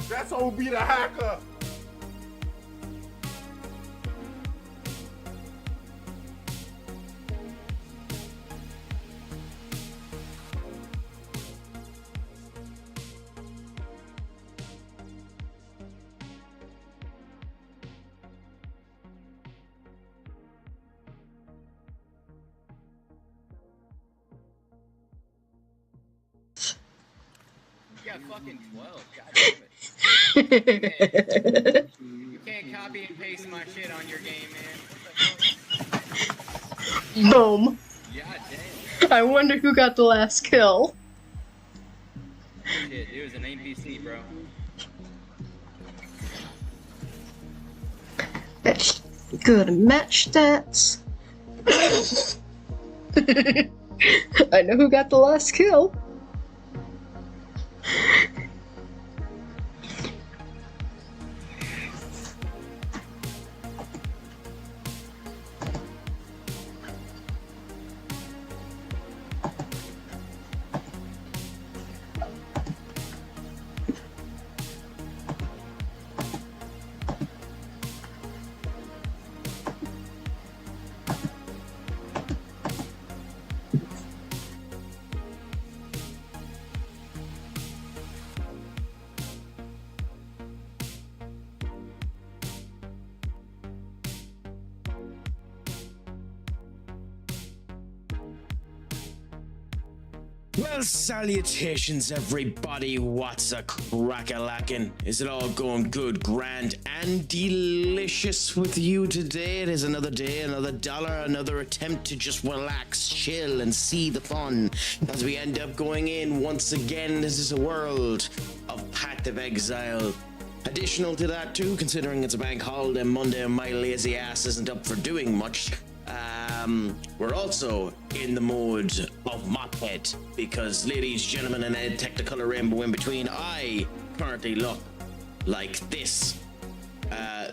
That's OB the hacker. You got fucking 12, god damn it. You can't copy and paste my shit on your game, man. Boom. God damn. I wonder who got the last kill. Shit, it was an NPC, bro. That's good match stats. I know who got the last kill. Well, salutations everybody, what's a crack-a-lackin'? Is it all going good, grand, and delicious with you today? It is another day, another dollar, another attempt to just relax, chill, and see the fun as we end up going in once again. This is a world of Path of Exile. Additional to that too, considering it's a bank holiday Monday and my lazy ass isn't up for doing much, we're also in the mode of Mophead, because ladies, gentlemen, and a technicolor rainbow in between, I currently look like this.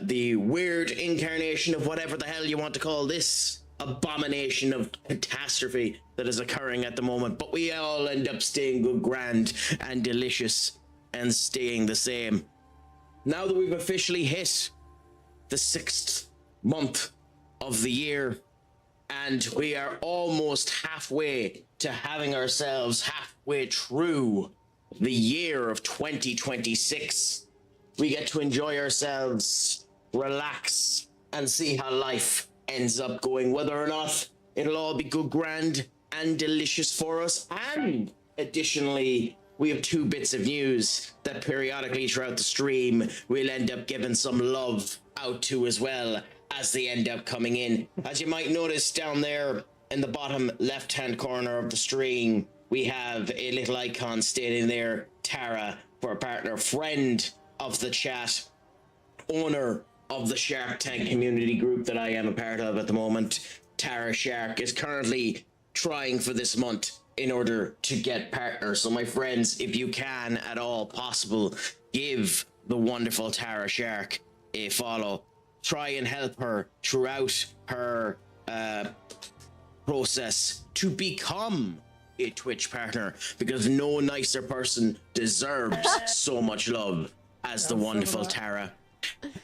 The weird incarnation of whatever the hell you want to call this abomination of catastrophe that is occurring at the moment, but we all end up staying good, grand, and delicious, and staying the same. Now that we've officially hit the 6th month of the year, and we are almost halfway to having ourselves halfway through the year of 2026. We get to enjoy ourselves, relax, and see how life ends up going, whether or not it'll all be good, grand, and delicious for us. And additionally, we have 2 bits of news that periodically throughout the stream we'll end up giving some love out to as well, as they end up coming in. As you might notice down there in the bottom left-hand corner of the stream, we have a little icon stating there, Tara, for a partner, friend of the chat, owner of the Shark Tank community group that I am a part of at the moment. Tara Shark is currently trying for this month in order to get partners. So my friends, if you can at all possible, give the wonderful Tara Shark a follow. Try and help her throughout her process to become a Twitch partner, because no nicer person deserves so much love as the wonderful Tara.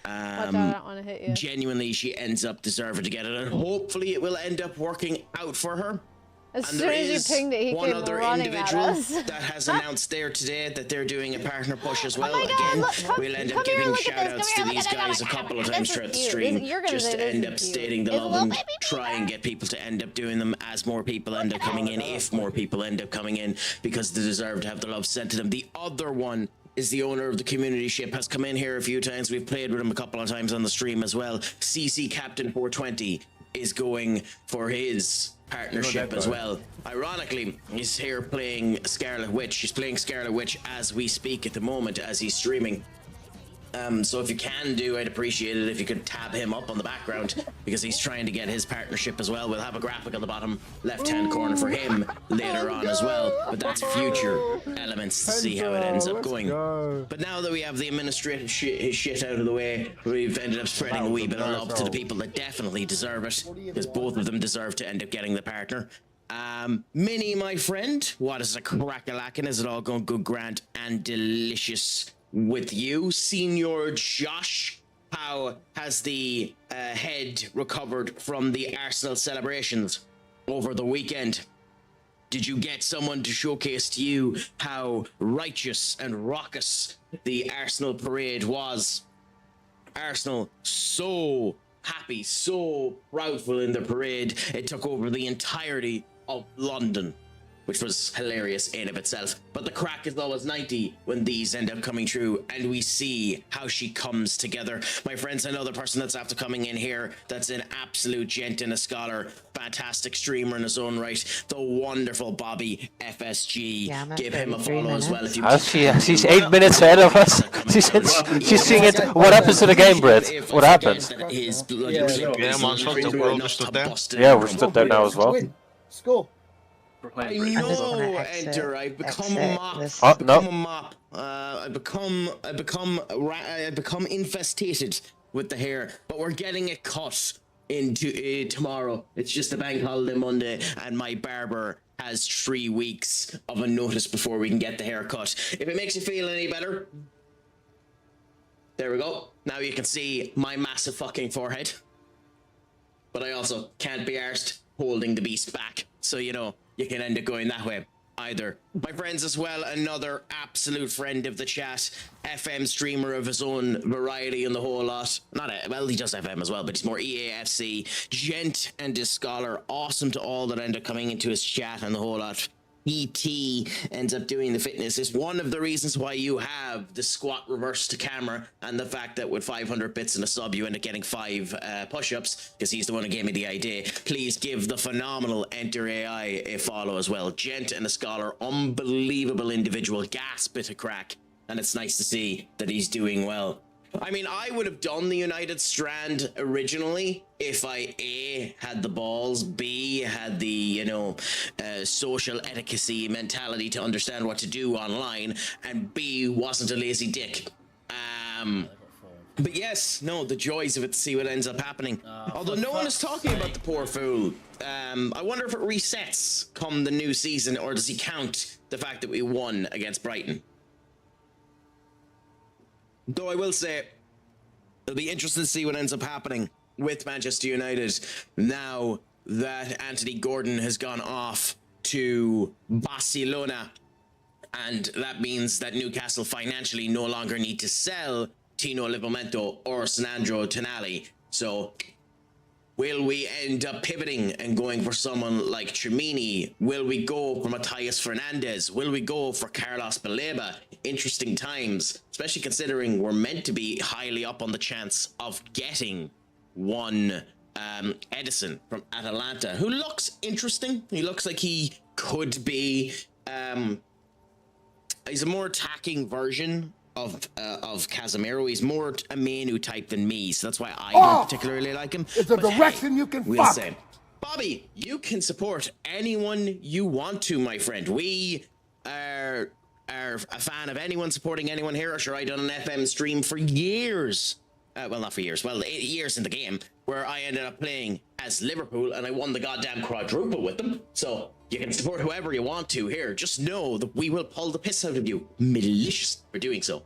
I don't want to hit you. Genuinely, she ends up deserving to get it, and hopefully it will end up working out for her. As And soon there as is you pinged it, he one came other running individual at us. that has announced there today that they're doing a partner push as well. Oh my God, Again, look, come- we'll end come up here, giving look at this, shout come outs here, to look these at that, guys a look at couple that. of times This is throughout the cute. stream, You're gonna just say to this end is up cute. stating the It's a love little and baby try and get people to end up doing them as more people end up coming in, if more people end up coming in, because they deserve to have the love sent to them. The other one is the owner of the community ship, has come in here a few times. We've played with him a couple of times on the stream as well. CC Captain 420 is going for his partnership as well. Ironically, he's here playing Scarlet Witch. He's playing Scarlet Witch as we speak at the moment, as he's streaming. So if you can do, I'd appreciate it if you could tab him up on the background, because he's trying to get his partnership as well. We'll have a graphic on the bottom left-hand corner for him later on as well, but that's future elements to see how it ends up going. But now that we have the administrative shit out of the way, we've ended up spreading a wee bit of love to the people that definitely deserve it, because both of them deserve to end up getting the partner. Minnie, my friend, what is a crack-a-lackin'? Is it all going good, grand, and delicious with you? Senior Josh, how has the head recovered from the Arsenal celebrations over the weekend? Did you get someone to showcase to you how righteous and raucous the Arsenal parade was? Arsenal so happy, so proudful in the parade, it took over the entirety of London, which was hilarious in of itself. But the crack is always 90 when these end up coming true, and we see how she comes together. My friends, another person that's after coming in here, that's an absolute gent and a scholar, fantastic streamer in his own right, the wonderful Bobby FSG. Yeah, give him a follow as well if you she's 8 minutes ahead of us. She's seeing it. What happens to the game, Brett? What happens? Yeah, man, Yeah, we're stood there now as well. School. I know, Enter. I've become a mop. I've become infestated with the hair, but we're getting it cut into tomorrow. It's just a bank holiday Monday, and my barber has 3 weeks of a notice before we can get the hair cut. If it makes you feel any better, there we go. Now you can see my massive fucking forehead, but I also can't be arsed holding the beast back, so you know, you can end up going that way either. My friends as well, another absolute friend of the chat, FM streamer of his own variety and the whole lot. Well, he does FM as well, but he's more EAFC, gent and a scholar, awesome to all that end up coming into his chat and the whole lot. PT ends up doing the fitness is one of the reasons why you have the squat reverse to camera, and the fact that with 500 bits in a sub you end up getting 5 push-ups, because he's the one who gave me the idea. Please give the phenomenal Enter AI a follow as well. Gent and a scholar, unbelievable individual, gasp it a crack, and it's nice to see that he's doing well. I mean, I would have done the United Strand originally if I A, had the balls, B, had the, you know, social etiquette mentality to understand what to do online, and B, wasn't a lazy dick. But yes, no, the joys of it, to see what ends up happening. Although no one is talking about the poor fool. I wonder if it resets come the new season, or does he count the fact that we won against Brighton? Though I will say, it'll be interesting to see what ends up happening with Manchester United now that Anthony Gordon has gone off to Barcelona, and that means that Newcastle financially no longer need to sell Tino Livramento or Sandro Tonali. So will we end up pivoting and going for someone like Tchouaméni? Will we go for Matthias Fernandes? Will we go for Carlos Baleba? Interesting times, especially considering we're meant to be highly up on the chance of getting one Edison from Atalanta, who looks interesting. He looks like he could be he's a more attacking version of Casemiro. He's more a Manu type than me, so that's why I don't particularly like him. It's a direction you can we'll say. Bobby, you can support anyone you want to, my friend. We are a fan of anyone supporting anyone here. Or sure, I done an FM stream for years. Well, not for years. Well, 8 years in the game, where I ended up playing as Liverpool, and I won the goddamn quadruple with them. So you can support whoever you want to here. Just know that we will pull the piss out of you, malicious, for doing so.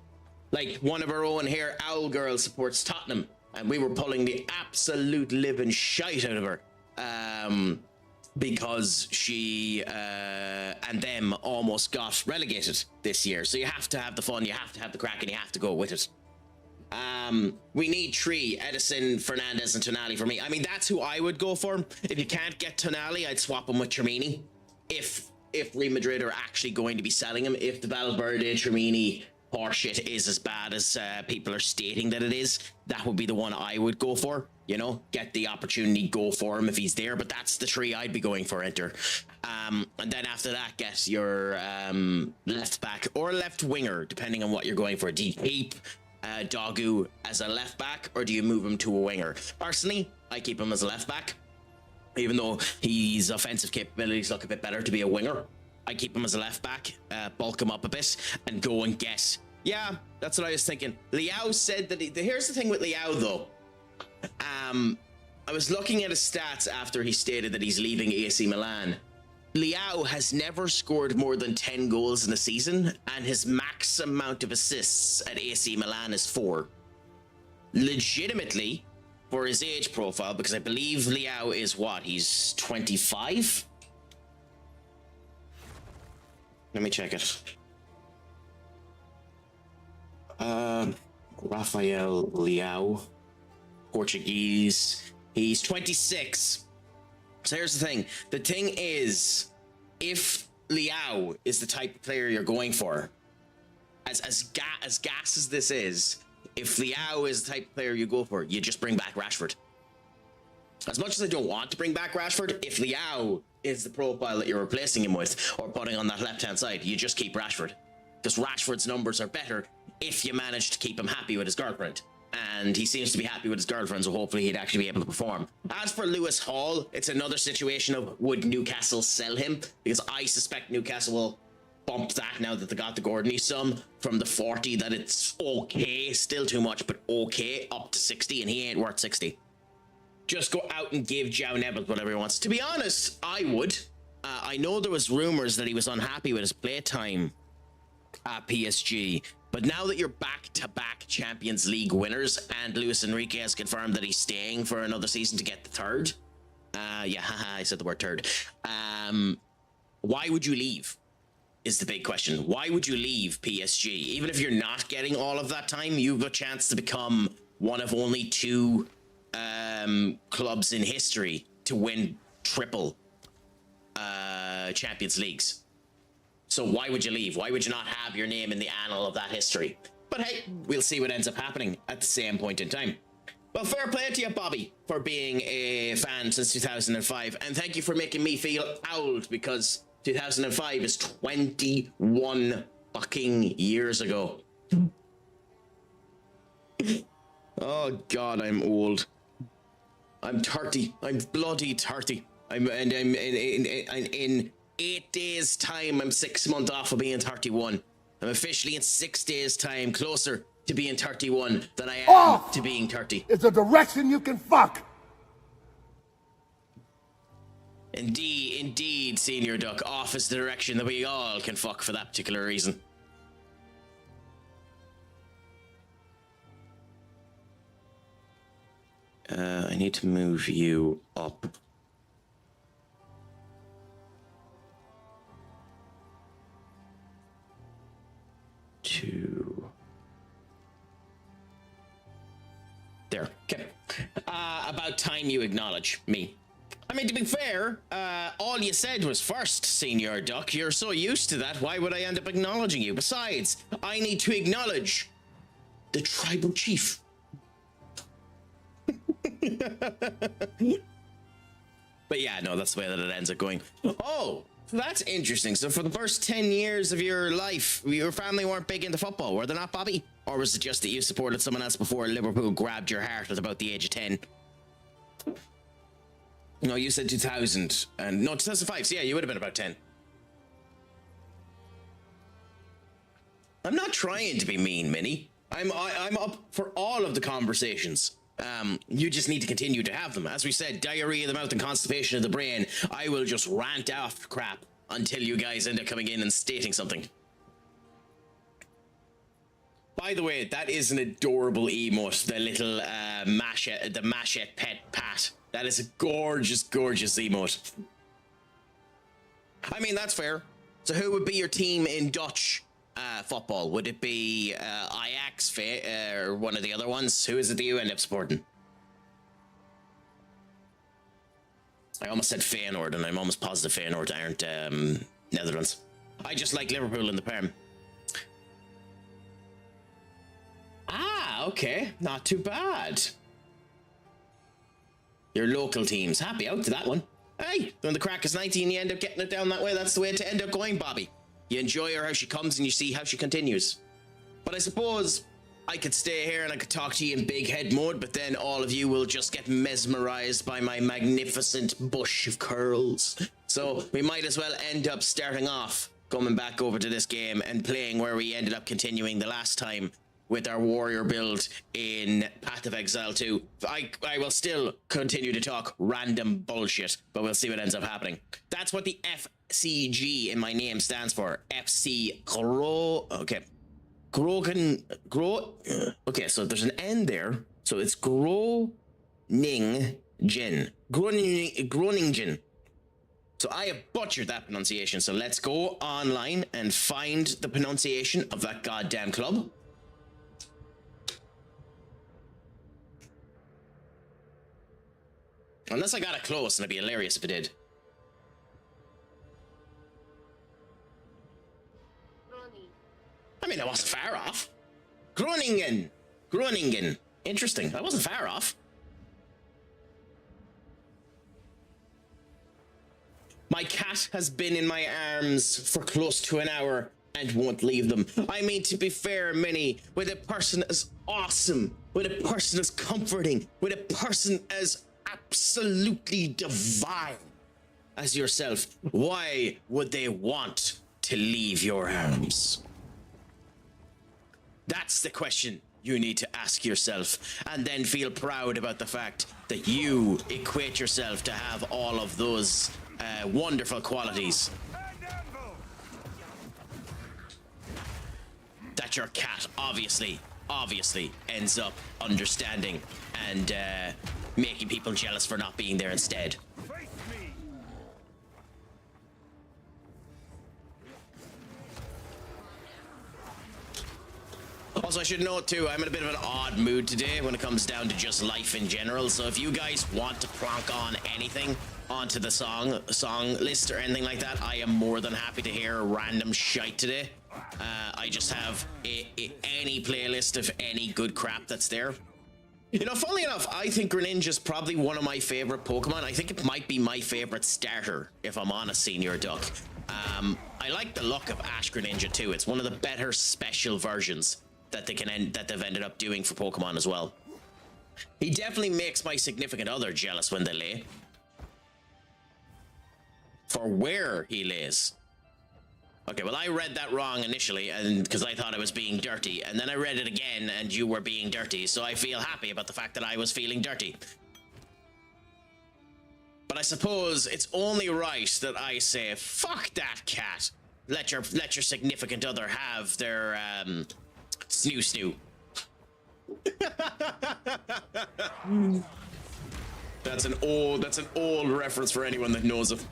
Like one of our own here, Owl Girl supports Tottenham, and we were pulling the absolute living shite out of her. Because she and them almost got relegated this year. So you have to have the fun, you have to have the crack, and you have to go with it. We need 3, Edison, Fernandes, and Tonali for me. I mean, that's who I would go for. If you can't get Tonali, I'd swap him with Tchouaméni. If Real Madrid are actually going to be selling him, if the Valverde, Tchouaméni horseshit is as bad as people are stating that it is, that would be the one I would go for. You know, get the opportunity, go for him if he's there. But that's the 3 I'd be going for, Enter. And then after that, get your left back or left winger, depending on what you're going for. Do you keep Dogu as a left back, or do you move him to a winger? Personally, I keep him as a left back, even though his offensive capabilities look a bit better to be a winger. I keep him as a left back, bulk him up a bit, and go and get. Yeah, that's what I was thinking. Liao said that. Here's the thing with Liao, though. I was looking at his stats after he stated that he's leaving AC Milan, Liao has never scored more than 10 goals in a season, and his max amount of assists at AC Milan is 4. Legitimately, for his age profile, because I believe Liao is what? He's 25? Let me check it. Rafael Liao, Portuguese. He's 26. So here's the thing. The thing is, if Liao is the type of player you're going for, as gas as this is, if Liao is the type of player you go for, you just bring back Rashford. As much as I don't want to bring back Rashford, if Liao is the profile that you're replacing him with, or putting on that left-hand side, you just keep Rashford. Because Rashford's numbers are better if you manage to keep him happy with his girlfriend. And he seems to be happy with his girlfriend, so hopefully he'd actually be able to perform. As for Lewis Hall, it's another situation of would Newcastle sell him? Because I suspect Newcastle will bump that now that they got the Gordon sum from the 40 that it's okay, still too much, but okay, up to 60, and he ain't worth 60. Just go out and give João Neves whatever he wants. To be honest, I would. I know there was rumours that he was unhappy with his playtime at PSG, but now that you're back-to-back Champions League winners and Luis Enrique has confirmed that he's staying for another season to get the third, yeah, haha, I said the word third. Why would you leave? Is the big question. Why would you leave PSG? Even if you're not getting all of that time, you have a chance to become one of only 2 clubs in history to win triple Champions Leagues. So why would you leave? Why would you not have your name in the annal of that history? But hey, we'll see what ends up happening at the same point in time. Well, fair play to you, Bobby, for being a fan since 2005. And thank you for making me feel old, because 2005 is 21 fucking years ago. Oh God, I'm old. I'm 30. I'm bloody 30. I'm in 8 days' time. I'm 6 months off of being 31. I'm officially in 6 days' time closer to being 31 than I am to being 30. It's a direction you can fuck. Indeed, Senior Duck. Off is the direction that we all can fuck for that particular reason. I need to move you up. There. Okay. About time you acknowledge me. I mean, to be fair, all you said was first, Senior Duck. You're so used to that, why would I end up acknowledging you? Besides, I need to acknowledge the tribal chief. But yeah, no, that's the way that it ends up going. Oh, that's interesting. So for the first 10 years of your life, your family weren't big into football, were they not, Bobby? Or was it just that you supported someone else before Liverpool grabbed your heart at about the age of 10? No, you said 2000. And no, 2005. So yeah, you would have been about 10. I'm not trying to be mean, Minnie. I'm up for all of the conversations. You just need to continue to have them. As we said, diarrhea of the mouth and constipation of the brain. I will just rant off crap until you guys end up coming in and stating something. By the way, that is an adorable emote, the little Mashette pet Pat. That is a gorgeous, gorgeous emote. I mean, that's fair. So who would be your team in Dutch football? Would it be Ajax or one of the other ones? Who is it that you end up supporting? I almost said Feyenoord, and I'm almost positive Feyenoord aren't Netherlands. I just like Liverpool in the Prem. Ah, okay. Not too bad. Your local teams. Happy out to that one. Hey, when the Craic is 19, you end up getting it down that way. That's the way to end up going, Bobby. You enjoy her how she comes and you see how she continues. But I suppose I could stay here and I could talk to you in big head mode, but then all of you will just get mesmerized by my magnificent bush of curls. So we might as well end up starting off, coming back over to this game and playing where we ended up continuing the last time. with our warrior build in Path of Exile 2. I will still continue to talk random bullshit, but we'll see what ends up happening. That's what the FCG in my name stands for. FC Grow. Okay. Okay, so there's an N there. So it's Groningen. Groningen. So I have butchered that pronunciation. So let's go online and find the pronunciation of that goddamn club. Unless I got it close, and it'd be hilarious if it did. I mean, I wasn't far off. Groningen. Groningen. Interesting. I wasn't far off. My cat has been in my arms for close to an hour and won't leave them. I mean, to be fair, Minnie, with a person as awesome, with a person as comforting, with a person as absolutely divine as yourself, why would they want to leave your arms? That's the question you need to ask yourself, and then feel proud about the fact that you equate yourself to have all of those wonderful qualities that your cat obviously ends up understanding and making people jealous for not being there instead. Also, I should note too, I'm in a bit of an odd mood today when it comes down to just life in general. So if you guys want to plonk on anything onto the song list or anything like that, I am more than happy to hear random shite today. I just have any playlist of any good crap that's there. You know, funnily enough, I think Greninja's probably one of my favorite Pokemon. I think it might be my favorite starter, if I'm honest, Senior Duck. I like the look of Ash Greninja too. It's one of the better special versions that they've ended up doing for Pokemon as well. He definitely makes my significant other jealous when they lay. For where he lays. Okay, well, I read that wrong initially, and because I thought I was being dirty, and then I read it again, and you were being dirty, so I feel happy about the fact that I was feeling dirty. But I suppose it's only right that I say, fuck that cat. Let your significant other have their snoo. That's an old reference for anyone that knows it.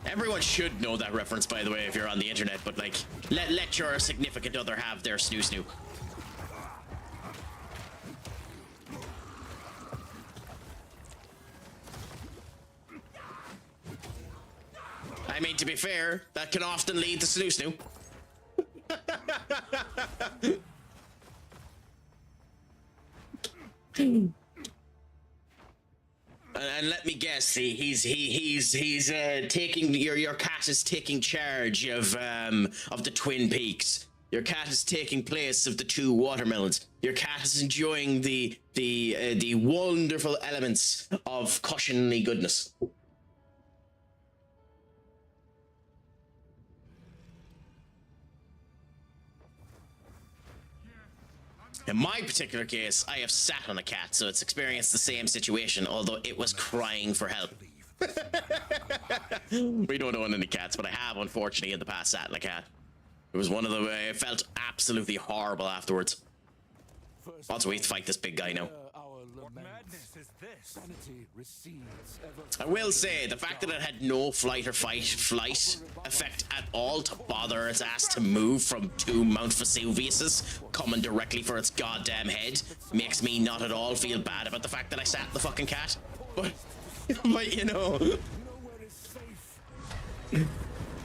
Everyone should know that reference, by the way, if you're on the internet, but like, let your significant other have their snoo. I mean, to be fair, that can often lead to snoo. And let me guess, he's taking your cat is taking charge of the Twin Peaks. Your cat is taking place of the two watermelons. Your cat is enjoying the wonderful elements of cushionly goodness. In my particular case, I have sat on a cat, so it's experienced the same situation, although it was crying for help. We don't own any cats, but I have, unfortunately, in the past sat on a cat. It was one of the... I felt absolutely horrible afterwards. Also, we have to fight this big guy now. I will say, the fact that it had no flight effect at all to bother its ass to move from two Mount Vesuviuses coming directly for its goddamn head makes me not at all feel bad about the fact that I sat the fucking cat. But you know...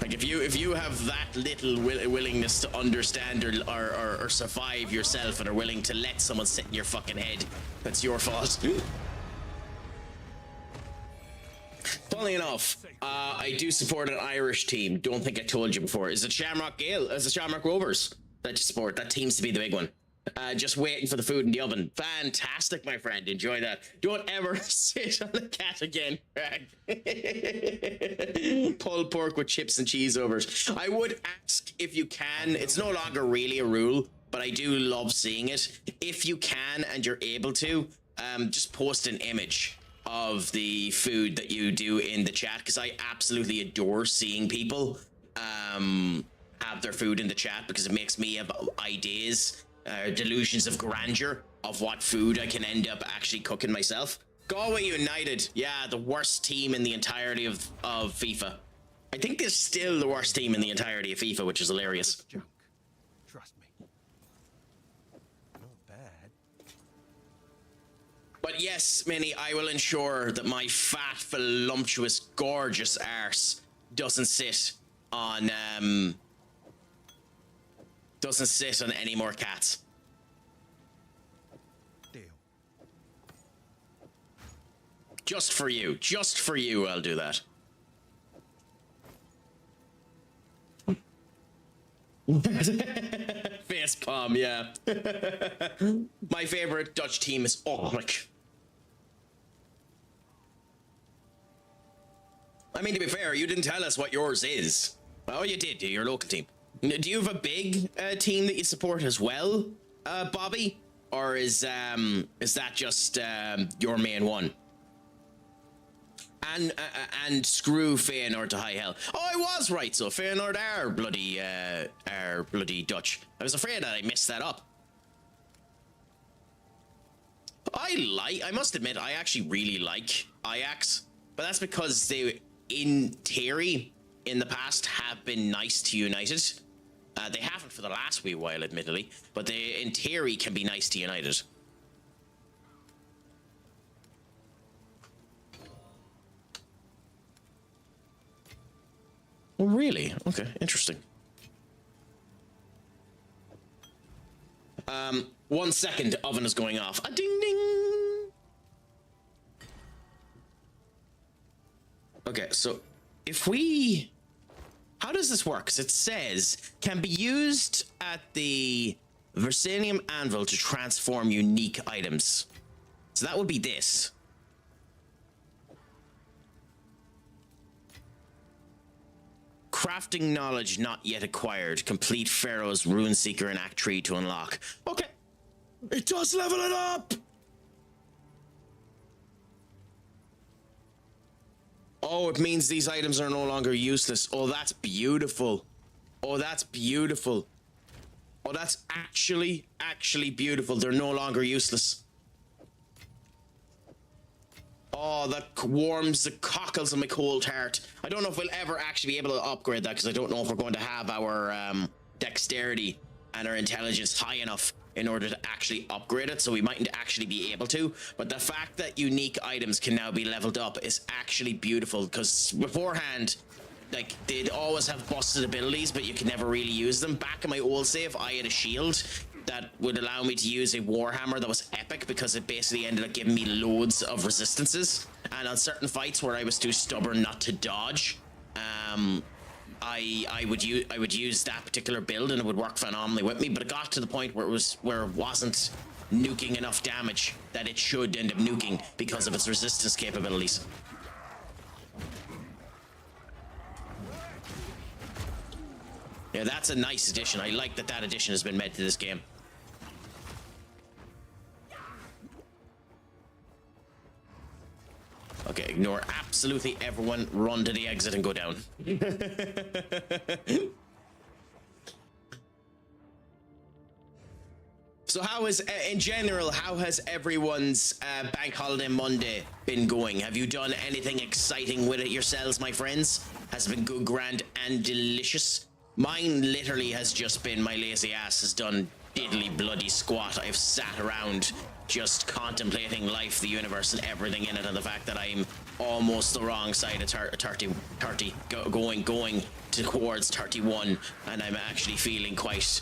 Like, if you have that little willingness to understand or survive yourself and are willing to let someone sit in your fucking head, that's your fault. Funnily enough, I do support an Irish team. Don't think I told you before. Is it Shamrock Gale? Is it Shamrock Rovers that you support? That seems to be the big one. Just waiting for the food in the oven. Fantastic, my friend. Enjoy that. Don't ever sit on the cat again, Craic. Pulled pork with chips and cheese overs. I would ask if you can. It's no longer really a rule, but I do love seeing it. If you can and you're able to, just post an image of the food that you do in the chat, because I absolutely adore seeing people have their food in the chat, because it makes me have ideas, delusions of grandeur of what food I can end up actually cooking myself. Galway United, yeah, the worst team in the entirety of FIFA. I think they're still the worst team in the entirety of FIFA, which is hilarious. Junk. Trust me. Not bad. But yes, Minnie, I will ensure that my fat, voluptuous, gorgeous arse doesn't sit on any more cats. Deal. Just for you, I'll do that. Face palm, yeah. My favorite Dutch team is Orlik. I mean, to be fair, you didn't tell us what yours is. Oh, you did, your local team. Do you have a big team that you support as well, Bobby? Or is that just your main one? And screw Feyenoord to high hell. Oh, I was right. So Feyenoord are bloody Dutch. I was afraid that I messed that up. I must admit, I actually really like Ajax, but that's because they, in theory, in the past, have been nice to United. They haven't for the last wee while, admittedly, but they, in theory, can be nice to United. Oh, really? Okay, interesting. 1 second, oven is going off. A ding ding! Okay, so if we... How does this work? 'Cause it says, can be used at the Versanium Anvil to transform unique items. So that would be this. Crafting knowledge not yet acquired. Complete Pharaoh's Runeseeker in Act 3 to unlock. Okay. It does level it up! Oh, it means these items are no longer useless. Oh, that's beautiful. Oh, that's beautiful. Oh, that's actually beautiful. They're no longer useless. Oh, that warms the cockles of my cold heart. I don't know if we'll ever actually be able to upgrade that, because I don't know if we're going to have our dexterity and our intelligence high enough in order to actually upgrade it, so we mightn't actually be able to. But the fact that unique items can now be leveled up is actually beautiful, because beforehand, like, they'd always have busted abilities, but you could never really use them. Back in my old save, I had a shield that would allow me to use a Warhammer that was epic, because it basically ended up giving me loads of resistances. And on certain fights where I was too stubborn not to dodge, I would use that particular build, and it would work phenomenally with me. But it got to the point where it wasn't nuking enough damage that it should end up nuking because of its resistance capabilities. Yeah, that's a nice addition. I like that addition has been made to this game. Okay, ignore absolutely everyone. Run to the exit and go down. So how is, in general, how has everyone's Bank Holiday Monday been going? Have you done anything exciting with it yourselves, my friends? Has it been good, grand, and delicious? Mine literally has just been, my lazy ass has done diddly bloody squat. I've sat around just contemplating life, the universe, and everything in it, and the fact that I'm almost the wrong side of 30, going towards 31, and I'm actually feeling quite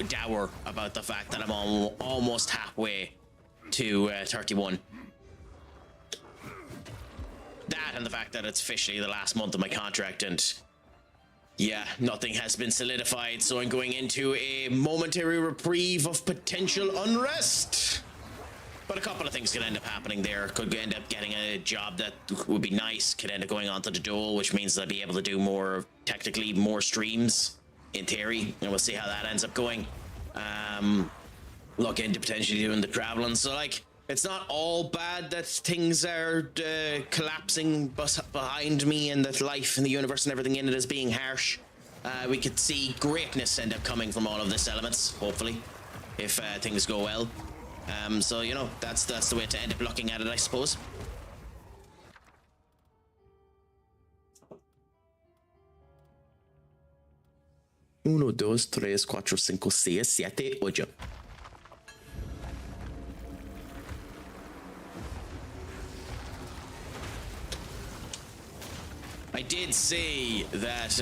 dour about the fact that I'm almost halfway to 31. That and the fact that it's officially the last month of my contract, and yeah, nothing has been solidified, so I'm going into a momentary reprieve of potential unrest. But a couple of things could end up happening there. Could end up getting a job that would be nice, could end up going onto the dole, which means I'll be able to do more, technically more streams, in theory, and we'll see how that ends up going. look into potentially doing the traveling. So like, it's not all bad that things are collapsing behind me, and that life and the universe and everything in it is being harsh. We could see greatness end up coming from all of this elements, hopefully, if things go well. So, you know, that's the way to end up looking at it, I suppose. Uno, dos, tres, cuatro, cinco, seis, siete, ocho. I did say that,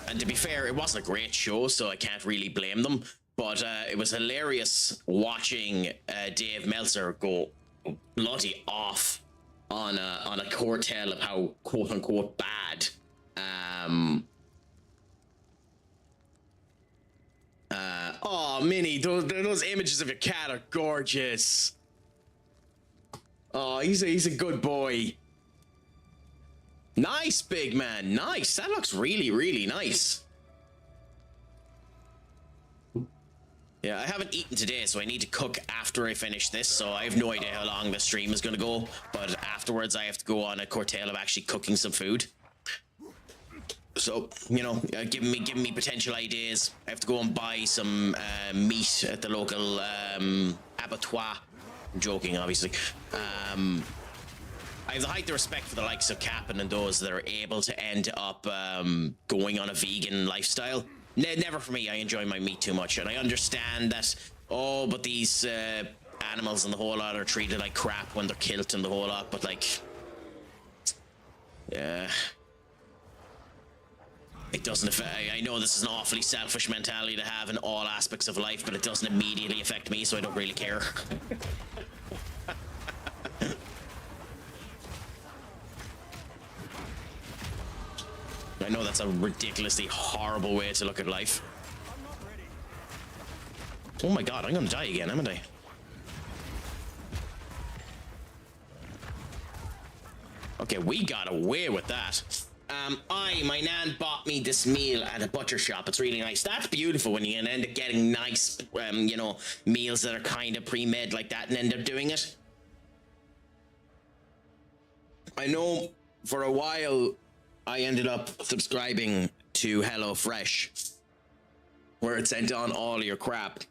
and to be fair, it wasn't a great show, so I can't really blame them. But it was hilarious watching Dave Meltzer go bloody off on a core tale of how quote unquote bad oh, Minnie, those images of your cat are gorgeous. Oh, he's a good boy. Nice, big man. Nice. That looks really, really nice. Yeah, I haven't eaten today, so I need to cook after I finish this, so I have no idea how long the stream is going to go, but afterwards I have to go on a curtail of actually cooking some food. So, you know, giving me potential ideas. I have to go and buy some meat at the local abattoir. I'm joking, obviously. I have the height of respect for the likes of Cap'n and those that are able to end up going on a vegan lifestyle. Never for me. I enjoy my meat too much, and I understand that, oh, but these animals and the whole lot are treated like crap when they're killed and the whole lot, but like, yeah, it doesn't affect, I know this is an awfully selfish mentality to have in all aspects of life, but it doesn't immediately affect me, so I don't really care. I know that's a ridiculously horrible way to look at life. Oh my god, I'm gonna die again, haven't I? Okay, we got away with that. My nan bought me this meal at a butcher shop. It's really nice. That's beautiful when you can end up getting nice, you know, meals that are kind of pre-made like that and end up doing it. I know for a while I ended up subscribing to HelloFresh, where it sent on all your crap,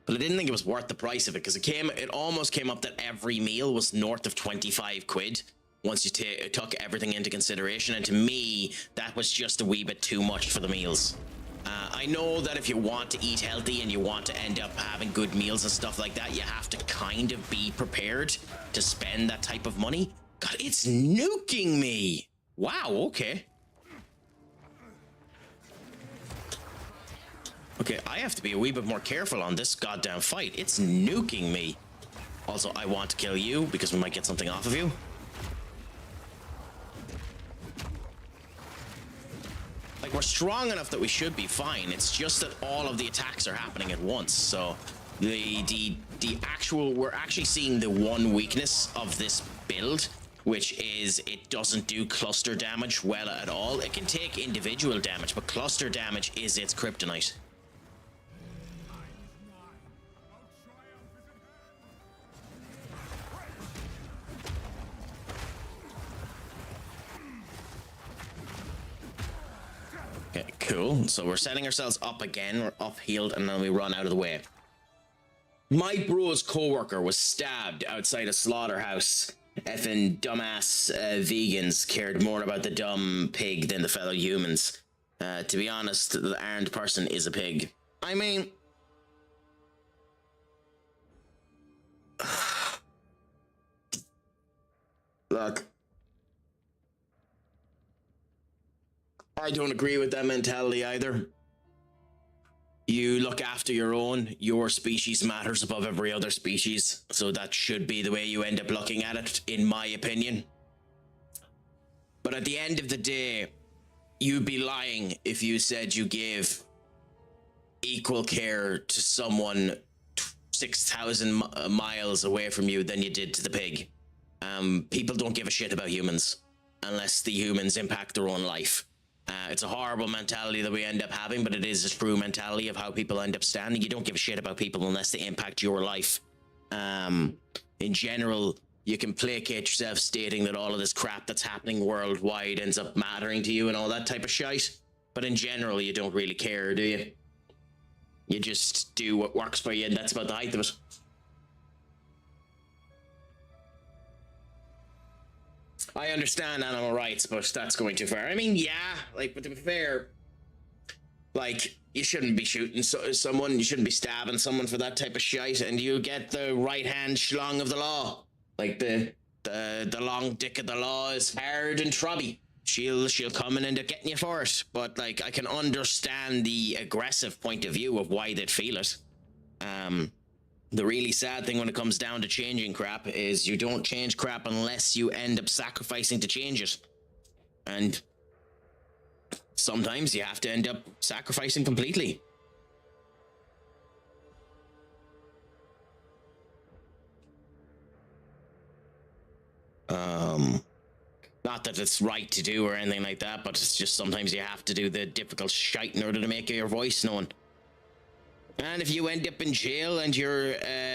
but I didn't think it was worth the price of it, because it almost came up that every meal was north of 25 quid once you took everything into consideration, and to me that was just a wee bit too much for the meals. I know that if you want to eat healthy and you want to end up having good meals and stuff like that, you have to kind of be prepared to spend that type of money. God, it's nuking me. Wow, okay. Okay, I have to be a wee bit more careful on this goddamn fight. It's nuking me. Also, I want to kill you because we might get something off of you. Like, we're strong enough that we should be fine. It's just that all of the attacks are happening at once. So the actual, we're actually seeing the one weakness of this build, which is it doesn't do cluster damage well at all. It can take individual damage, but cluster damage is its kryptonite. Okay, cool. So we're setting ourselves up again. We're up healed, and then we run out of the way. My bro's co-worker was stabbed outside a slaughterhouse. Effing dumbass vegans cared more about the dumb pig than the fellow humans. To be honest, the armed person is a pig. I mean, look, I don't agree with that mentality either. You look after your own. Your species matters above every other species. So that should be the way you end up looking at it, in my opinion. But at the end of the day, you'd be lying if you said you gave equal care to someone 6,000 miles away from you than you did to the pig. People don't give a shit about humans unless the humans impact their own life. It's a horrible mentality that we end up having, but it is a true mentality of how people end up standing. You don't give a shit about people unless they impact your life. In general, you can placate yourself stating that all of this crap that's happening worldwide ends up mattering to you and all that type of shite. But in general, you don't really care, do you? You just do what works for you, and that's about the height of it. I understand animal rights, but that's going too far. I mean, yeah, like, but to be fair, like, you shouldn't be shooting someone, you shouldn't be stabbing someone for that type of shite, and you get the right-hand schlong of the law. Like, the long dick of the law is hard and trubby. She'll come and end up getting you for it. But, like, I can understand the aggressive point of view of why they'd feel it. The really sad thing when it comes down to changing crap is you don't change crap unless you end up sacrificing to change it. And sometimes you have to end up sacrificing completely. Not that it's right to do or anything like that, but it's just sometimes you have to do the difficult shite in order to make your voice known. And if you end up in jail and your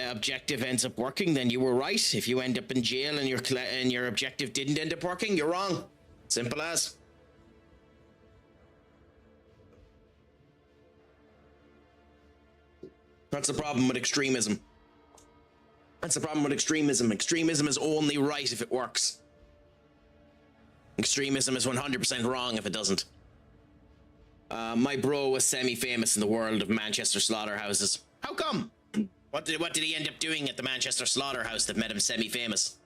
objective ends up working, then you were right. If you end up in jail and your objective didn't end up working, you're wrong. Simple as. That's the problem with extremism. That's the problem with extremism. Extremism is only right if it works. Extremism is 100% wrong if it doesn't. My bro was semi-famous in the world of Manchester slaughterhouses. How come? What did he end up doing at the Manchester slaughterhouse that made him semi-famous?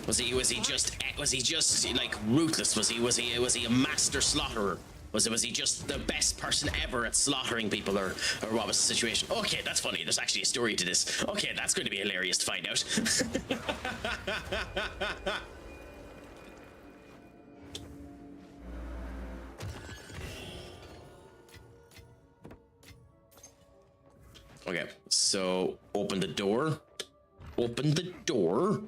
Was he just like ruthless? Was he a master slaughterer? Was he just the best person ever at slaughtering people, or what was the situation? Okay, that's funny. There's actually a story to this. Okay, that's going to be hilarious to find out. Okay, so open the door. Open the door.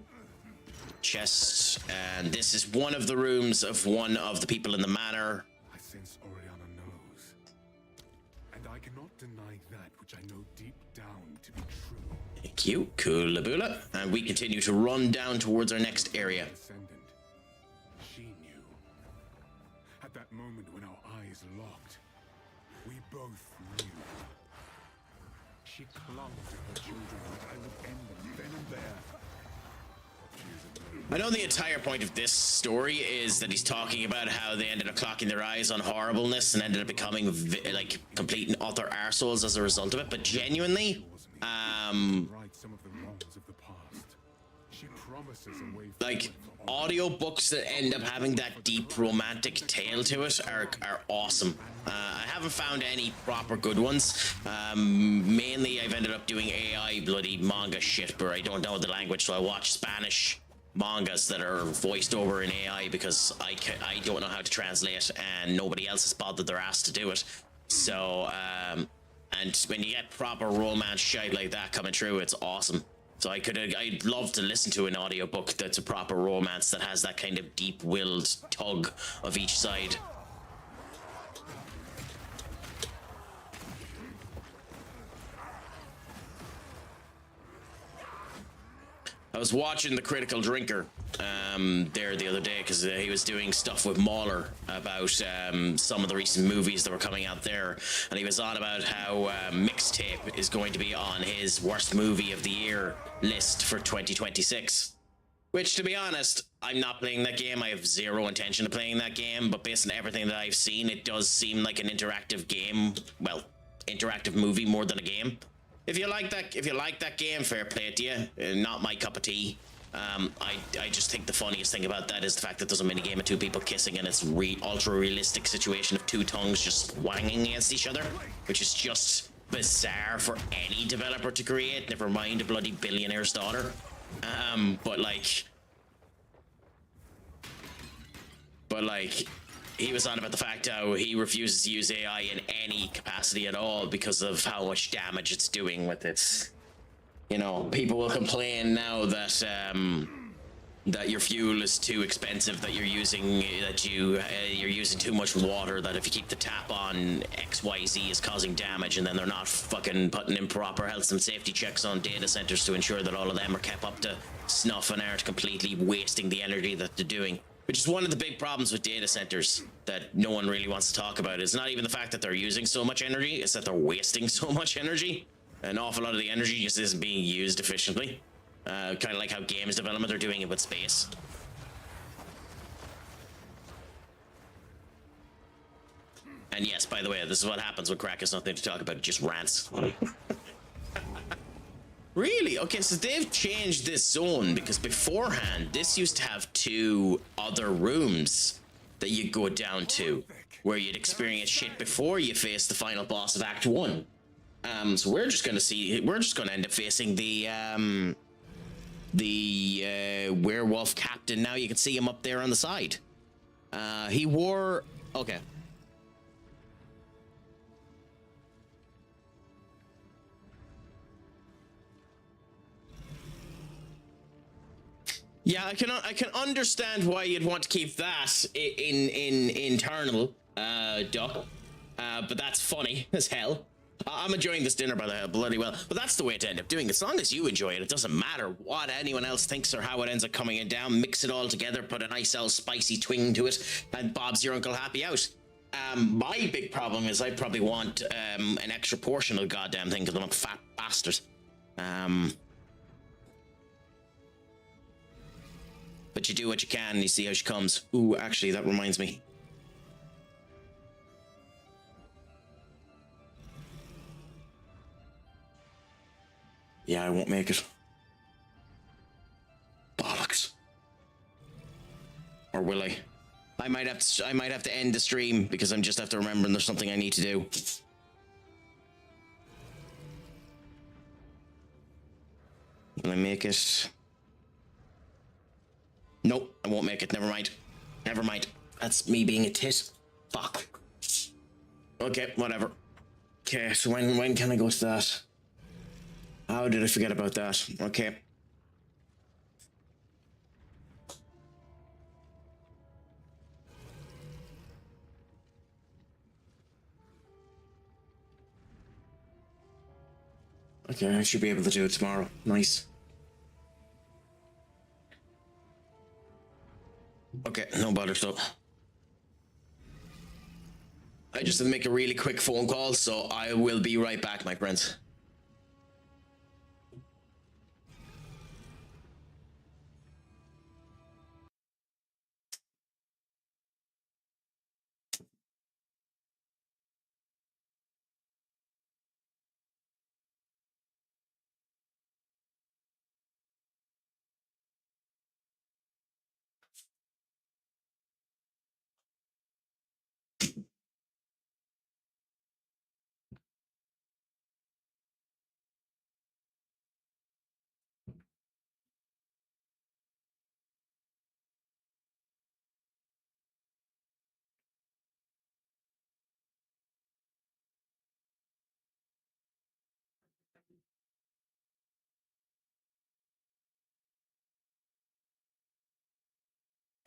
Chest, and this is one of the rooms of one of the people in the manor. I sense Oriana knows, and I cannot deny that which I know deep down to be true. Thank you, Kulabula. And we continue to run down towards our next area. Descendant. She knew. At that moment when our eyes locked, we both knew. She clung to her children, that I would end them then and there. I know the entire point of this story is that he's talking about how they ended up clocking their eyes on horribleness and ended up becoming like complete and utter arseholes as a result of it, but genuinely, like, audiobooks that end up having that deep romantic tale to it are awesome. I haven't found any proper good ones. Mainly I've ended up doing AI bloody manga shit where I don't know the language, so I watch Spanish mangas that are voiced over in AI because I don't know how to translate and nobody else has bothered their ass to do it. So, and when you get proper romance shit like that coming through, it's awesome. So I'd love to listen to an audiobook that's a proper romance that has that kind of deep-willed tug of each side. I was watching The Critical Drinker there the other day because he was doing stuff with Mauler about some of the recent movies that were coming out there, and he was on about how Mixtape is going to be on his worst movie of the year list for 2026. Which, to be honest, I'm not playing that game. I have zero intention of playing that game, but based on everything that I've seen, it does seem like an interactive game. Well, interactive movie more than a game. If you like that game, fair play to you. Not my cup of tea. I just think the funniest thing about that is the fact that there's a minigame of two people kissing and it's ultra realistic situation of two tongues just wanging against each other, which is just bizarre for any developer to create, never mind a bloody billionaire's daughter. But like he was on about the fact how he refuses to use AI in any capacity at all because of how much damage it's doing with its. You know, people will complain now that that your fuel is too expensive, that you're using you're using too much water, that if you keep the tap on, XYZ is causing damage, and then they're not fucking putting in proper health and safety checks on data centers to ensure that all of them are kept up to snuff and aren't completely wasting the energy that they're doing. Which is one of the big problems with data centers that no one really wants to talk about. It's not even the fact that they're using so much energy, it's that they're wasting so much energy. An awful lot of the energy just isn't being used efficiently. Kind of like how games development are doing it with space. And yes, by the way, this is what happens when Craic has nothing to talk about. It just rants. Really? Okay, so they've changed this zone, because beforehand, this used to have 2 other rooms that you go down to, where you'd experience shit before you face the final boss of Act 1. So we're just gonna end up facing the werewolf captain now. You can see him up there on the side. He wore... Okay. Yeah, I can understand why you'd want to keep that in internal, Duck. But that's funny as hell. I'm enjoying this dinner by the bloody well, but that's the way to end up doing it. As long as you enjoy it, it doesn't matter what anyone else thinks or how it ends up coming in down. Mix it all together, put a nice old spicy twing to it, and Bob's your Uncle Happy out. My big problem is I probably want an extra portion of the goddamn thing because I'm a fat bastard. But you do what you can and you see how she comes. Ooh, actually, that reminds me. Yeah, I won't make it. Bollocks. Or will I? I might have to end the stream because I'm just after remembering there's something I need to do. Will I make it? Nope, I won't make it. Never mind. Never mind. That's me being a tit. Fuck. Okay, whatever. Okay, so when can I go to that? How did I forget about that? Okay. Okay, I should be able to do it tomorrow. Nice. Okay, no bother, so I just had to make a really quick phone call, so I will be right back, my friends.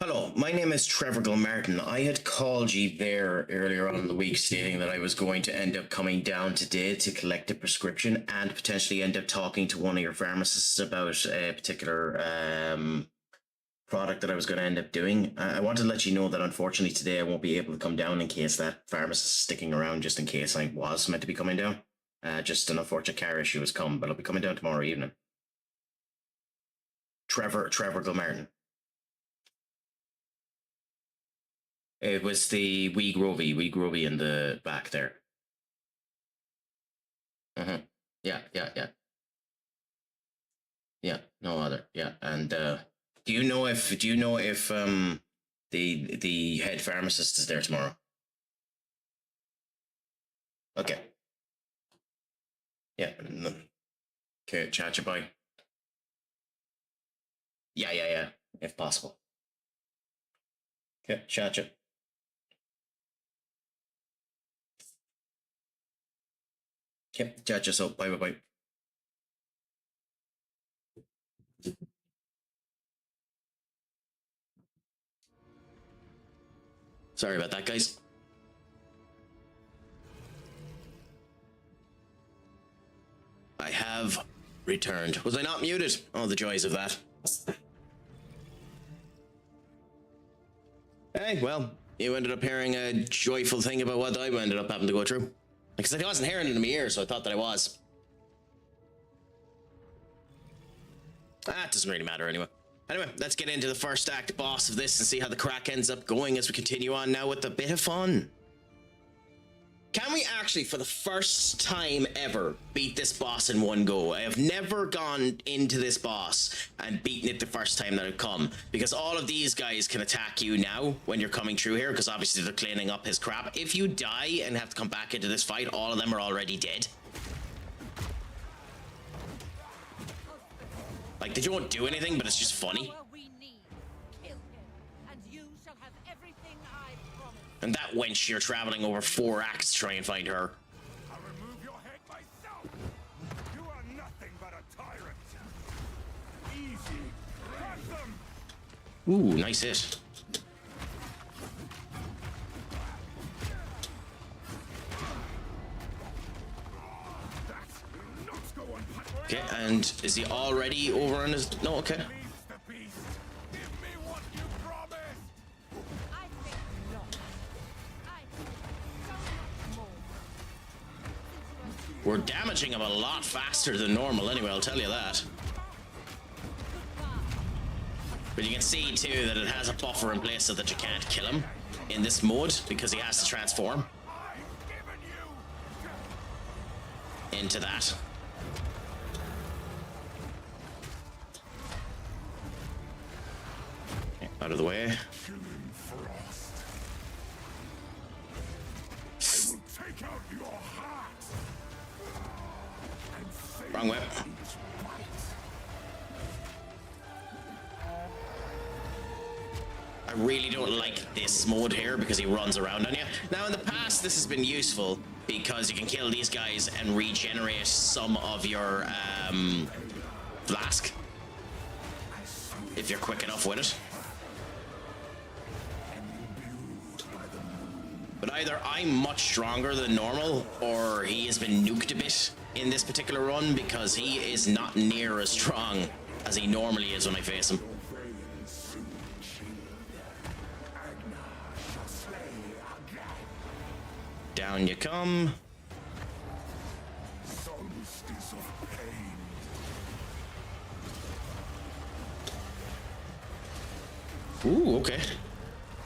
Hello, my name is Trevor Gilmartin. I had called you there earlier on in the week stating that I was going to end up coming down today to collect a prescription and potentially end up talking to one of your pharmacists about a particular product that I was going to end up doing. I wanted to let you know that unfortunately today I won't be able to come down in case that pharmacist is sticking around, just in case I was meant to be coming down. Just an unfortunate car issue has come, but I'll be coming down tomorrow evening. Trevor Gilmartin. It was the wee Grovey in the back there. Yeah. Yeah, no other. Yeah, and do you know if the head pharmacist is there tomorrow? Okay. Yeah. Okay, chat you bye. Yeah, if possible. Okay, chat you. Okay, chat yourself. Bye, bye, bye. Sorry about that, guys. I have returned. Was I not muted? Oh, the joys of that. Hey, well, you ended up hearing a joyful thing about what I ended up having to go through. Because I wasn't hearing it in my ear, so I thought that I was. It doesn't really matter anyway. Anyway, let's get into the first act boss of this and see how the crack ends up going as we continue on now with a bit of fun. Can we actually, for the first time ever, beat this boss in one go? I have never gone into this boss and beaten it the first time that I've come, because all of these guys can attack you now when you're coming through here, because obviously they're cleaning up his crap. If you die and have to come back into this fight, all of them are already dead. Like, they don't do anything, but it's just funny. And that wench, you're traveling over 4 acts to try and find her. I'll remove your head myself. You are nothing but a tyrant. Easy. Crush them. Ooh, nice hit. Okay, and is he already over on his... No, okay. We're damaging him a lot faster than normal anyway, I'll tell you that. But you can see too that it has a buffer in place so that you can't kill him in this mode because he has to transform into that. Okay, out of the way. Wrong way. I really don't like this mode here because he runs around on you. Now in the past this has been useful because you can kill these guys and regenerate some of your flask if you're quick enough with it. But either I'm much stronger than normal or he has been nuked a bit in this particular run because he is not near as strong as he normally is when I face him. Down you come. Ooh, okay.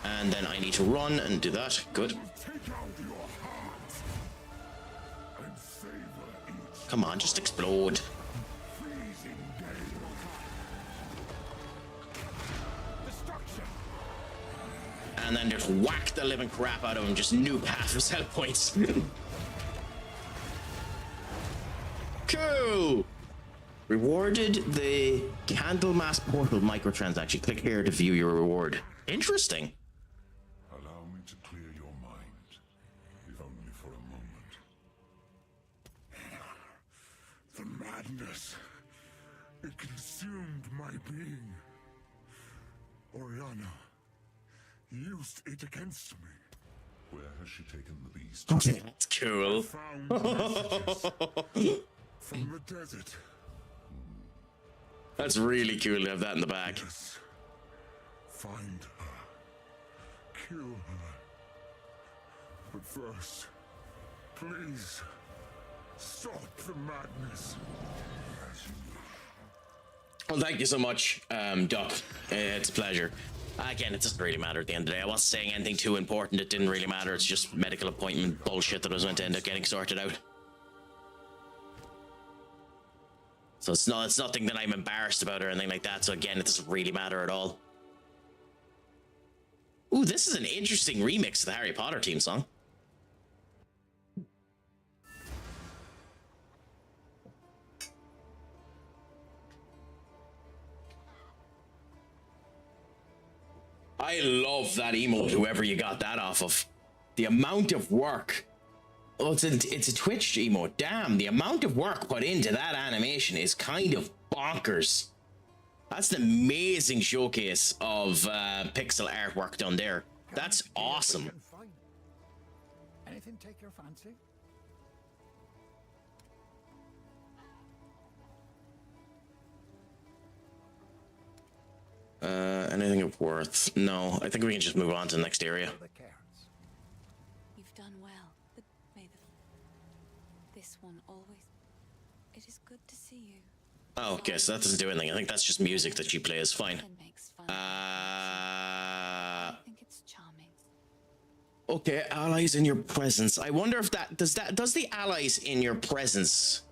And then I need to run and do that. Good. Come on, just explode. And then just whack the living crap out of him, just nuke half his health points. Cool! Rewarded the Candlemas Portal microtransaction. Click here to view your reward. Interesting. Allow me to clear your mind, if only for a moment. The madness, it consumed my being. Oriana used it against me. Where has she taken the beast? That's cool. Found messages from the desert. That's really cool to have that in the bag. Yes. Find her. Kill her. But first, please, stop the madness. Well, thank you so much, Duck. It's a pleasure. Again, it doesn't really matter at the end of the day. I wasn't saying anything too important. It didn't really matter. It's just medical appointment bullshit that I was meant to end up getting sorted out. So it's nothing that I'm embarrassed about or anything like that. So again, it doesn't really matter at all. Ooh, this is an interesting remix of the Harry Potter theme song. I love that emote, whoever you got that off of. The amount of work Oh, it's a Twitch emote. Damn, the amount of work put into that animation is kind of bonkers. That's an amazing showcase of pixel artwork done there. That's awesome. Anything take your fancy? Anything of worth? No, I think we can just move on to the next area. You've done well, but may this one always. It is good to see you. Oh, okay, so that doesn't do anything. I think that's just music that she plays. Fine. I think it's charming. Okay, allies in your presence. I wonder if does the allies in your presence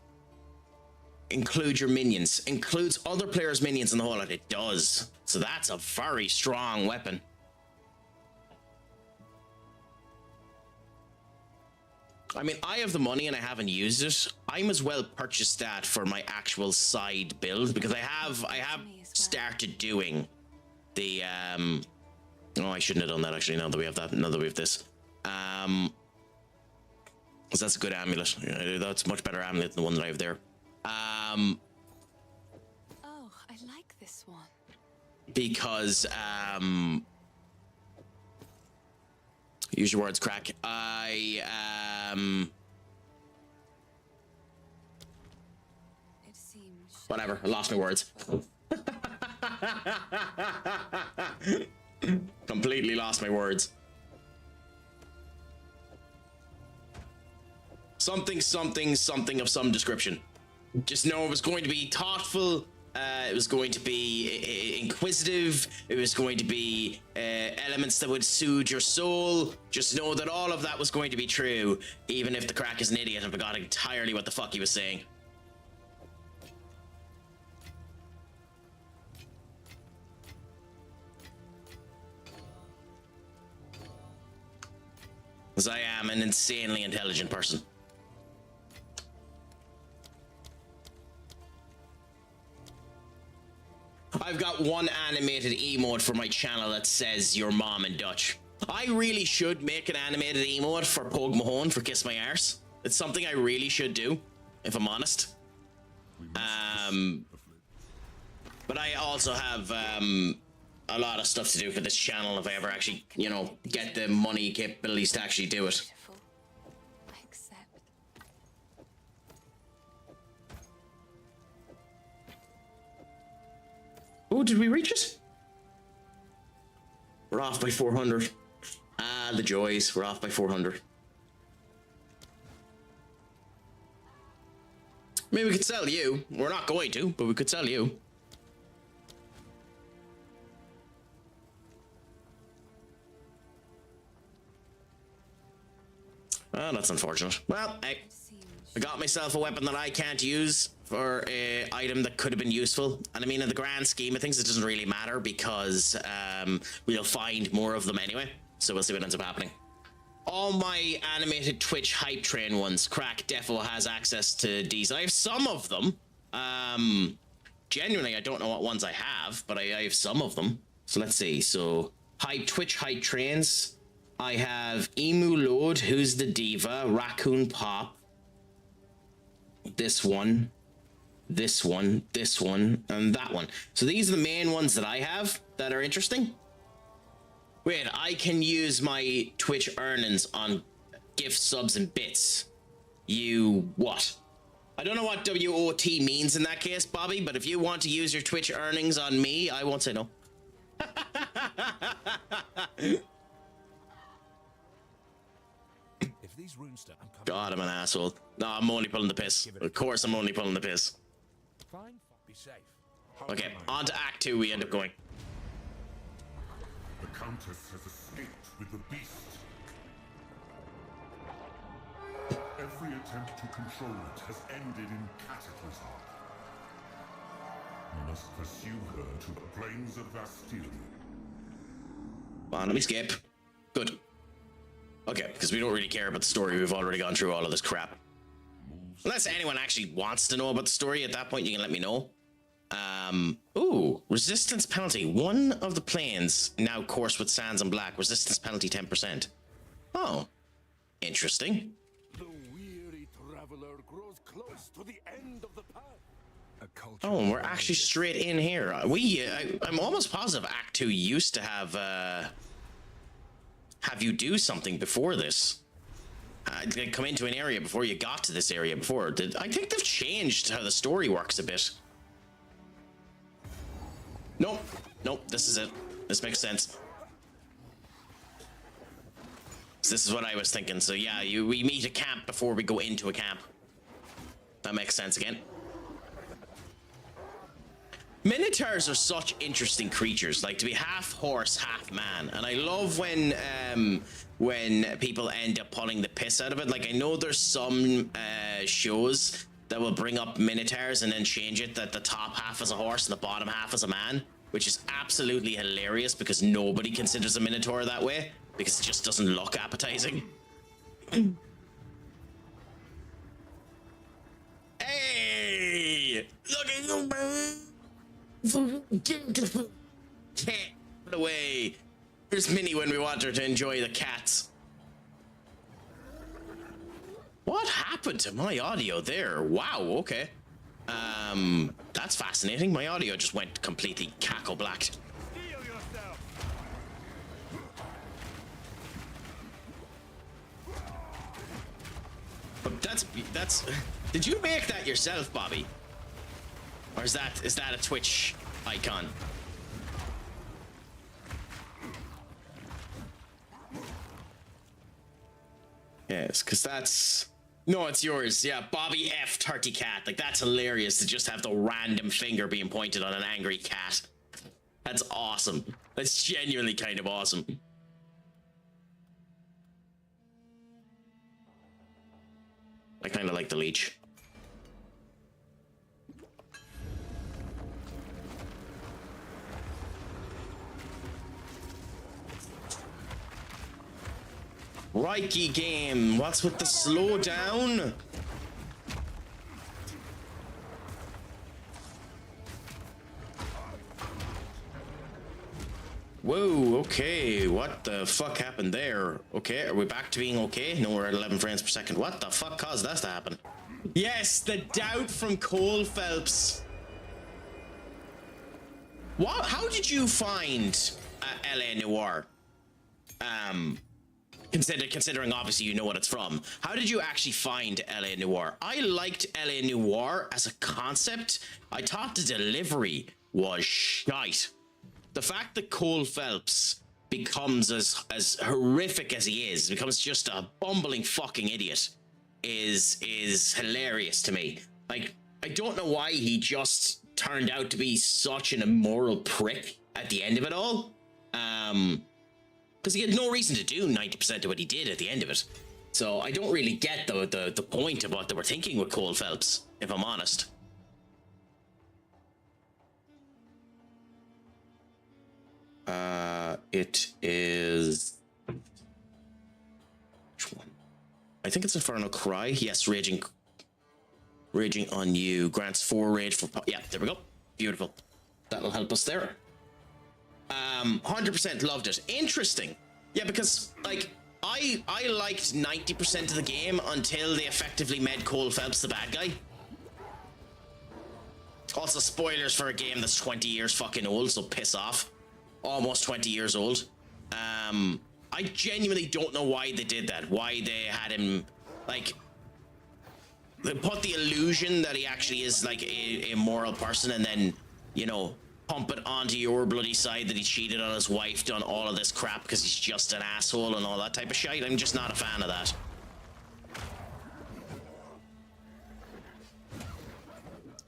include your minions? Includes other players' minions in the whole lot. It does. So that's a very strong weapon. I mean, I have the money and I haven't used it. I might as well purchase that for my actual side build because I have started doing the oh, I shouldn't have done that actually. Now that we have that, now that we have this, because that's a good amulet. Yeah, that's a much better amulet than the one that I have there. Oh, I like this one. Because use your words, Craic. It seems whatever. I lost my words. Completely lost my words. Something of some description. Just know it was going to be thoughtful. It was going to be inquisitive. It was going to be elements that would soothe your soul. Just know that all of that was going to be true, even if the Craic is an idiot and forgot entirely what the fuck he was saying. Because I am an insanely intelligent person. I've got one animated emote for my channel that says your mom in Dutch. I really should make an animated emote for Pogue Mahone for Kiss My Arse. It's something I really should do, if I'm honest. But I also have a lot of stuff to do for this channel if I ever actually, you know, get the money capabilities to actually do it. beautiful. I accept. Oh, did we reach it? We're off by 400. Ah, the joys. We're off by 400. Maybe we could sell you. We're not going to, but we could sell you. Oh, that's unfortunate. Well, I got myself a weapon that I can't use for a item that could have been useful. And I mean, in the grand scheme of things, it doesn't really matter because we'll find more of them anyway. So we'll see what ends up happening. All my animated Twitch hype train ones, Craic defo has access to these. I have some of them. Genuinely, I don't know what ones I have, but I have some of them. So let's see. So Twitch hype trains. I have Emu Lord, who's the diva, Raccoon Pop, this one, this one, this one, and that one. So these are the main ones that I have that are interesting. Wait, I can use my Twitch earnings on gift subs and bits. You what? I don't know what WOT means in that case, Bobby, but if you want to use your Twitch earnings on me, I won't say no. God, I'm an asshole. No, I'm only pulling the piss. Of course I'm only pulling the piss. Fine, be safe. Okay, on to Act 2 we end up going. The Countess has escaped with the beast. Every attempt to control it has ended in cataclysm. You must pursue her to the plains of Bastille. Come on, let me skip. Good. Okay, because we don't really care about the story. We've already gone through all of this crap. Unless anyone actually wants to know about the story, at that point you can let me know. Ooh, resistance penalty. One of the planes now coursed with sands and black. Resistance penalty 10%. Oh, interesting. traveler grows close to the end of the path. Oh, and we're actually straight in here. I'm almost positive Act 2 used to have you do something before this. Come into an area before you got to this area before. I think they've changed how the story works a bit. Nope. Nope, this is it. This makes sense. So this is what I was thinking. So yeah, we meet a camp before we go into a camp. That makes sense again. Minotaurs are such interesting creatures, like to be half horse, half man, and I love when people end up pulling the piss out of it. Like I know there's some shows that will bring up minotaurs and then change it that the top half is a horse and the bottom half is a man, which is absolutely hilarious because nobody considers a minotaur that way because it just doesn't look appetizing. Hey, look at you, man. Get away. Here's Minnie when we want her to enjoy the cats. What happened to my audio there? Wow, okay. That's fascinating. My audio just went completely cackle blacked. But that's did you make that yourself, Bobby? Or is that a Twitch icon? Yes, because that's... No, it's yours. Yeah, Bobby F. Turty Cat. Like, that's hilarious to just have the random finger being pointed on an angry cat. That's awesome. That's genuinely kind of awesome. I kind of like the leech. Crikey game, what's with the slowdown? Whoa, okay, what the fuck happened there? Okay, are we back to being okay? No, we're at 11 frames per second. What the fuck caused that to happen? Yes, the doubt from Cole Phelps. What? How did you find LA Noire? Considering obviously you know what it's from, how did you actually find LA Noire? I liked LA Noire as a concept. I thought the delivery was shite. The fact that Cole Phelps becomes as horrific as he is, becomes just a bumbling fucking idiot, is hilarious to me. Like, I don't know why he just turned out to be such an immoral prick at the end of it all. Because he had no reason to do 90% of what he did at the end of it. So I don't really get the point of what they were thinking with Cole Phelps, if I'm honest. It is... Which one? I think it's Infernal Cry. Yes, Raging on You. Grants 4 rage for... Yeah, there we go. Beautiful. That'll help us there. 100% loved it. Interesting. Yeah, because, like, I liked 90% of the game until they effectively made Cole Phelps the bad guy. Also, spoilers for a game that's 20 years fucking old, so piss off. Almost 20 years old. I genuinely don't know why they did that. Why they had him, like... They put the illusion that he actually is, like, a moral person and then, you know... pump it onto your bloody side that he cheated on his wife, done all of this crap because he's just an asshole and all that type of shit. I'm just not a fan of that.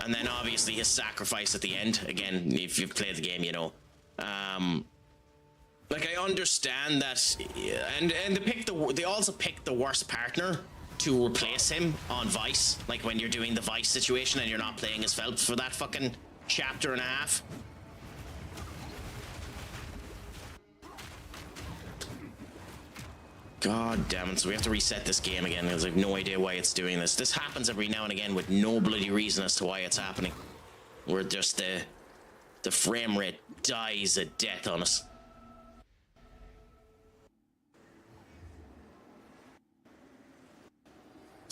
And then obviously his sacrifice at the end. Again, if you've played the game, you know. Like, I understand that, and they also picked the worst partner to replace him on Vice. Like when you're doing the Vice situation and you're not playing as Phelps for that fucking chapter and a half. God damn it, so we have to reset this game again because I have no idea why it's doing this. This happens every now and again with no bloody reason as to why it's happening. Where just the frame rate dies a death on us.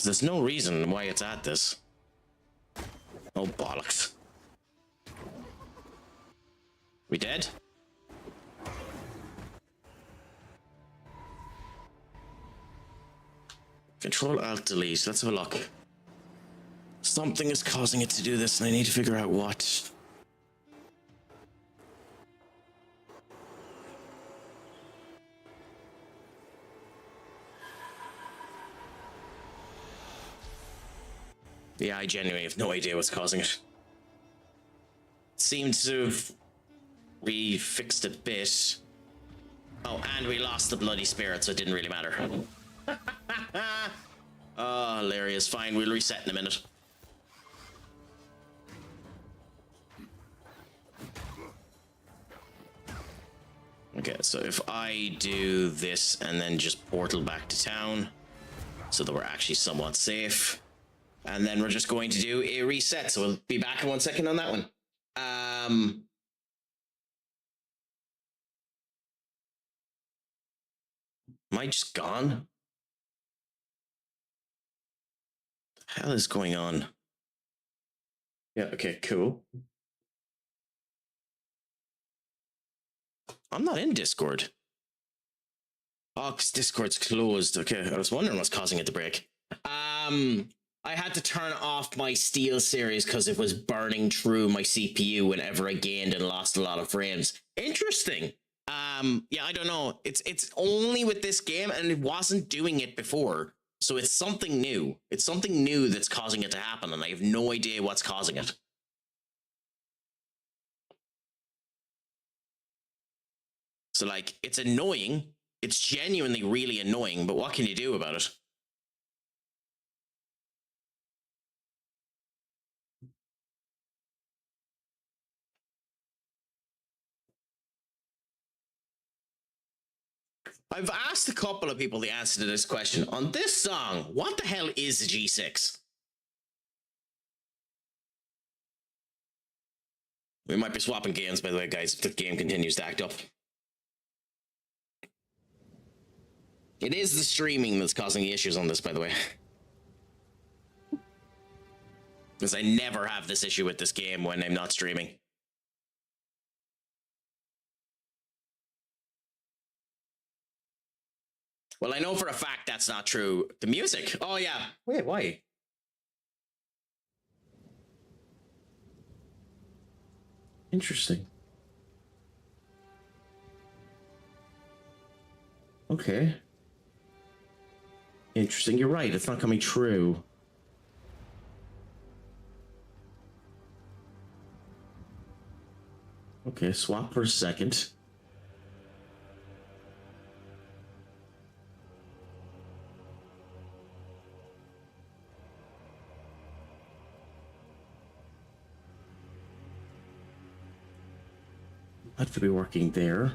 There's no reason why it's at this. Oh, bollocks. We dead? Control Alt Delete. Let's have a look. Something is causing it to do this, and I need to figure out what. Yeah, I genuinely have no idea what's causing it. Seems to have refixed a bit. Oh, and we lost the bloody spirit, so it didn't really matter. Oh, hilarious. Fine, we'll reset in a minute. Okay, so if I do this and then just portal back to town so that we're actually somewhat safe. And then we're just going to do a reset. So we'll be back in 1 second on that one. Am I just gone? What the hell is going on? Yeah, okay, cool. I'm not in Discord. Oh, because Discord's closed. Okay, I was wondering what's causing it to break. I had to turn off my Steel series because it was burning through my CPU whenever I gained and lost a lot of frames. Interesting. Yeah, I don't know. It's only with this game, and it wasn't doing it before. So it's something new. It's something new that's causing it to happen, and I have no idea what's causing it. So, like, it's annoying. It's genuinely really annoying, but what can you do about it? I've asked a couple of people the answer to this question. On this song, what the hell is a G6? We might be swapping games, by the way, guys, if the game continues to act up. It is the streaming that's causing the issues on this, by the way. Because I never have this issue with this game when I'm not streaming. Well, I know for a fact that's not true. The music. Oh, yeah. Wait, why? Interesting. Okay. Interesting. You're right. It's not coming true. Okay, swap for a second. That could be working there.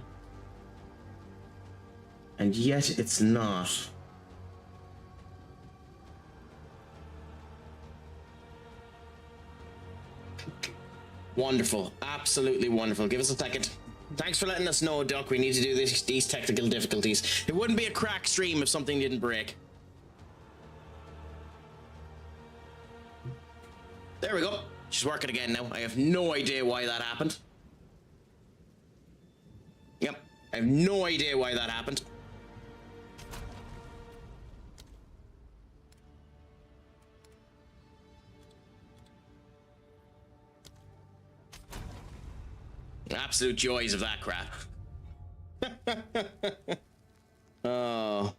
And yet it's not. Wonderful. Absolutely wonderful. Give us a second. Thanks for letting us know, Duck. We need to do these technical difficulties. It wouldn't be a crack stream if something didn't break. There we go. She's working again now. I have no idea why that happened. Yep. I have no idea why that happened. Absolute joys of that crap. Oh.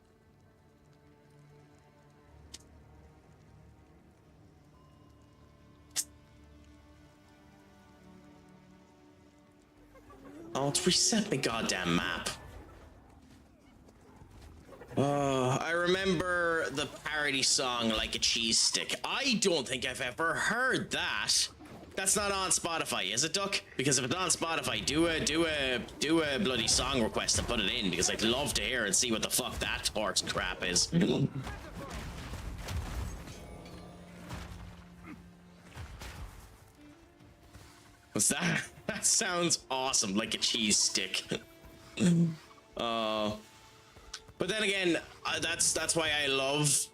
Oh, it's reset my goddamn map. Oh, I remember the parody song Like a Cheese Stick. I don't think I've ever heard that. That's not on Spotify, is it, Duck? Because if it's on Spotify, do a bloody song request and put it in, because I'd love to hear and see what the fuck that horse crap is. What's that? That sounds awesome, like a cheese stick. But then again, that's why I love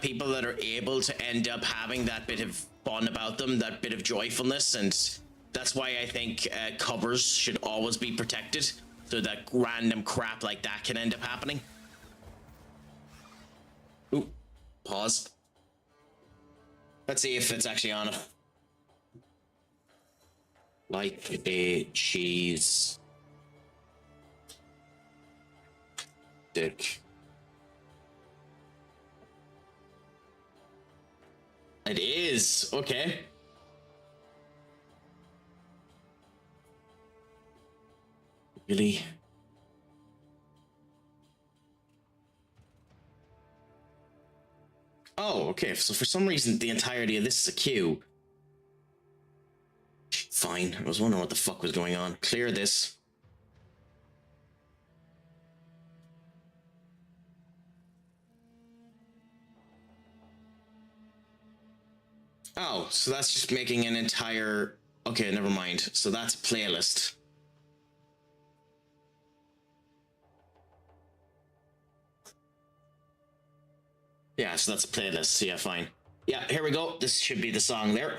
people that are able to end up having that bit of fun about them, that bit of joyfulness, and that's why I think covers should always be protected, so that random crap like that can end up happening. Ooh, pause. Let's see if it's actually on. Like a cheese stick. It is, okay. Really? Oh, okay, so for some reason the entirety of this is a queue. Fine, I was wondering what the fuck was going on. Clear this. Oh, so that's just making an entire... Okay, never mind. So that's playlist. Yeah, so that's a playlist. Yeah, fine. Yeah, here we go. This should be the song there.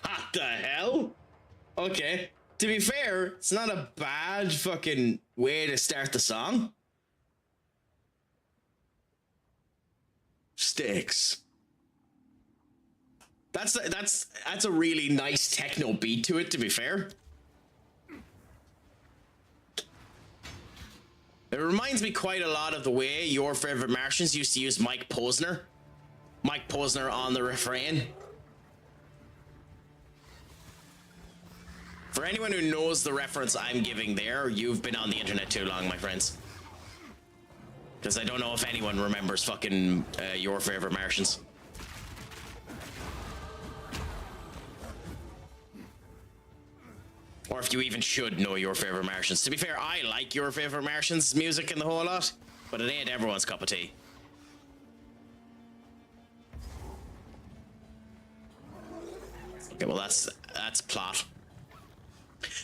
What the hell? Okay. To be fair, it's not a bad fucking way to start the song. Sticks. That's a really nice techno beat to it, to be fair. It reminds me quite a lot of the way Your Favorite Martians used to use Mike Posner. Mike Posner on the refrain. For anyone who knows the reference I'm giving there, you've been on the internet too long, my friends. Because I don't know if anyone remembers fucking Your Favorite Martians. Or if you even should know Your Favorite Martians. To be fair, I like Your Favorite Martians music and the whole lot, but it ain't everyone's cup of tea. Okay, well that's plot.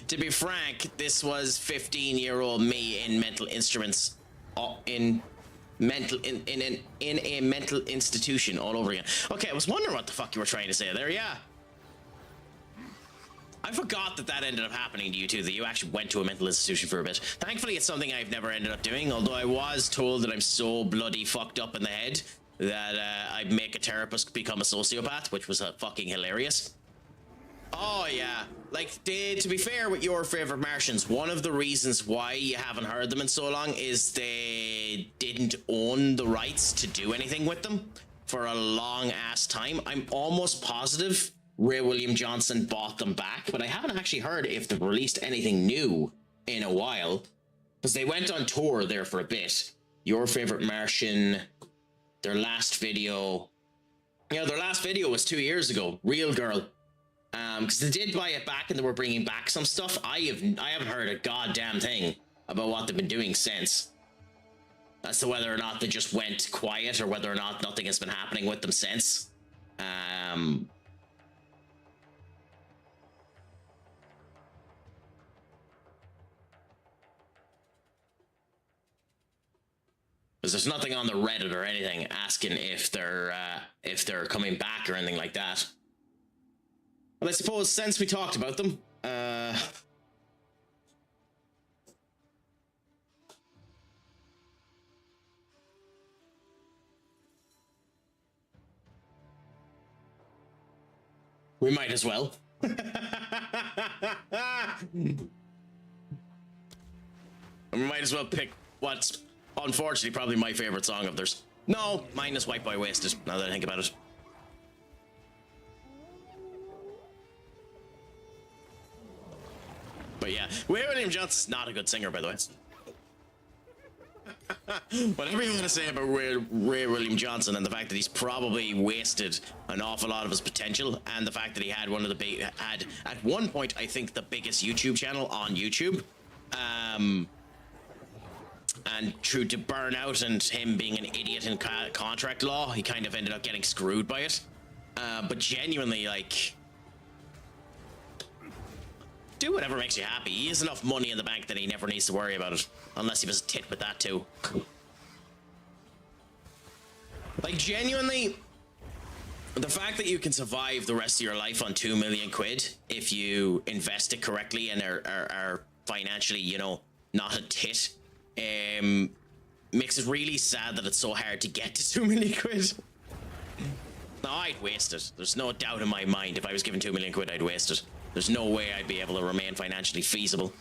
To be frank, this was 15-year-old me in mental instruments, in a mental institution all over again. Okay, I was wondering what the fuck you were trying to say there. Yeah. I forgot that ended up happening to you too, that you actually went to a mental institution for a bit. Thankfully, it's something I've never ended up doing, although I was told that I'm so bloody fucked up in the head that I'd make a therapist become a sociopath, which was fucking hilarious. Oh, yeah. Like, to be fair with Your Favorite Martians, one of the reasons why you haven't heard them in so long is they didn't own the rights to do anything with them for a long-ass time. I'm almost positive Ray William Johnson bought them back, but I haven't actually heard if they've released anything new in a while, because they went on tour there for a bit. Your Favorite Martian, their last video, their last video was 2 years ago, Real Girl. Because they did buy it back and they were bringing back some stuff. I haven't heard a goddamn thing about what they've been doing since. As to whether or not they just went quiet or whether or not nothing has been happening with them since. Because there's nothing on the Reddit or anything asking if they're coming back or anything like that. Well, I suppose since we talked about them, we might as well. We might as well pick what's unfortunately probably my favorite song of theirs. No, mine is White Boy Wasted, now that I think about it. But yeah, Ray William Johnson's not a good singer, by the way. Whatever you want to say about Ray William Johnson and the fact that he's probably wasted an awful lot of his potential, and the fact that he had had at one point I think the biggest YouTube channel on YouTube, and true to burnout and him being an idiot in contract law, he kind of ended up getting screwed by it. But genuinely, like, Do whatever makes you happy. He has enough money in the bank that he never needs to worry about it. Unless he was a tit with that too. Like, genuinely, the fact that you can survive the rest of your life on 2 million quid if you invest it correctly and are financially, you know, not a tit, makes it really sad that it's so hard to get to 2 million quid. No, I'd waste it. There's no doubt in my mind. If I was given 2 million quid, I'd waste it. There's no way I'd be able to remain financially feasible.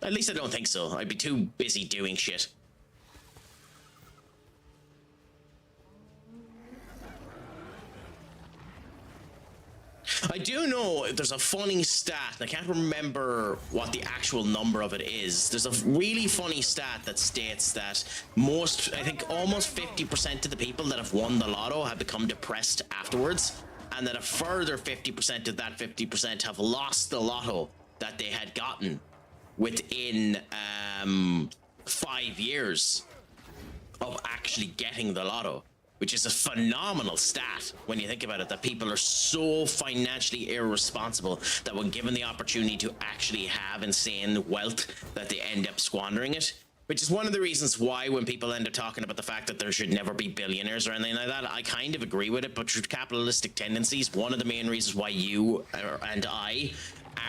At least I don't think so. I'd be too busy doing shit. I do know there's a funny stat. I can't remember what the actual number of it is. There's a really funny stat that states that most, I think almost 50% of the people that have won the lotto have become depressed afterwards, and that a further 50% of that 50% have lost the lotto that they had gotten within 5 years of actually getting the lotto. Which is a phenomenal stat when you think about it, that people are so financially irresponsible that when given the opportunity to actually have insane wealth, that they end up squandering it. Which is one of the reasons why when people end up talking about the fact that there should never be billionaires or anything like that, I kind of agree with it, but through capitalistic tendencies, one of the main reasons why you and I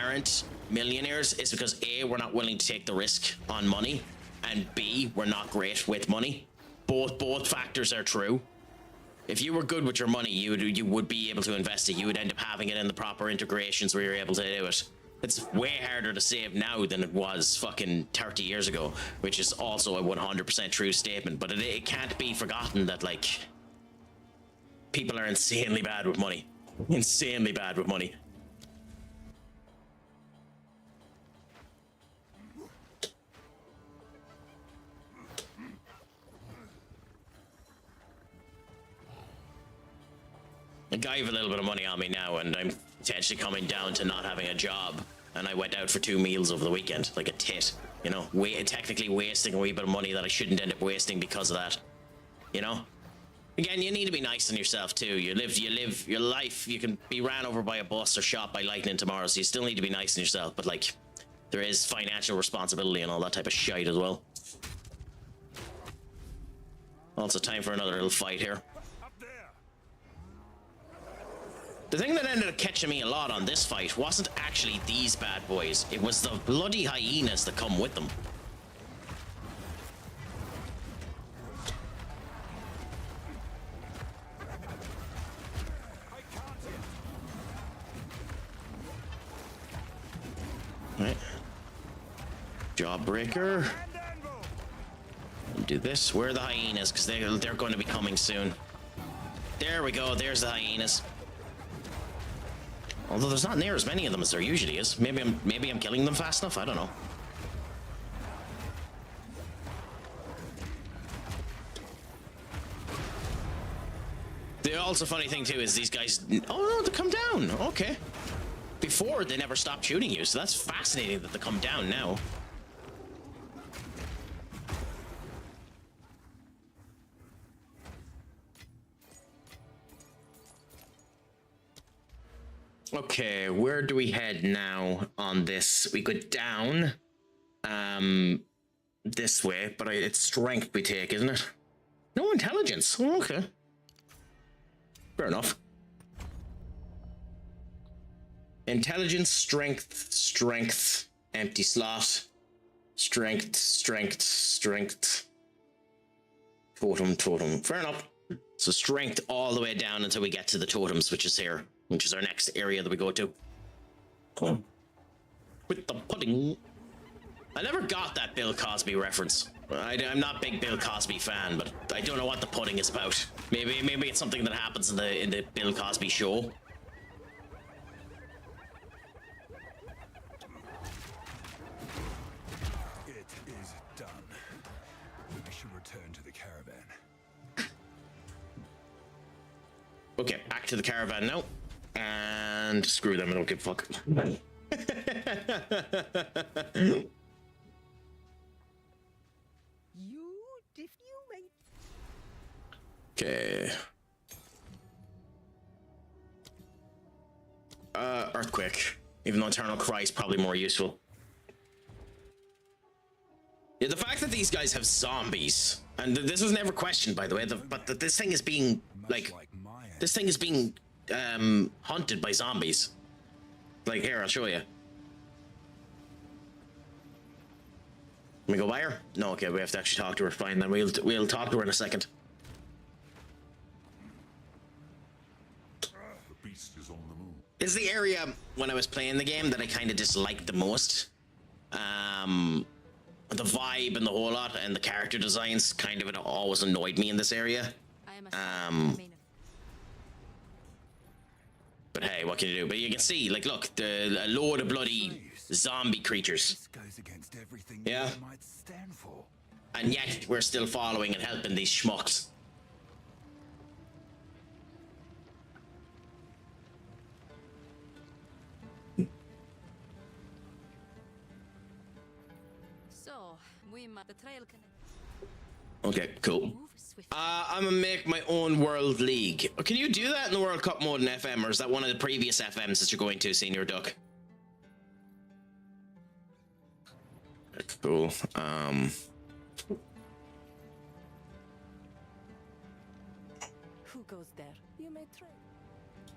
aren't millionaires is because A, we're not willing to take the risk on money, and B, we're not great with money. Both factors are true. If you were good with your money, you would be able to invest it. You would end up having it in the proper integrations where you're able to do it. It's way harder to save now than it was fucking 30 years ago, which is also a 100% true statement. But it can't be forgotten that, like, people are insanely bad with money. Insanely bad with money. A guy with a little bit of money on me now, and I'm potentially coming down to not having a job, and I went out for 2 meals over the weekend, like a tit, you know, technically wasting a wee bit of money that I shouldn't end up wasting because of that, you know? Again, you need to be nice on yourself too. You live your life. You can be ran over by a bus or shot by lightning tomorrow, so you still need to be nice on yourself, but like, there is financial responsibility and all that type of shite as well. Also, time for another little fight here. The thing that ended up catching me a lot on this fight wasn't actually these bad boys, it was the bloody hyenas that come with them. Right. Jawbreaker. Do this. Where are the hyenas? Because they're going to be coming soon. There we go. There's the hyenas. Although there's not near as many of them as there usually is. Maybe I'm killing them fast enough. I don't know. The also funny thing too is these guys. Oh no, they come down. Okay. Before they never stopped shooting you, so that's fascinating that they come down now. Okay, where do we head now on this? We go down this way, but it's strength we take, isn't it? No intelligence. Oh, okay. Fair enough. Intelligence, strength, empty slot, strength. Totem. Fair enough. So strength all the way down until we get to the totems, which is here, which is our next area that we go to. Cool. With the pudding. I never got that Bill Cosby reference. I'm not a big Bill Cosby fan, but I don't know what the pudding is about. Maybe it's something that happens in the Bill Cosby show. It is done. I should return to the caravan. Okay, back to the caravan now. And screw them, I don't give a fuck. Okay. Earthquake. Even though Eternal Cry is probably more useful. Yeah, the fact that these guys have zombies, and this was never questioned, by the way, but this thing is being, like this thing is being hunted by zombies. Like, here, I'll show you. Can we go by her? No, okay, we have to actually talk to her. Fine, then we'll talk to her in a second. The beast is on the move. Is the area when I was playing the game that I kind of disliked the most. The vibe and the whole lot and the character designs kind of always annoyed me in this area. But hey, what can you do? But you can see, like, look, a load of bloody zombie creatures. This goes against everything Yeah. you might stand for. And yet we're still following and helping these schmucks. So, the trail can Okay, cool. move swiftly. I'm gonna make my own World League. Can you do that in the World Cup mode in FM, or is that one of the previous FMs that you're going to, Senior Duck? Cool. Who goes there? You may try.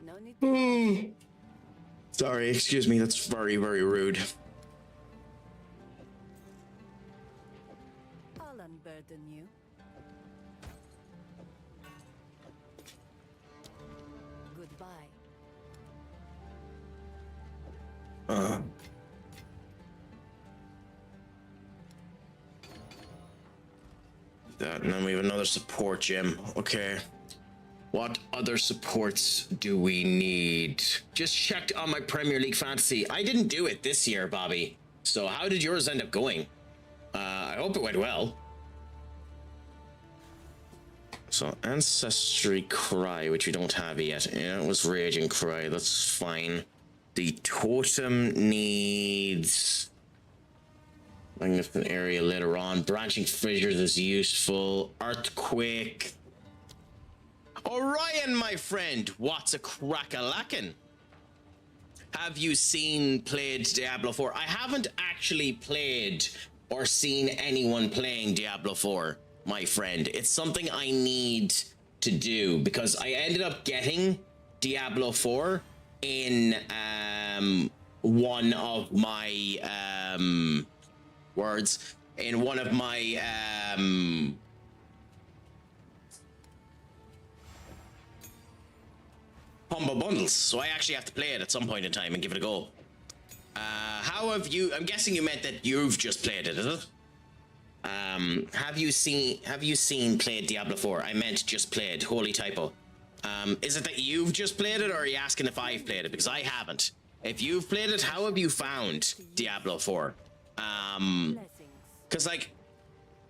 No need Sorry, excuse me, that's very, very rude. I'll unburden you. Goodbye. That, and then we have another support gym. Okay. What other supports do we need? Just checked on my Premier League fantasy. I didn't do it this year, Bobby. So how did yours end up going? I hope it went well. So Ancestry Cry, which we don't have yet. Yeah, it was Raging Cry. That's fine. The totem needs Magnificent Area later on. Branching Fissures is useful. Earthquake. Orion, my friend, what's a crack-a-lackin'? Have you played Diablo 4? I haven't actually played or seen anyone playing Diablo 4, my friend. It's something I need to do because I ended up getting Diablo 4 in one of my in one of my combo bundles, so I actually have to play it at some point in time and give it a go. How have you? I'm guessing you meant that you've just played it, is it? Have you seen played Diablo 4? I meant just played. Holy typo. Is it that you've just played it, or are you asking if I've played it? Because I haven't. If you've played it, how have you found Diablo 4? Because like,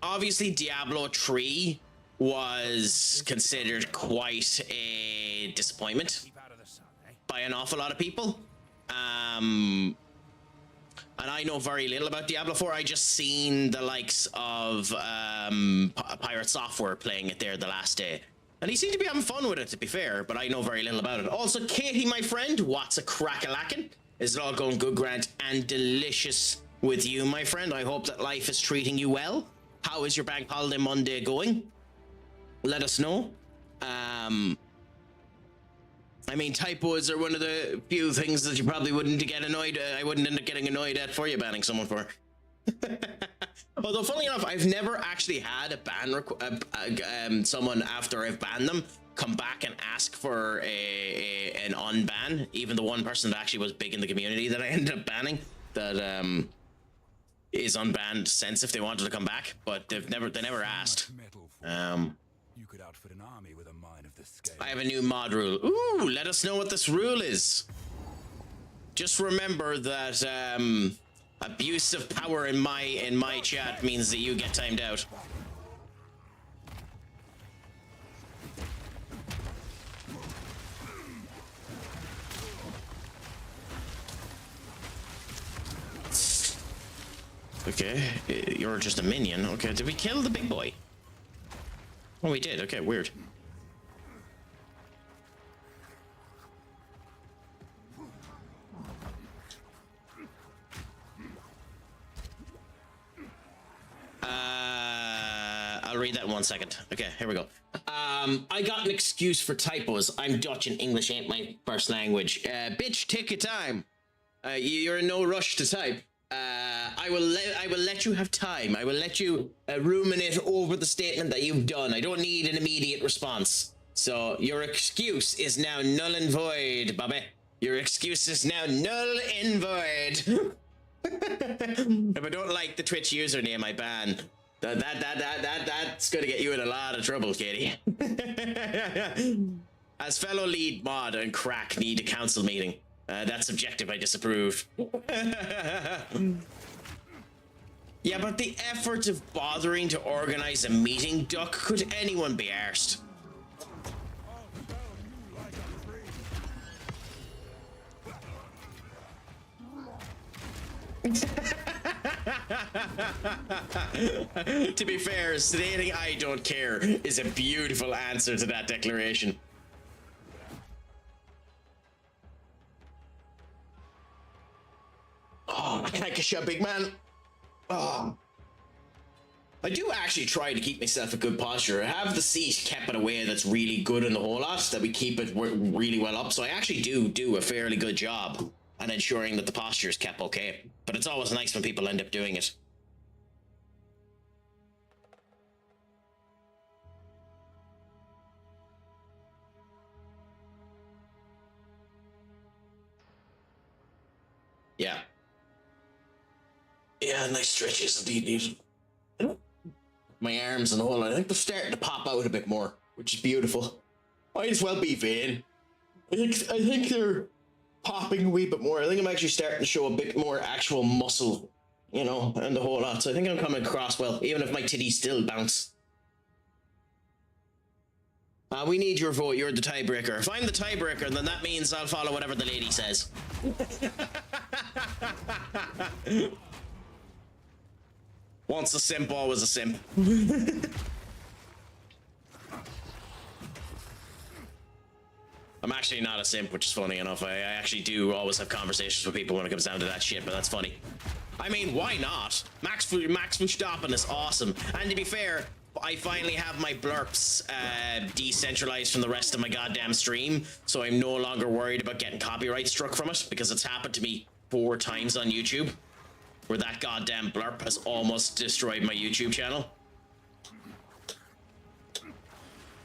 obviously Diablo 3 was considered quite a disappointment by an awful lot of people. And I know very little about Diablo 4. I just seen the likes of Pirate Software playing it there the last day. And he seemed to be having fun with it, to be fair, but I know very little about it. Also, Katie, my friend, what's a crack-a-lackin'? Is it all going good, Grant, and delicious with you, my friend? I hope that life is treating you well. How is your bank holiday Monday going? Let us know. I mean, typos are one of the few things that you probably wouldn't get annoyed. I wouldn't end up getting annoyed at for you banning someone for. Although, funnily enough, I've never actually had a ban someone after I've banned them come back and ask for an unban. Even the one person that actually was big in the community that I ended up banning that is unbanned since if they wanted to come back, but they never asked. You could outfit an army with a mine of this scale. I have a new mod rule. Ooh, let us know what this rule is. Just remember that abuse of power in my chat means that you get timed out. Okay, you're just a minion. Okay, did we kill the big boy? Oh, we did. Okay, weird. read that in 1 second. Okay, here we go. I got an excuse for typos. I'm Dutch and English ain't my first language. Bitch, take your time. You're in no rush to type. I will let you have time. I will let you ruminate over the statement that you've done. I don't need an immediate response. So your excuse is now null and void, Bobby. Your excuse is now null and void. If I don't like the Twitch username, I ban. That's gonna get you in a lot of trouble, Katie. As fellow lead mod and Craic need a council meeting. That subjective I disapprove. Yeah, but the effort of bothering to organize a meeting, Duck, could anyone be arsed? To be fair, stating I don't care is a beautiful answer to that declaration. Oh, thank you, big man. Oh. I do actually try to keep myself a good posture. I have the seat kept in a way that's really good in the whole lot, that we keep it really well up, so I actually do a fairly good job and ensuring that the posture is kept okay. But it's always nice when people end up doing it. Yeah. Yeah, nice stretches indeed needed. My arms and all, I think they're starting to pop out a bit more, which is beautiful. Might as well be vain. I think they're popping a wee bit more. I think I'm actually starting to show a bit more actual muscle, you know, and the whole lot. So I think I'm coming across well, even if my titties still bounce. We need your vote. You're the tiebreaker. If I'm the tiebreaker, then that means I'll follow whatever the lady says. Once a simp, always a simp. I'm actually not a simp, which is funny enough. I actually do always have conversations with people when it comes down to that shit, but that's funny. I mean, why not? Max Verstappen is awesome. And to be fair, I finally have my blurps decentralized from the rest of my goddamn stream, so I'm no longer worried about getting copyright struck from it, because it's happened to me 4 times on YouTube, where that goddamn blurp has almost destroyed my YouTube channel.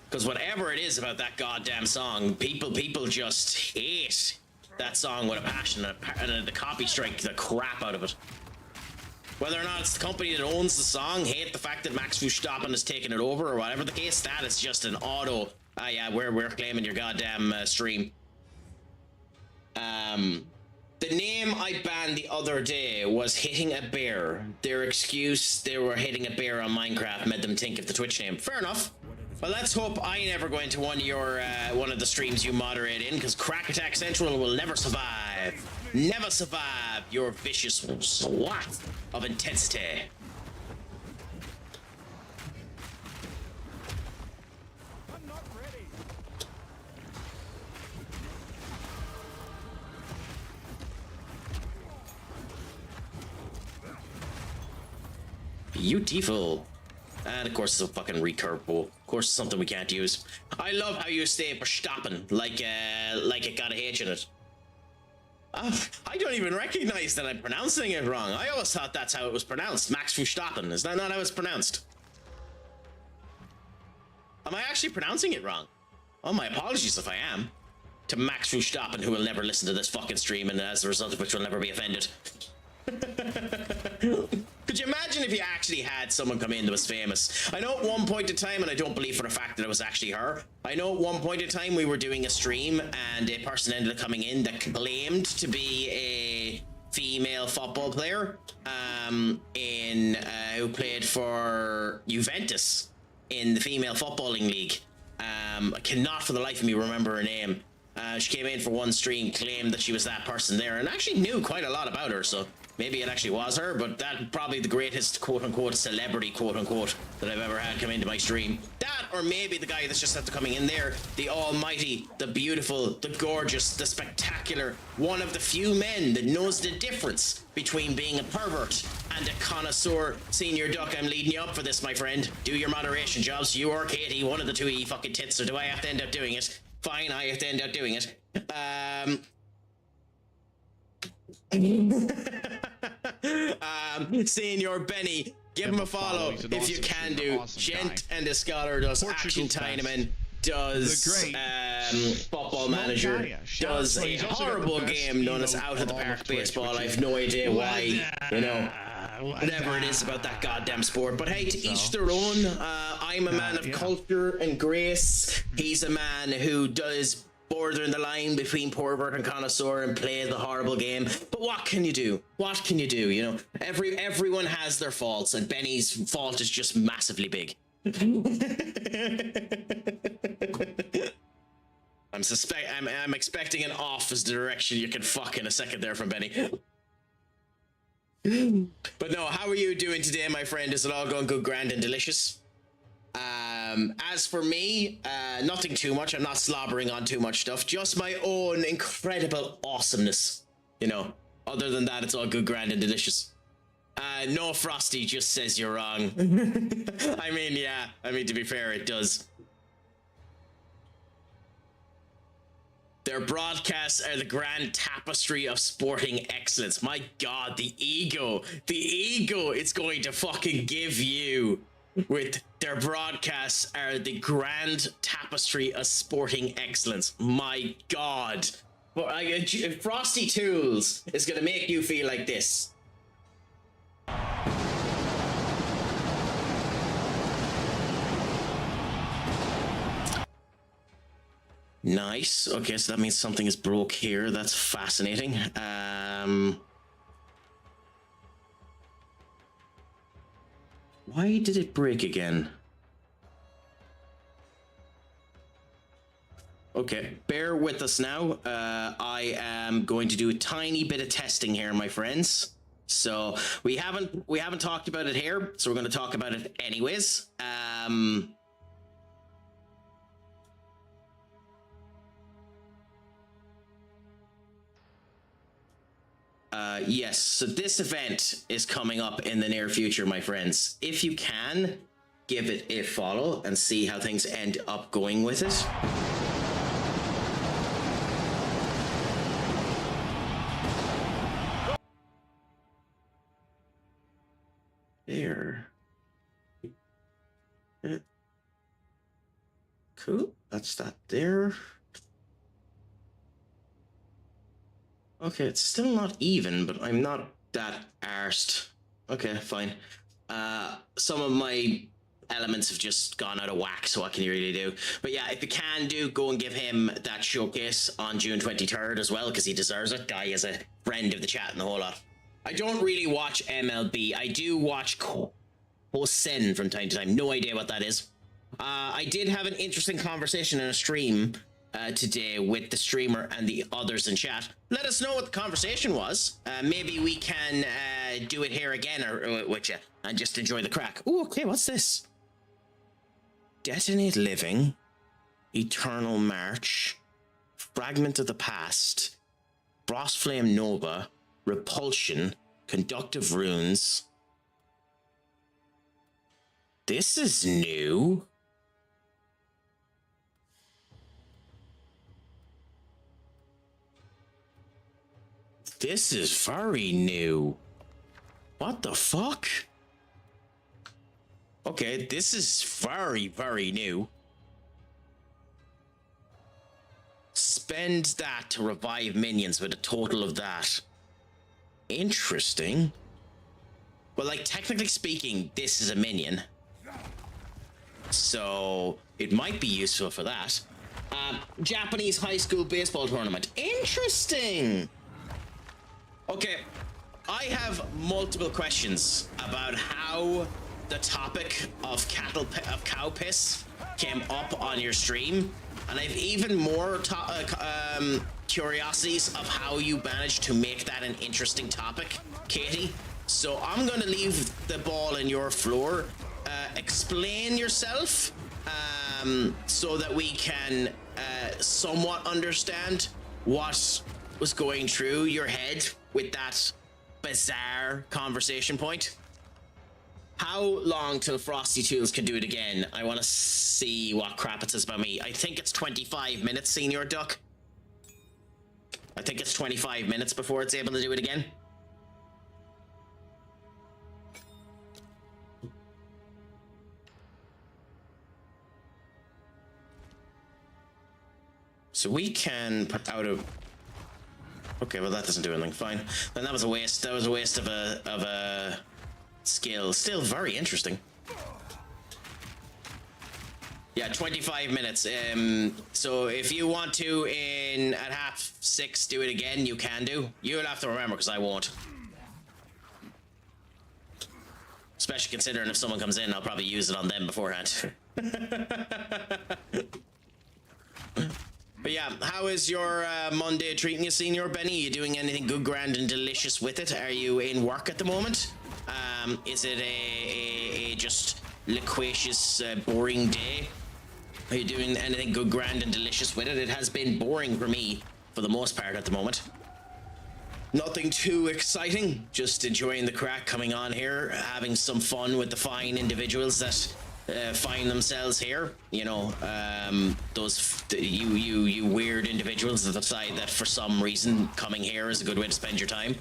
Because whatever it is about that goddamn song, people just hate that song with a passion, and the copy strike the crap out of it. Whether or not it's the company that owns the song, hate the fact that Max Verstappen has taken it over, or whatever the case, that is just an auto, yeah, we're claiming your goddamn stream. The name I banned the other day was Hitting a Bear. Their excuse, they were hitting a bear on Minecraft, made them think of the Twitch name. Fair enough. Well, let's hope I never go into one of the streams you moderate in, because CraicAttackCentral will never survive. Never survive your vicious swat of intensity. I'm not ready. Beautiful. And of course it's a fucking recurve bow. Of course it's something we can't use. I love how you say Verstappen, like it got a H in it. I don't even recognize that I'm pronouncing it wrong. I always thought that's how it was pronounced. Max Verstappen. Is that not how it's pronounced? Am I actually pronouncing it wrong? Oh, my apologies if I am. To Max Verstappen, who will never listen to this fucking stream, and as a result of which will never be offended. Could you imagine if you actually had someone come in that was famous? I know at one point in time, and I don't believe for a fact that it was actually her, I know at one point in time we were doing a stream and a person ended up coming in that claimed to be a female football player who played for Juventus in the female footballing league. I cannot for the life of me remember her name. She came in for one stream, claimed that she was that person there, and actually knew quite a lot about her, so maybe it actually was her, but that probably the greatest quote-unquote celebrity, quote-unquote, that I've ever had come into my stream. That, or maybe the guy that's just after coming in there, the almighty, the beautiful, the gorgeous, the spectacular, one of the few men that knows the difference between being a pervert and a connoisseur. Senior Duck, I'm leading you up for this, my friend. Do your moderation jobs. You or Katie, one of the two of you fucking tits, or do I have to end up doing it? Fine, I have to end up doing it. Senior Benny, give him a follow if you can do. Gent and the Scholar does Action Tineman, does Football Manager, does a horrible game known as Out of the Park Baseball. I have no idea why, you know, whatever it is about that goddamn sport. But hey, to each their own. I'm a man of culture and grace. He's a man who does bordering the line between pervert and connoisseur and play the horrible game. But what can you do? What can you do? You know, everyone has their faults, and Benny's fault is just massively big. I'm expecting an off as the direction you can fuck in a second there from Benny. But no, how are you doing today, my friend? Is it all going good, grand, and delicious? As for me, nothing too much. I'm not slobbering on too much stuff. Just my own incredible awesomeness. You know, other than that, it's all good, grand, and delicious. No, Frosty just says you're wrong. I mean, yeah. I mean, to be fair, it does. Their broadcasts are the grand tapestry of sporting excellence. My God, the ego it's going to fucking give you with their broadcasts are the grand tapestry of sporting excellence. My God. Well, Frosty Tools is going to make you feel like this. Nice. Okay, so that means something is broke here. That's fascinating. Why did it break again? Okay, bear with us now. I am going to do a tiny bit of testing here, my friends. So we haven't talked about it here, so we're going to talk about it anyways. Yes, so this event is coming up in the near future, my friends. If you can, give it a follow and see how things end up going with it. There. Cool, that's that there. Okay, it's still not even, but I'm not that arsed. Okay, fine. Some of my elements have just gone out of whack, so what can you really do? But yeah, if you can do, go and give him that showcase on June 23rd as well, because he deserves it. Guy is a friend of the chat and the whole lot. I don't really watch MLB. I do watch Hosen from time to time. No idea what that is. I did have an interesting conversation in a stream today with the streamer and the others in chat. Let us know what the conversation was. Maybe we can do it here again or with you and just enjoy the crack. Oh, okay, what's this? Detonate Living, Eternal March, Fragment of the Past, Frostflame Nova, Repulsion, Conductive Runes. This is new. This is very new. What the fuck? Okay, this is very, very new. Spend that to revive minions with a total of that. Interesting. Well, like, technically speaking, this is a minion. So, it might be useful for that. Japanese high school baseball tournament. Interesting! Okay, I have multiple questions about how the topic of cow piss came up on your stream, and I've even more curiosities of how you managed to make that an interesting topic, Katie. So I'm going to leave the ball in your floor. Explain yourself so that we can somewhat understand what was going through your head with that bizarre conversation point. How long till Frosty Tools can do it again? I want to see what crap it says about me. I think it's 25 minutes, Senior Duck. I think it's 25 minutes before it's able to do it again. So we can put out a... Okay, well that doesn't do anything. Fine. Then that was a waste. That was a waste of a skill. Still very interesting. Yeah, 25 minutes. So if you want to at 6:30 do it again, you can do. You'll have to remember because I won't. Especially considering if someone comes in, I'll probably use it on them beforehand. But yeah, how is your Monday treating you, Senior Benny? Are you doing anything good, grand, and delicious with it? Are you in work at the moment? Is it a just loquacious, boring day? Are you doing anything good, grand, and delicious with it? It has been boring for me, for the most part, at the moment. Nothing too exciting. Just enjoying the crack, coming on here, having some fun with the fine individuals that find themselves here. You know, you weird individuals that decide that for some reason coming here is a good way to spend your time.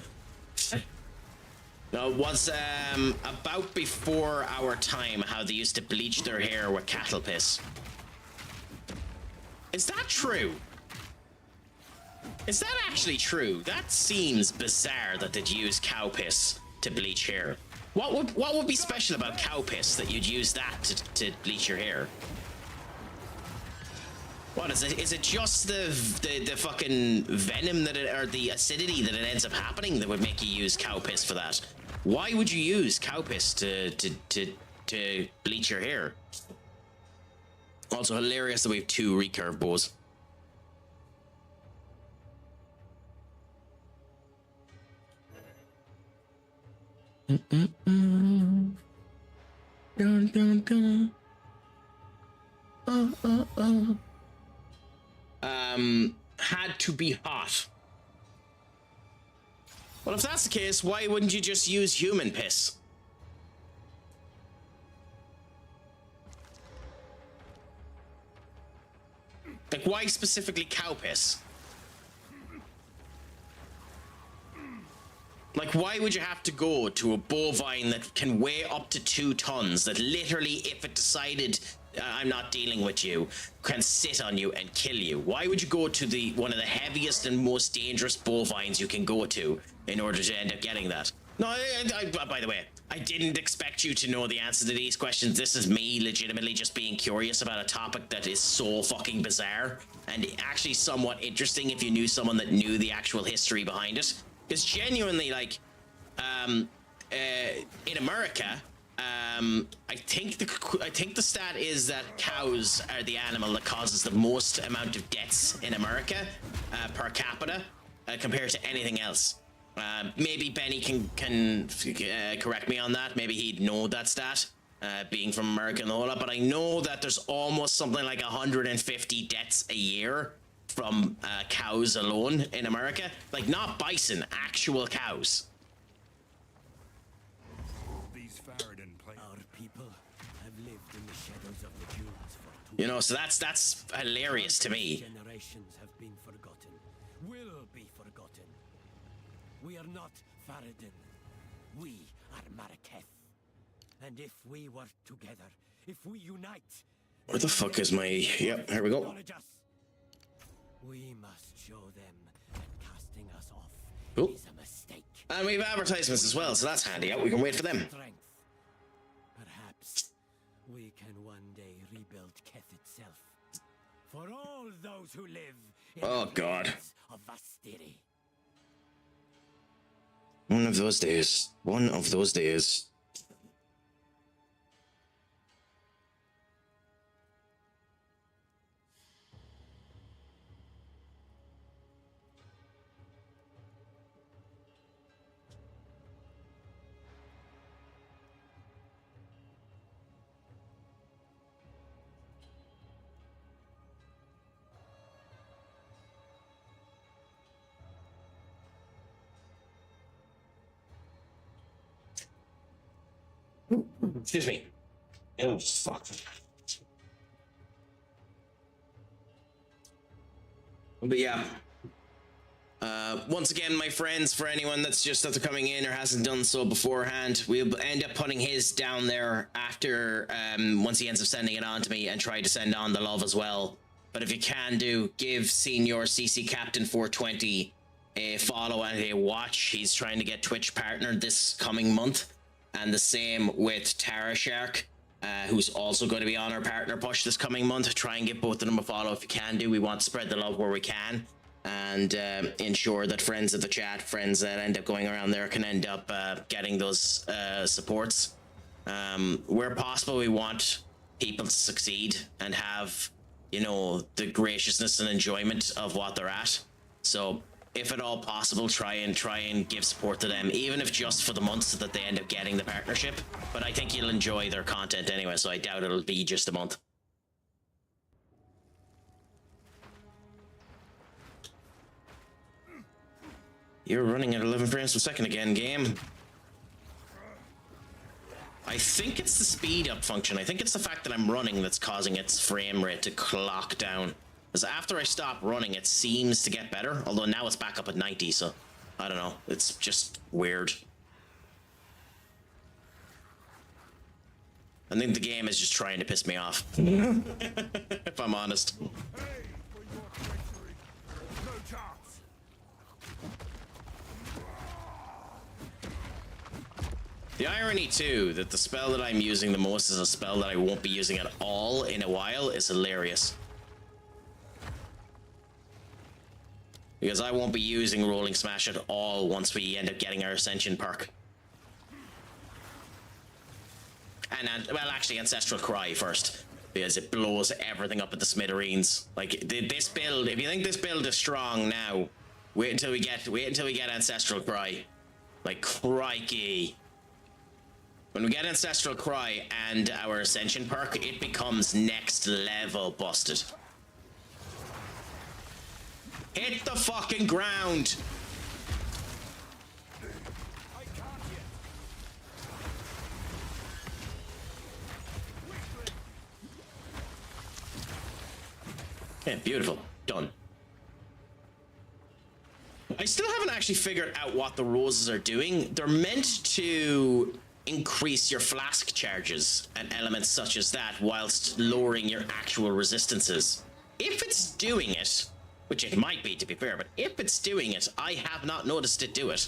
Now, was about before our time how they used to bleach their hair with cattle piss. Is that true? Is that actually true? That seems bizarre that they'd use cow piss to bleach hair. What would be special about cow piss that you'd use that to bleach your hair? What is it? Is it just the fucking venom that or the acidity that it ends up happening that would make you use cow piss for that? Why would you use cow piss to bleach your hair? Also hilarious that we have 2 recurve bows. Dun, dun, dun. Had to be hot. Well, if that's the case, why wouldn't you just use human piss? Like, why specifically cow piss? Like, why would you have to go to a bovine that can weigh up to 2 tons, that literally, if it decided, I'm not dealing with you, can sit on you and kill you? Why would you go to one of the heaviest and most dangerous bovines you can go to in order to end up getting that? No, by the way, I didn't expect you to know the answer to these questions. This is me legitimately just being curious about a topic that is so fucking bizarre and actually somewhat interesting if you knew someone that knew the actual history behind it. Because genuinely, like, in America, I think the stat is that cows are the animal that causes the most amount of deaths in America per capita compared to anything else. Maybe Benny can correct me on that. Maybe he'd know that stat, being from America and the whole lot. But I know that there's almost something like 150 deaths a year from cows alone in America. Like, not bison, actual cows. These Faradin our people have lived in the shadows of the dunes for you know, so that's hilarious to me. Generations have been forgotten, will be forgotten. We are not Faradin. We are Maraketh. And if we work together, if we unite... Where the fuck is my... Yep, here we go. We must show them that casting us off is a mistake. And we have advertisements as well, so that's handy. Yeah, we can wait for them. Perhaps we can one day rebuild Keth itself. For all those who live in oh god. Of Vastiri. One of those days. One of those days. Excuse me. Oh, fuck. But yeah. Once again, my friends, for anyone that's just after coming in or hasn't done so beforehand, we'll end up putting his down there after, once he ends up sending it on to me, and try to send on the love as well. But if you can give Senior CC Captain 420 a follow and a watch. He's trying to get Twitch partnered this coming month. And the same with Tara Shark, who's also going to be on our partner push this coming month. Try and give both of them a follow if you can do. We want to spread the love where we can. And ensure that friends of the chat, friends that end up going around there, can end up getting those supports. Where possible, we want people to succeed and have, you know, the graciousness and enjoyment of what they're at. So if at all possible, try and give support to them, even if just for the month, so that they end up getting the partnership. But I think you'll enjoy their content anyway, so I doubt it'll be just a month. You're running at 11 frames per second again, game. I think it's the speed up function. I think it's the fact that I'm running that's causing its frame rate to clock down. Because after I stop running, it seems to get better. Although now it's back up at 90, so I don't know. It's just weird. I think the game is just trying to piss me off. If I'm honest. The irony, too, that the spell that I'm using the most is a spell that I won't be using at all in a while is hilarious. Because I won't be using Rolling Smash at all once we end up getting our Ascension perk. And, well, actually, Ancestral Cry first. Because it blows everything up at the smithereens. Like, this build, if you think this build is strong now, wait until we get Ancestral Cry. Like, crikey. When we get Ancestral Cry and our Ascension perk, it becomes next level busted. Hit the fucking ground! Okay, beautiful. Done. I still haven't actually figured out what the roses are doing. They're meant to increase your flask charges and elements such as that whilst lowering your actual resistances. If it's doing it, which it might be to be fair, but if it's doing it, I have not noticed it do it.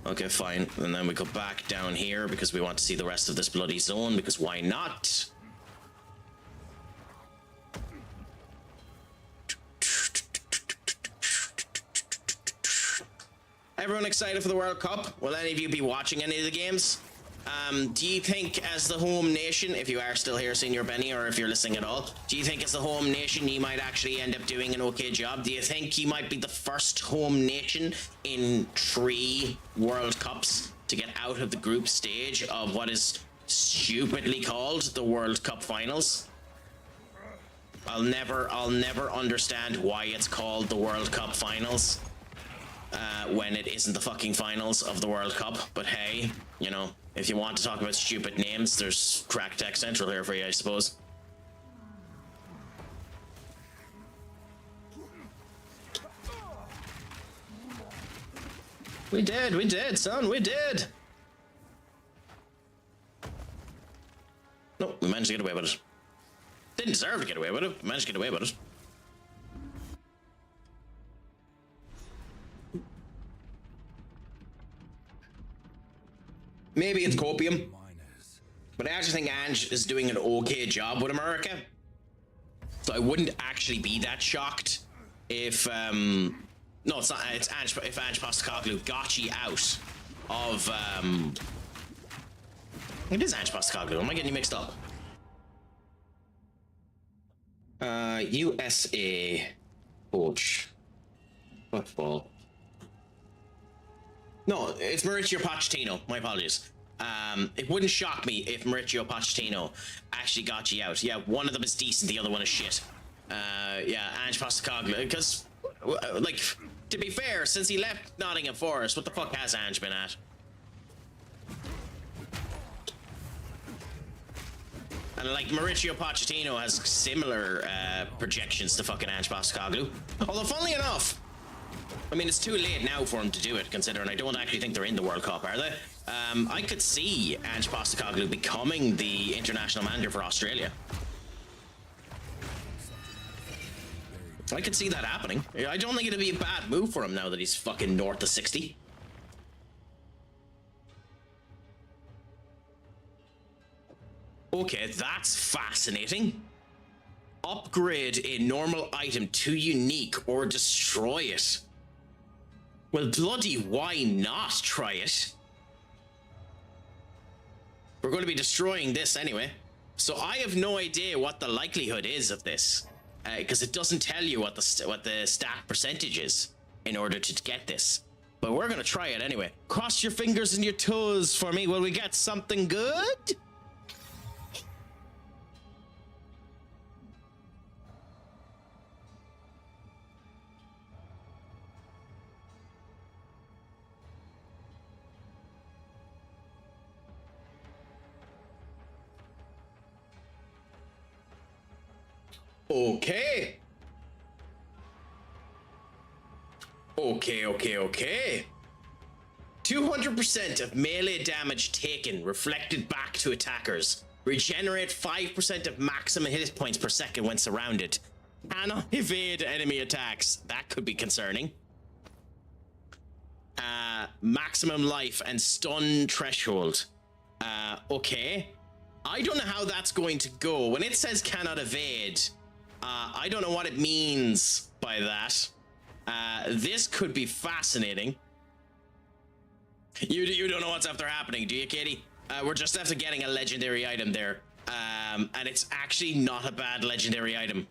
Okay, fine. And then we go back down here because we want to see the rest of this bloody zone, because why not? Everyone excited for the World Cup? Will any of you be watching any of the games? Do you think, as the home nation, if you are still here, Senior Benny, or if you're listening at all, do you think as the home nation you might actually end up doing an okay job? Do you think you might be the first home nation in 3 World Cups to get out of the group stage of what is stupidly called the World Cup Finals? I'll never understand why it's called the World Cup Finals. When it isn't the fucking finals of the World Cup. But hey, you know, if you want to talk about stupid names, there's CraicAttackCentral here for you, I suppose. We did, son, we did! No, we managed to get away with it. Didn't deserve to get away with it, we managed to get away with it. Maybe it's copium, but I actually think Ange is doing an okay job with America. So I wouldn't actually be that shocked if, no, it's not, it's Ange, if Ange Postecoglou got you out of, it is Ange Postecoglou, am I getting you mixed up? USA coach, football. No, it's Mauricio Pochettino. My apologies. It wouldn't shock me if Mauricio Pochettino actually got you out. Yeah, one of them is decent, the other one is shit. Yeah, Ange Postecoglou, because, like, To be fair, since he left Nottingham Forest, what the fuck has Ange been at? And like Mauricio Pochettino has similar projections to fucking Ange Postecoglou. Although, funnily enough, I mean, it's too late now for him to do it, considering I don't actually think they're in the World Cup, are they? I could see Ange Postecoglou becoming the international manager for Australia. I could see that happening. I don't think it'd be a bad move for him now that he's fucking north of 60. Okay, that's fascinating. Upgrade a normal item to unique or destroy it. Well, bloody why not try it? We're going to be destroying this anyway. So I have no idea what the likelihood is of this. Because it doesn't tell you what the stat percentage is in order to get this. But we're going to try it anyway. Cross your fingers and your toes for me. Will we get something good? Okay. Okay. 200% of melee damage taken reflected back to attackers. Regenerate 5% of maximum hit points per second when surrounded. Cannot evade enemy attacks. That could be concerning. Maximum life and stun threshold. Okay. I don't know how that's going to go. When it says cannot evade, I don't know what it means by that. This could be fascinating. You don't know what's after happening, do you, Katie? We're just after getting a legendary item there. And it's actually not a bad legendary item.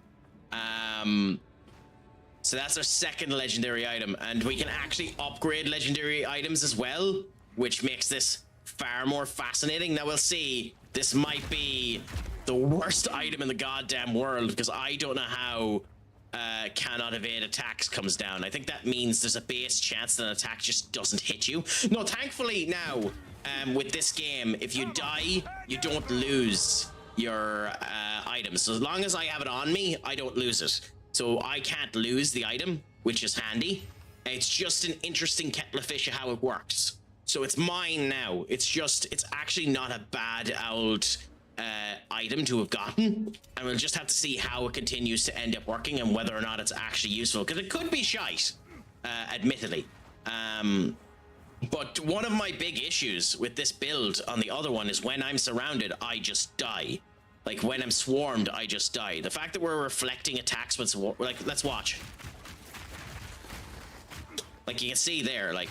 So that's our second legendary item. And we can actually upgrade legendary items as well, which makes this far more fascinating. Now we'll see. This might be the worst item in the goddamn world, because I don't know how cannot evade attacks comes down. I think that means there's a base chance that an attack just doesn't hit you. No, thankfully now, with this game, if you die, you don't lose your items. So as long as I have it on me, I don't lose it. So I can't lose the item, which is handy. It's just an interesting kettle of fish of how it works. So it's mine now. It's actually not a bad old item to have gotten, and we'll just have to see how it continues to end up working and whether or not it's actually useful, because it could be shite, admittedly. But one of my big issues with this build on the other one is when I'm surrounded, I just die. Like when I'm swarmed, I just die. The fact that we're reflecting attacks with like, let's watch. Like you can see there, like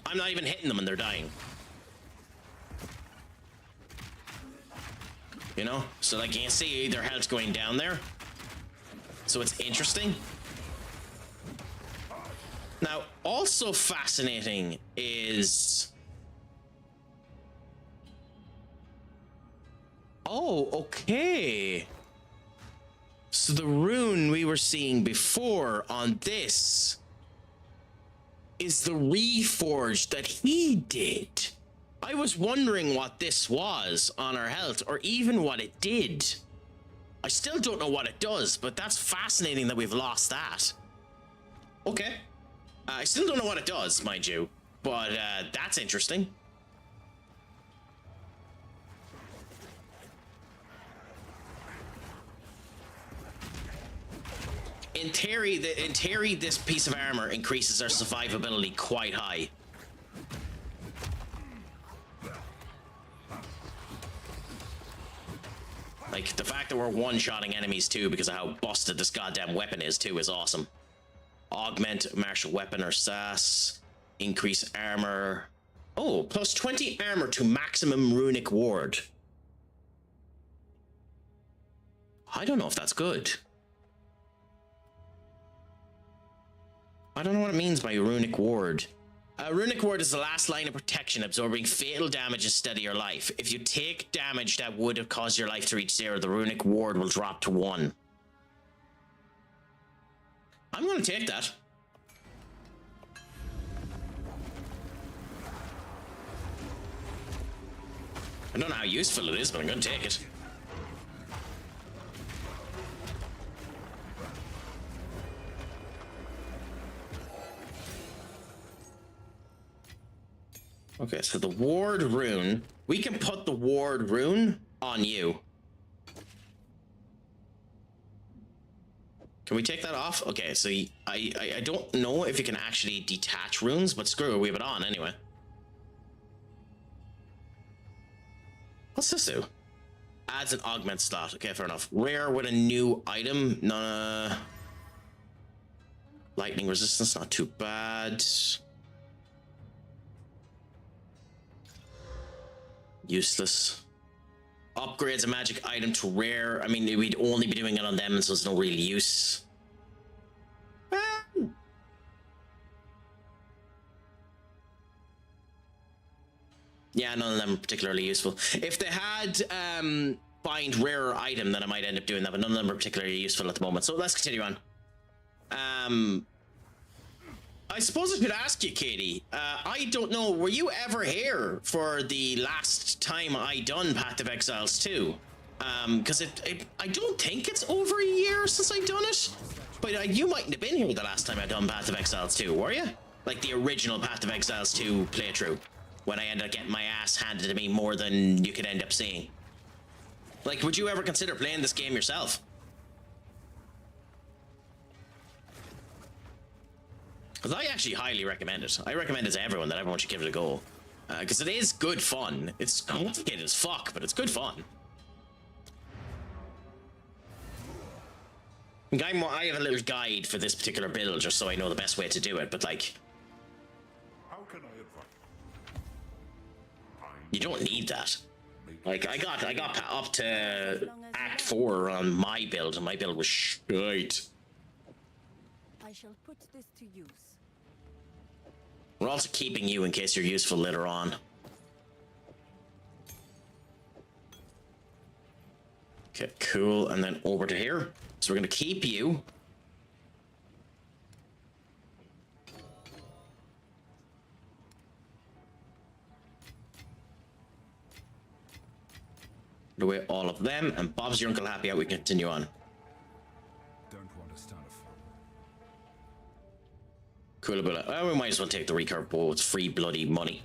I'm not even hitting them and they're dying. You know, so like you can see their health's going down there. So it's interesting. Now, also fascinating is... Oh, okay. So the rune we were seeing before on this is the reforged that he did. I was wondering what this was on our health, or even what it did. I still don't know what it does, but that's fascinating that we've lost that. Okay. I still don't know what it does, mind you, but that's interesting. In theory, this piece of armor increases our survivability quite high. Like, the fact that we're one-shotting enemies, too, because of how busted this goddamn weapon is, too, is awesome. Augment martial weapon or SAS. Increase armor. Oh, plus 20 armor to maximum runic ward. I don't know if that's good. I don't know what it means by runic ward. Runic ward is the last line of protection, absorbing fatal damage instead of your life. If you take damage that would have caused your life to reach 0, the runic ward will drop to 1. I'm gonna take that. I don't know how useful it is, but I'm gonna take it. Okay, so the ward rune. We can put the ward rune on you. Can we take that off? Okay, so I don't know if you can actually detach runes, but screw it, we have it on anyway. What's this do? Adds an augment slot. Okay, fair enough. Rare with a new item. Lightning resistance, not too bad. Useless. Upgrades a magic item to rare. I mean, we'd only be doing it on them, so there's no real use. Yeah, none of them are particularly useful. If they had find rarer item, then I might end up doing that, but none of them are particularly useful at the moment. So let's continue on. I suppose I should ask you, Katie. I don't know, were you ever here for the last time I done Path of Exiles 2? Because I don't think it's over a year since I done it. But you mightn't have been here the last time I done Path of Exiles 2, were you? Like the original Path of Exiles 2 playthrough, when I ended up getting my ass handed to me more than you could end up seeing. Like, would you ever consider playing this game yourself? Because I actually highly recommend it. I recommend it to everyone, that everyone should give it a go. Because it is good fun. It's complicated as fuck, but it's good fun. I have a little guide for this particular build, just so I know the best way to do it, but like... How can I advise? You don't need that. Like, I got up to Act 4 on my build, and my build was shite. I shall put this to use. We're also keeping you in case you're useful later on. Okay, cool. And then over to here. So we're going to keep you. Put away all of them. And Bob's your uncle happy out. We can continue on. Don't want to start a fight. Cool, but we might as well take the recurve bow. It's free bloody money.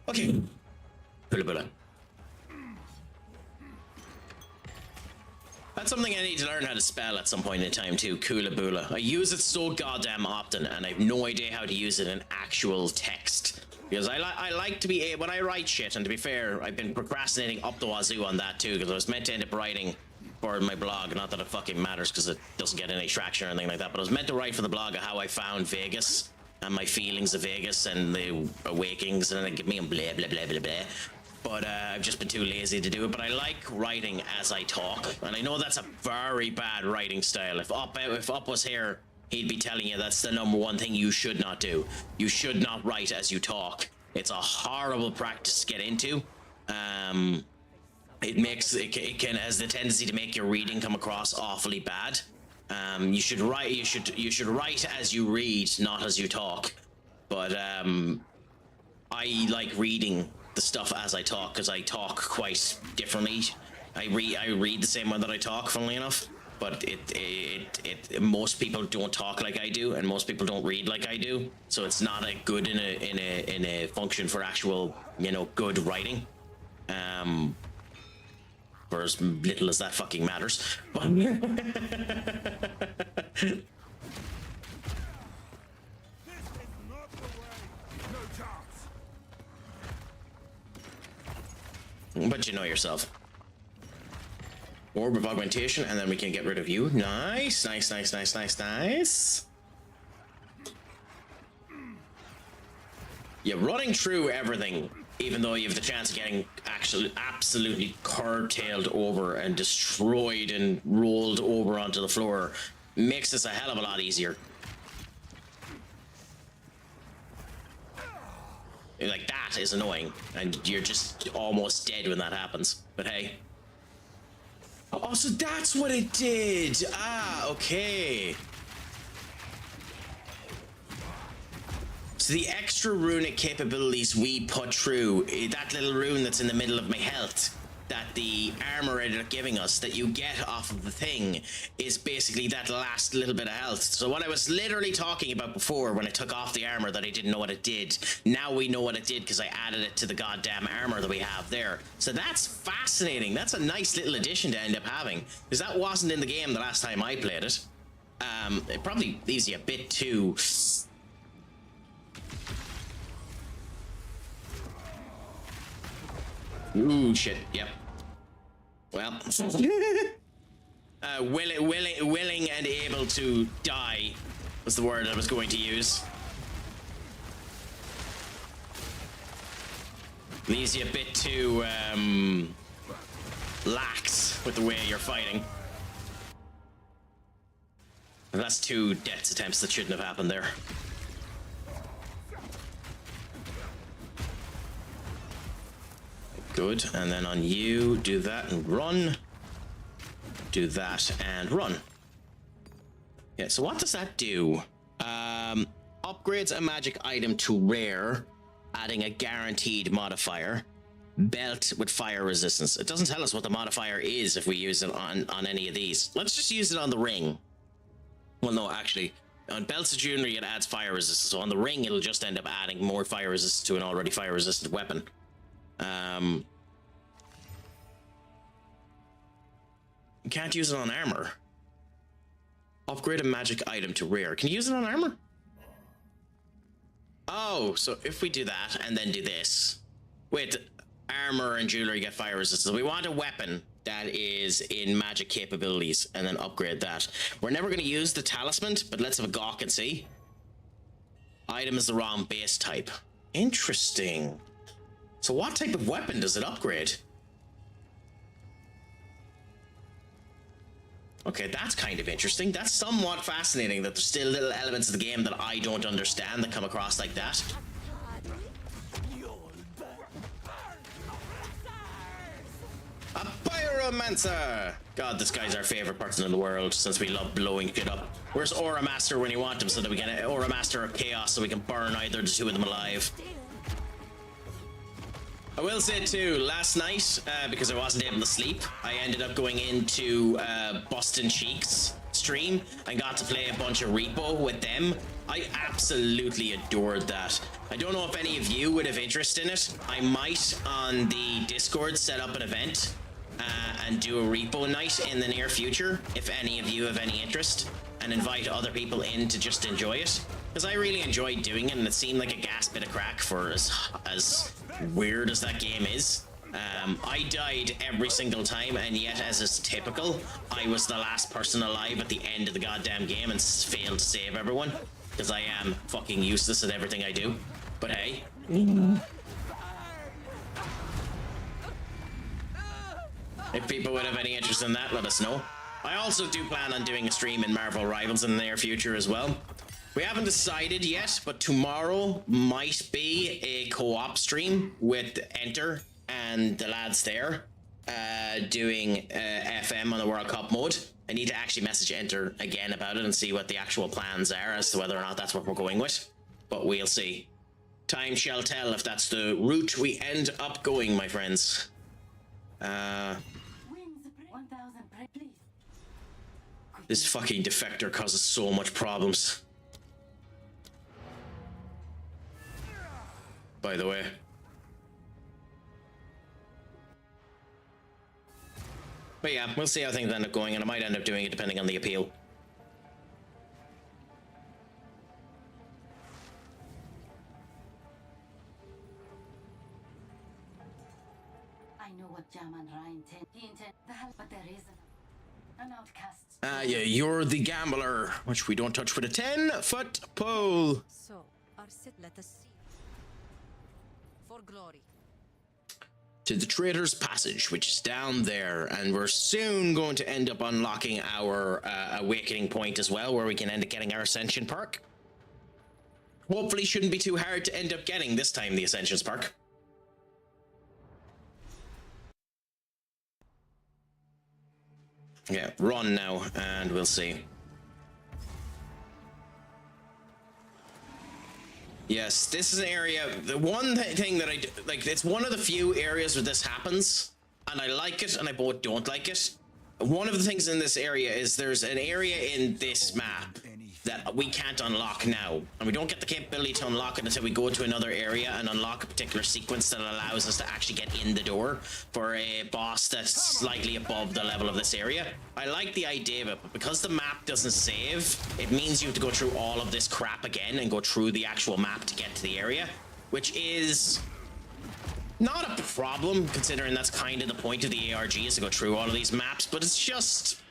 Okay. Cool. That's something I need to learn how to spell at some point in time too. Kula. I use it so goddamn often, and I have no idea how to use it in actual text. Because I like to be when I write shit, and to be fair, I've been procrastinating up the wazoo on that too, because I was meant to end up writing for my blog. Not that it fucking matters, because it doesn't get any traction or anything like that, but I was meant to write for the blog of how I found Vegas and my feelings of Vegas and the awakenings, and then give me a blah blah blah blah blah. But I've just been too lazy to do it. But I like writing as I talk, and I know that's a very bad writing style. If Up was here, he'd be telling you that's the #1 thing you should not do. You should not write as you talk. It's a horrible practice to get into. It can has the tendency to make your reading come across awfully bad. You should write as you read, not as you talk. But I like reading the stuff as I talk, because I talk quite differently. I read the same way that I talk, funnily enough. But most people don't talk like I do, and most people don't read like I do. So it's not a good in a function for actual, good writing. For as little as that fucking matters. But but you know yourself. Orb of augmentation, and then we can get rid of you. Nice. Yeah, running through everything, even though you have the chance of getting actually absolutely curtailed over and destroyed and rolled over onto the floor, makes this a hell of a lot easier. Like, that is annoying, and you're just almost dead when that happens. But hey. Oh, so that's what it did. Ah, okay. So the extra runic capabilities we put through, that little rune that's in the middle of my health, that the armor ended up giving us, that you get off of the thing, is basically that last little bit of health. So what I was literally talking about before when I took off the armor that I didn't know what it did, now we know what it did because I added it to the goddamn armor that we have there. So that's fascinating. That's a nice little addition to end up having, because that wasn't in the game the last time I played it. It probably leaves you a bit too... Ooh, shit, yep. Well, willing and able to die was the word I was going to use. Leaves you a bit too, lax with the way you're fighting. And that's 2 death attempts that shouldn't have happened there. Good, and then on you, do that and run. Do that and run. Yeah, so what does that do? Upgrades a magic item to rare, adding a guaranteed modifier. Belt with fire resistance. It doesn't tell us what the modifier is if we use it on any of these. Let's just use it on the ring. Well, no, actually, on belts of jewelry it adds fire resistance, so on the ring it'll just end up adding more fire resistance to an already fire resistant weapon. You can't use it on armor. Upgrade a magic item to rare. Can you use it on armor? Oh, so if we do that and then do this, with armor and jewelry get fire resistance, we want a weapon that is in magic capabilities and then upgrade that. We're never going to use the talisman, but let's have a gawk and see. Item is the wrong base type. Interesting. So what type of weapon does it upgrade? Okay, that's kind of interesting. That's somewhat fascinating that there's still little elements of the game that I don't understand that come across like that. A pyromancer! God, this guy's our favorite person in the world since we love blowing shit up. Where's Aura Master when you want him so that we can Aura Master of Chaos so we can burn either the 2 of them alive? I will say too, last night, because I wasn't able to sleep, I ended up going into Boston Cheeks stream and got to play a bunch of Repo with them. I absolutely adored that. I don't know if any of you would have interest in it. I might on the Discord set up an event and do a Repo night in the near future, if any of you have any interest, and invite other people in to just enjoy it. Because I really enjoyed doing it, and it seemed like a gas bit of crack for as weird as that game is. I died every single time, and yet, as is typical, I was the last person alive at the end of the goddamn game and failed to save everyone. Because I am fucking useless at everything I do. But hey. If people would have any interest in that, let us know. I also do plan on doing a stream in Marvel Rivals in the near future as well. We haven't decided yet, but tomorrow might be a co-op stream with Enter and the lads there doing FM on the World Cup mode. I need to actually message Enter again about it and see what the actual plans are as to whether or not that's what we're going with. But we'll see. Time shall tell if that's the route we end up going, my friends. This fucking defector causes so much problems. By the way. But yeah, we'll see how things end up going, and I might end up doing it depending on the appeal. I know what Jam and Ryan intend, but there is an outcast. Yeah, you're the gambler, which we don't touch with a 10-foot pole. So, let us see. For glory. To the Trader's Passage, which is down there, and we're soon going to end up unlocking our awakening point as well, where we can end up getting our Ascension perk. Hopefully shouldn't be too hard to end up getting this time, the Ascension perk. Yeah, run now, and we'll see. Yes, this is an area. The one thing that I do, like, it's one of the few areas where this happens, and I like it, and I both don't like it. One of the things in this area is there's an area in this map that we can't unlock now, and we don't get the capability to unlock it until we go to another area and unlock a particular sequence that allows us to actually get in the door for a boss that's slightly above the level of this area. I like the idea of it, but because the map doesn't save, it means you have to go through all of this crap again and go through the actual map to get to the area, which is not a problem considering that's kind of the point of the ARG, is to go through all of these maps, but it's just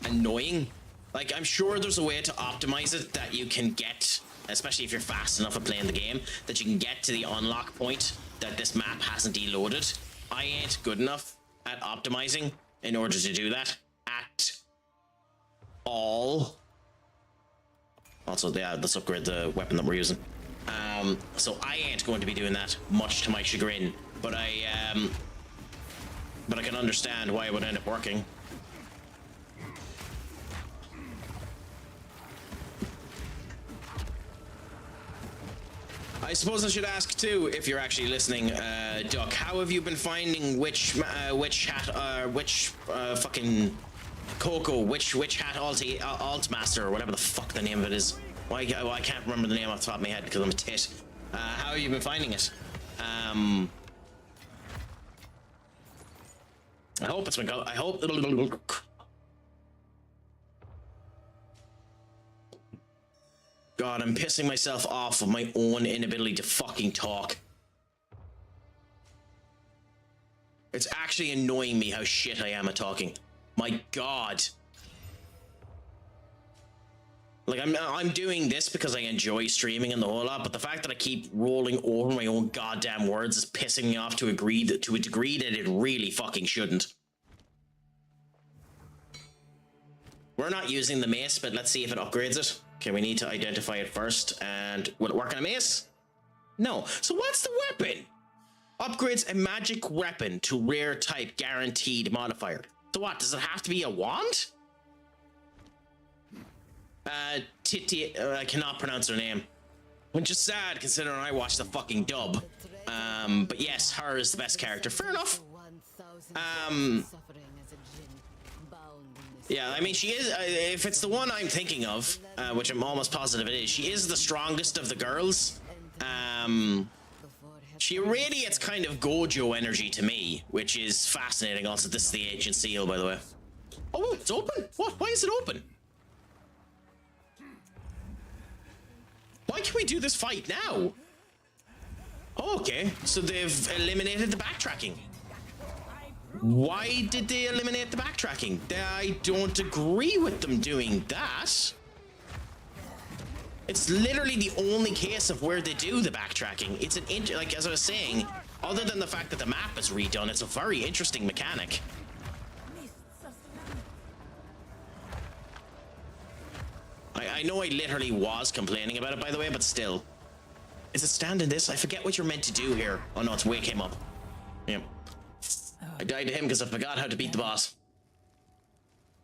annoying. Like, I'm sure there's a way to optimize it that you can get, especially if you're fast enough at playing the game, that you can get to the unlock point that this map hasn't deloaded. I ain't good enough at optimizing in order to do that at all. Also, yeah, let's upgrade the weapon that we're using. So I ain't going to be doing that, much to my chagrin, but I can understand why it would end up working. I suppose I should ask too, if you're actually listening, Duck, how have you been finding which fucking Coco, which hat alt master, or whatever the fuck the name of it is? Well, I can't remember the name off the top of my head because I'm a tit. How have you been finding it? I hope it's been. I hope. God, I'm pissing myself off with my own inability to fucking talk. It's actually annoying me how shit I am at talking. My God. Like, I'm doing this because I enjoy streaming and the whole lot, but the fact that I keep rolling over my own goddamn words is pissing me off to a degree that it really fucking shouldn't. We're not using the mace, but let's see if it upgrades it. Okay, we need to identify it first, and will it work on a mace? No. So what's the weapon? Upgrades a magic weapon to rare type guaranteed modifier. So what, does it have to be a wand? Titi, I cannot pronounce her name. Which is sad considering I watched the fucking dub. But yes, her is the best character. Fair enough. Yeah, I mean, she is, if it's the one I'm thinking of, which I'm almost positive it is, she is the strongest of the girls. She radiates kind of Gojo energy to me, which is fascinating. Also, this is the Ancient Seal, by the way. Oh, it's open? What? Why is it open? Why can we do this fight now? Oh, okay, so they've eliminated the backtracking. Why did they eliminate the backtracking? I don't agree with them doing that. It's literally the only case of where they do the backtracking. It's an like, as I was saying, other than the fact that the map is redone, it's a very interesting mechanic. I know I literally was complaining about it, by the way, but still. Is it stand in this? I forget what you're meant to do here. Oh no, it's wake him up. Yep. I died to him because I forgot how to beat the boss.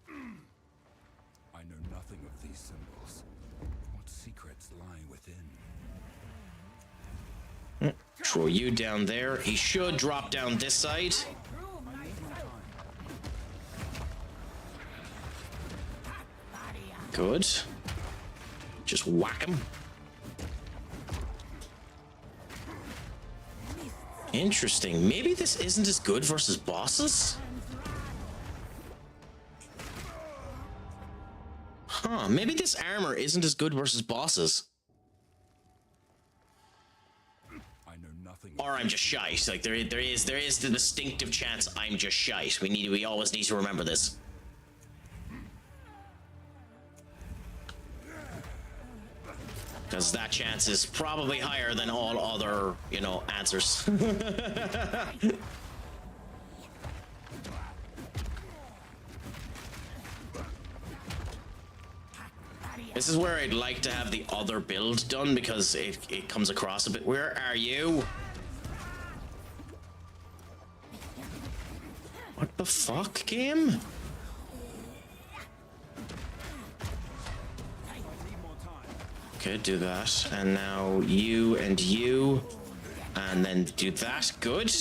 I know nothing of these symbols. What secrets lie within? Throw you down there. He should drop down this side. Good. Just whack him. Interesting. Maybe this isn't as good versus bosses? Huh, maybe this armor isn't as good versus bosses. I know nothing. Or I'm just shite. Like there is the distinctive chance I'm just shite. We always need to remember this. Because that chance is probably higher than all other, you know, answers. This is where I'd like to have the other build done because it comes across a bit. Where are you? What the fuck, game? Okay, do that. And now you and you. And then do that. Good.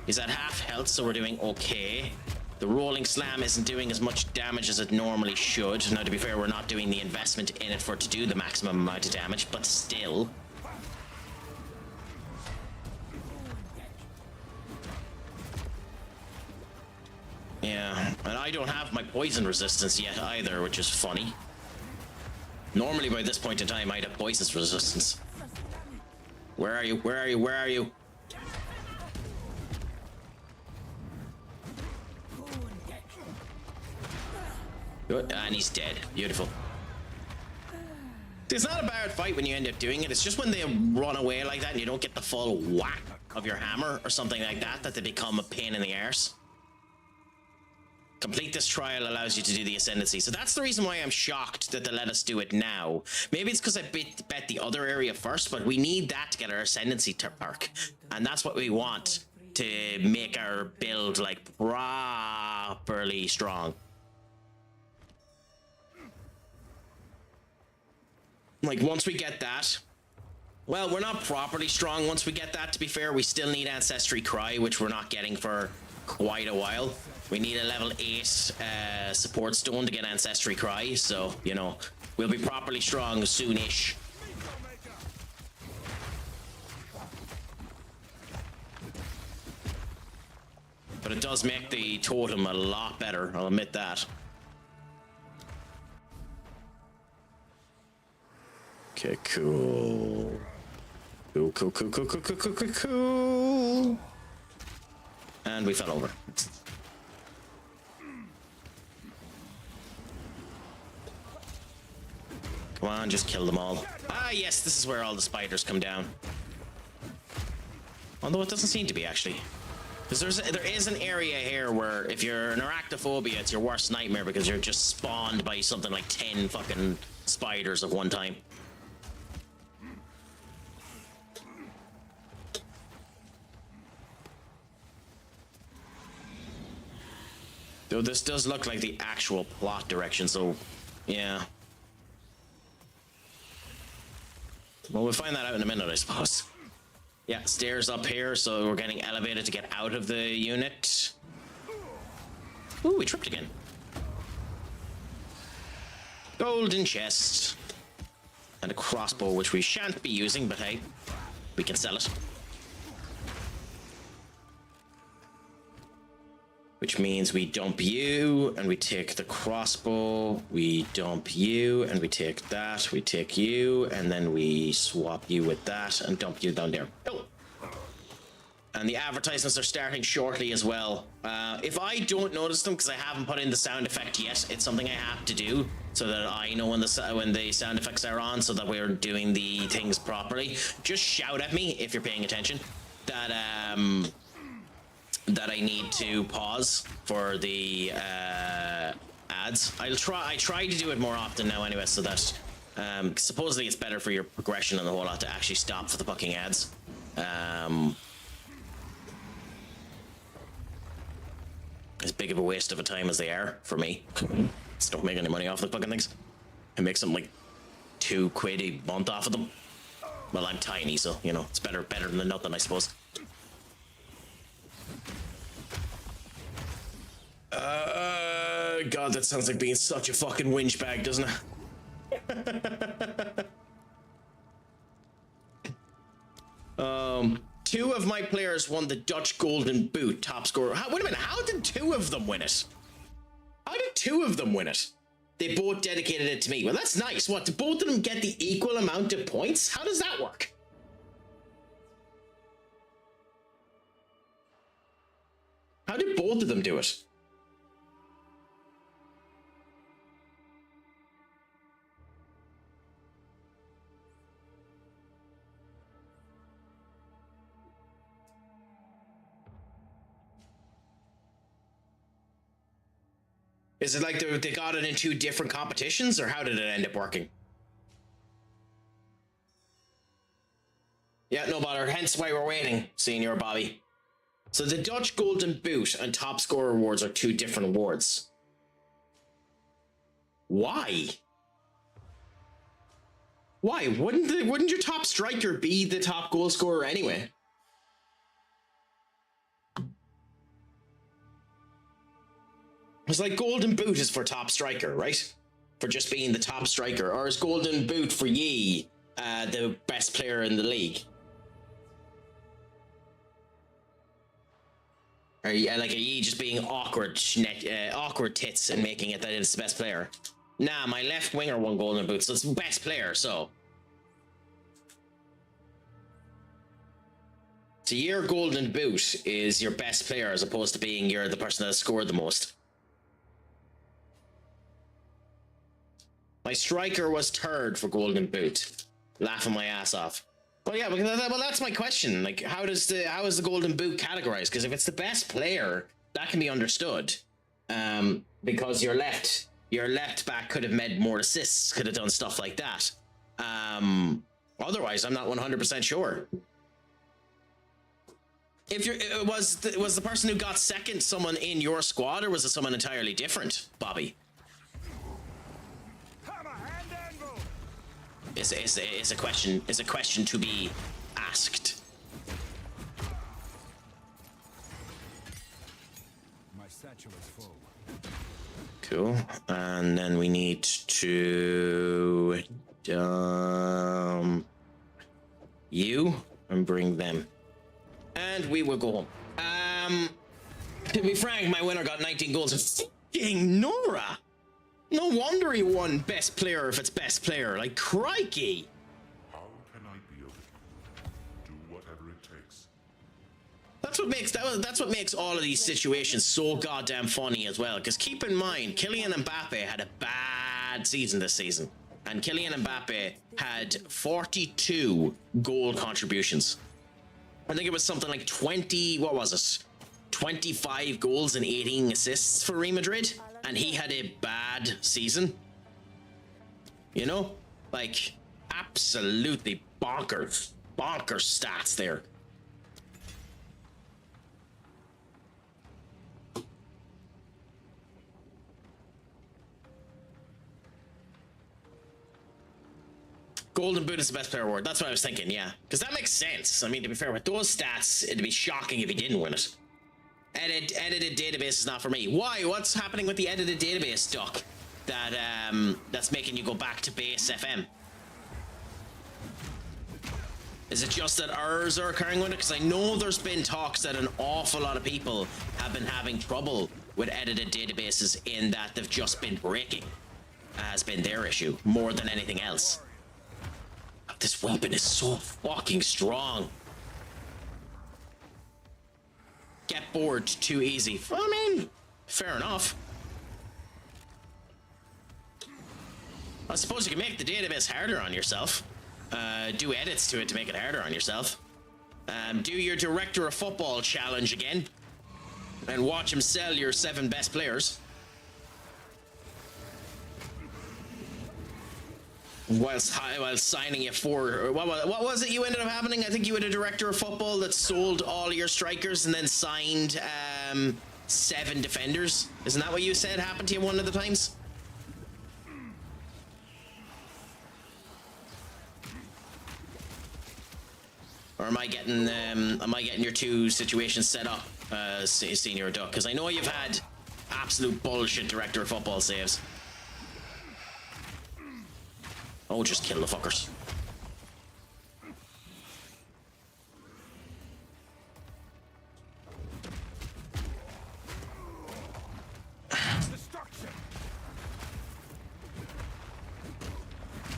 He's at half health, so we're doing okay. The rolling slam isn't doing as much damage as it normally should. Now, to be fair, we're not doing the investment in it for it to do the maximum amount of damage, but still. Yeah, and I don't have my poison resistance yet either, which is funny. Normally by this point in time, I'd have poison resistance. Where are you? Where are you? Where are you? Good, and he's dead. Beautiful. It's not a bad fight when you end up doing it. It's just when they run away like that and you don't get the full whack of your hammer or something like that, that they become a pain in the arse. Complete this trial allows you to do the ascendancy. So that's the reason why I'm shocked that they let us do it now. Maybe it's because I bet the other area first, but we need that to get our ascendancy perk. And that's what we want to make our build like properly strong. Like once we get that, well, we're not properly strong once we get that, to be fair. We still need Ancestry Cry, which we're not getting for quite a while. We need a level 8 support stone to get Ancestry Cry, so, you know, we'll be properly strong soonish. But it does make the totem a lot better, I'll admit that. Okay, cool. Cool. And we fell over. Come on, just kill them all. Ah, yes, this is where all the spiders come down. Although it doesn't seem to be, actually. Because there is an area here where if you're an arachnophobia, it's your worst nightmare because you're just spawned by something like 10 fucking spiders at one time. Though this does look like the actual plot direction, so yeah. Well, we'll find that out in a minute, I suppose. Yeah, stairs up here, so we're getting elevated to get out of the unit. Ooh, we tripped again. Golden chest. And a crossbow, which we shan't be using, but hey, we can sell it. Which means we dump you, and we take the crossbow, we dump you, and we take that, we take you, and then we swap you with that, and dump you down there. Oh. And the advertisements are starting shortly as well. If I don't notice them, because I haven't put in the sound effect yet, it's something I have to do, so that I know when the sound effects are on, so that we're doing the things properly. Just shout at me, if you're paying attention, that I need to pause for the ads. I try to do it more often now anyway, so that supposedly it's better for your progression and the whole lot to actually stop for the fucking ads. As big of a waste of a time as they are for me. Just don't make any money off the fucking things. I make something like £2 a month off of them. Well, I'm tiny, so you know it's better than nothing, I suppose. God, that sounds like being such a fucking whinge bag, doesn't it? 2 of my players won the Dutch Golden Boot top score. Wait a minute, how did 2 of them win it? How did 2 of them win it? They both dedicated it to me. Well, that's nice. What, did both of them get the equal amount of points? How does that work? How did both of them do it? Is it like they got it in 2 different competitions, or how did it end up working? Yeah, no bother. Hence why we're waiting, Senior Bobby. So the Dutch Golden Boot and Top Scorer awards are two different awards. Why? Why? Wouldn't your top striker be the top goal scorer anyway? It's like Golden Boot is for top striker, right? For just being the top striker. Or is Golden Boot for ye the best player in the league? Are you just being awkward tits and making it that it's the best player? Nah, my left winger won Golden Boot, so it's the best player, so. So your Golden Boot is your best player as opposed to being the person that scored the most. My striker was third for Golden Boot. Laughing my ass off. Well, yeah, well, that's my question. Like, how is the Golden Boot categorized? Because if it's the best player, that can be understood. Because your left back could have made more assists, could have done stuff like that. Otherwise, I'm not 100% sure. If was the person who got second someone in your squad, or was it someone entirely different, Bobby? Is a question to be asked. My satchel is full. Cool. And then we need to you and bring them. And we will go home. To be frank, my winner got 19 goals and fucking Nora. No wonder he won best player if it's best player. Like, crikey. How can I be of it? Do whatever it takes. That's what makes all of these situations so goddamn funny as well. Because keep in mind, Kylian Mbappe had a bad season this season. And Kylian Mbappe had 42 goal contributions. I think it was something like 25 goals and 18 assists for Real Madrid. And he had a bad season. You know? Like, absolutely bonkers stats there. Golden Boot is the best player award. That's what I was thinking, yeah. Because that makes sense. I mean, to be fair, with those stats, it'd be shocking if he didn't win it. Edited database is not for me. Why? What's happening with the edited database, Doc? That's making you go back to base FM. Is it just that errors are occurring with it? Because I know there's been talks that an awful lot of people have been having trouble with edited databases in that they've just been breaking. Has been their issue more than anything else. This weapon is so fucking strong. Get bored too easy. I mean, fair enough. I suppose you can make the database harder on yourself. Do edits to it to make it harder on yourself. Do your director of football challenge again. And watch him sell your 7 best players. While signing you for... What was it you ended up happening? I think you had a director of football that sold all your strikers and then signed 7 defenders. Isn't that what you said happened to you one of the times? Or am I getting your 2 situations set up, Senior Duck? Because I know you've had absolute bullshit director of football saves. Oh, just kill the fuckers.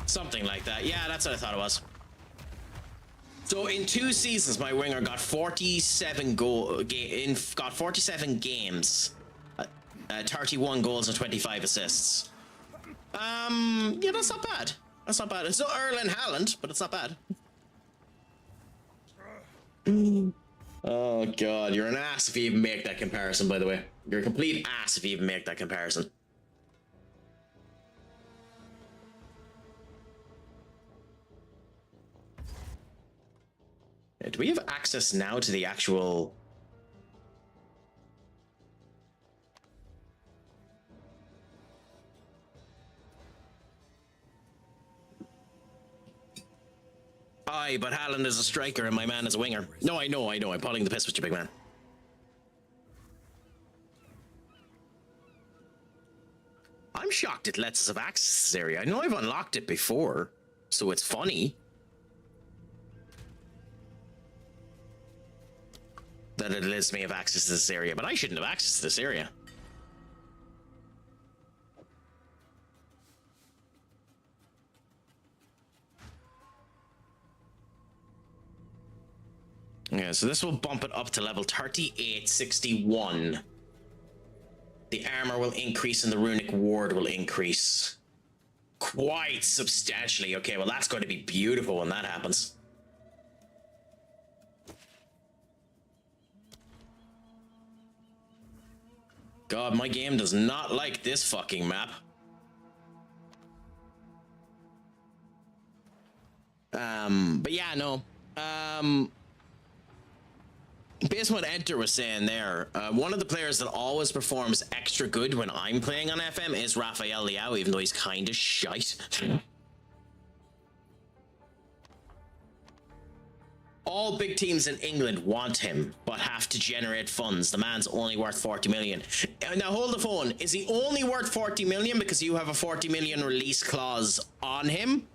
Something like that. Yeah, that's what I thought it was. So in 2 seasons, my winger got 47 games, 31 goals and 25 assists. Yeah, that's not bad. That's not bad. It's not Erling Haaland, but it's not bad. Oh god, you're an ass if you even make that comparison, by the way. You're a complete ass if you even make that comparison. Do we have access now to the actual Aye, but Haaland is a striker and my man is a winger. No, I know. I'm pulling the piss with you, big man. I'm shocked it lets us have access to this area. I know I've unlocked it before, so it's funny that it lets me have access to this area, but I shouldn't have access to this area. Yeah, so this will bump it up to level 3861. The armor will increase and the runic ward will increase quite substantially. Okay, well that's going to be beautiful when that happens. God, my game does not like this fucking map. But yeah, no. Based on what Enter was saying there, one of the players that always performs extra good when I'm playing on FM is Rafael Leao, even though he's kind of shite. All big teams in England want him, but have to generate funds. The man's only worth 40 million. Now hold the phone. Is he only worth 40 million because you have a 40 million release clause on him?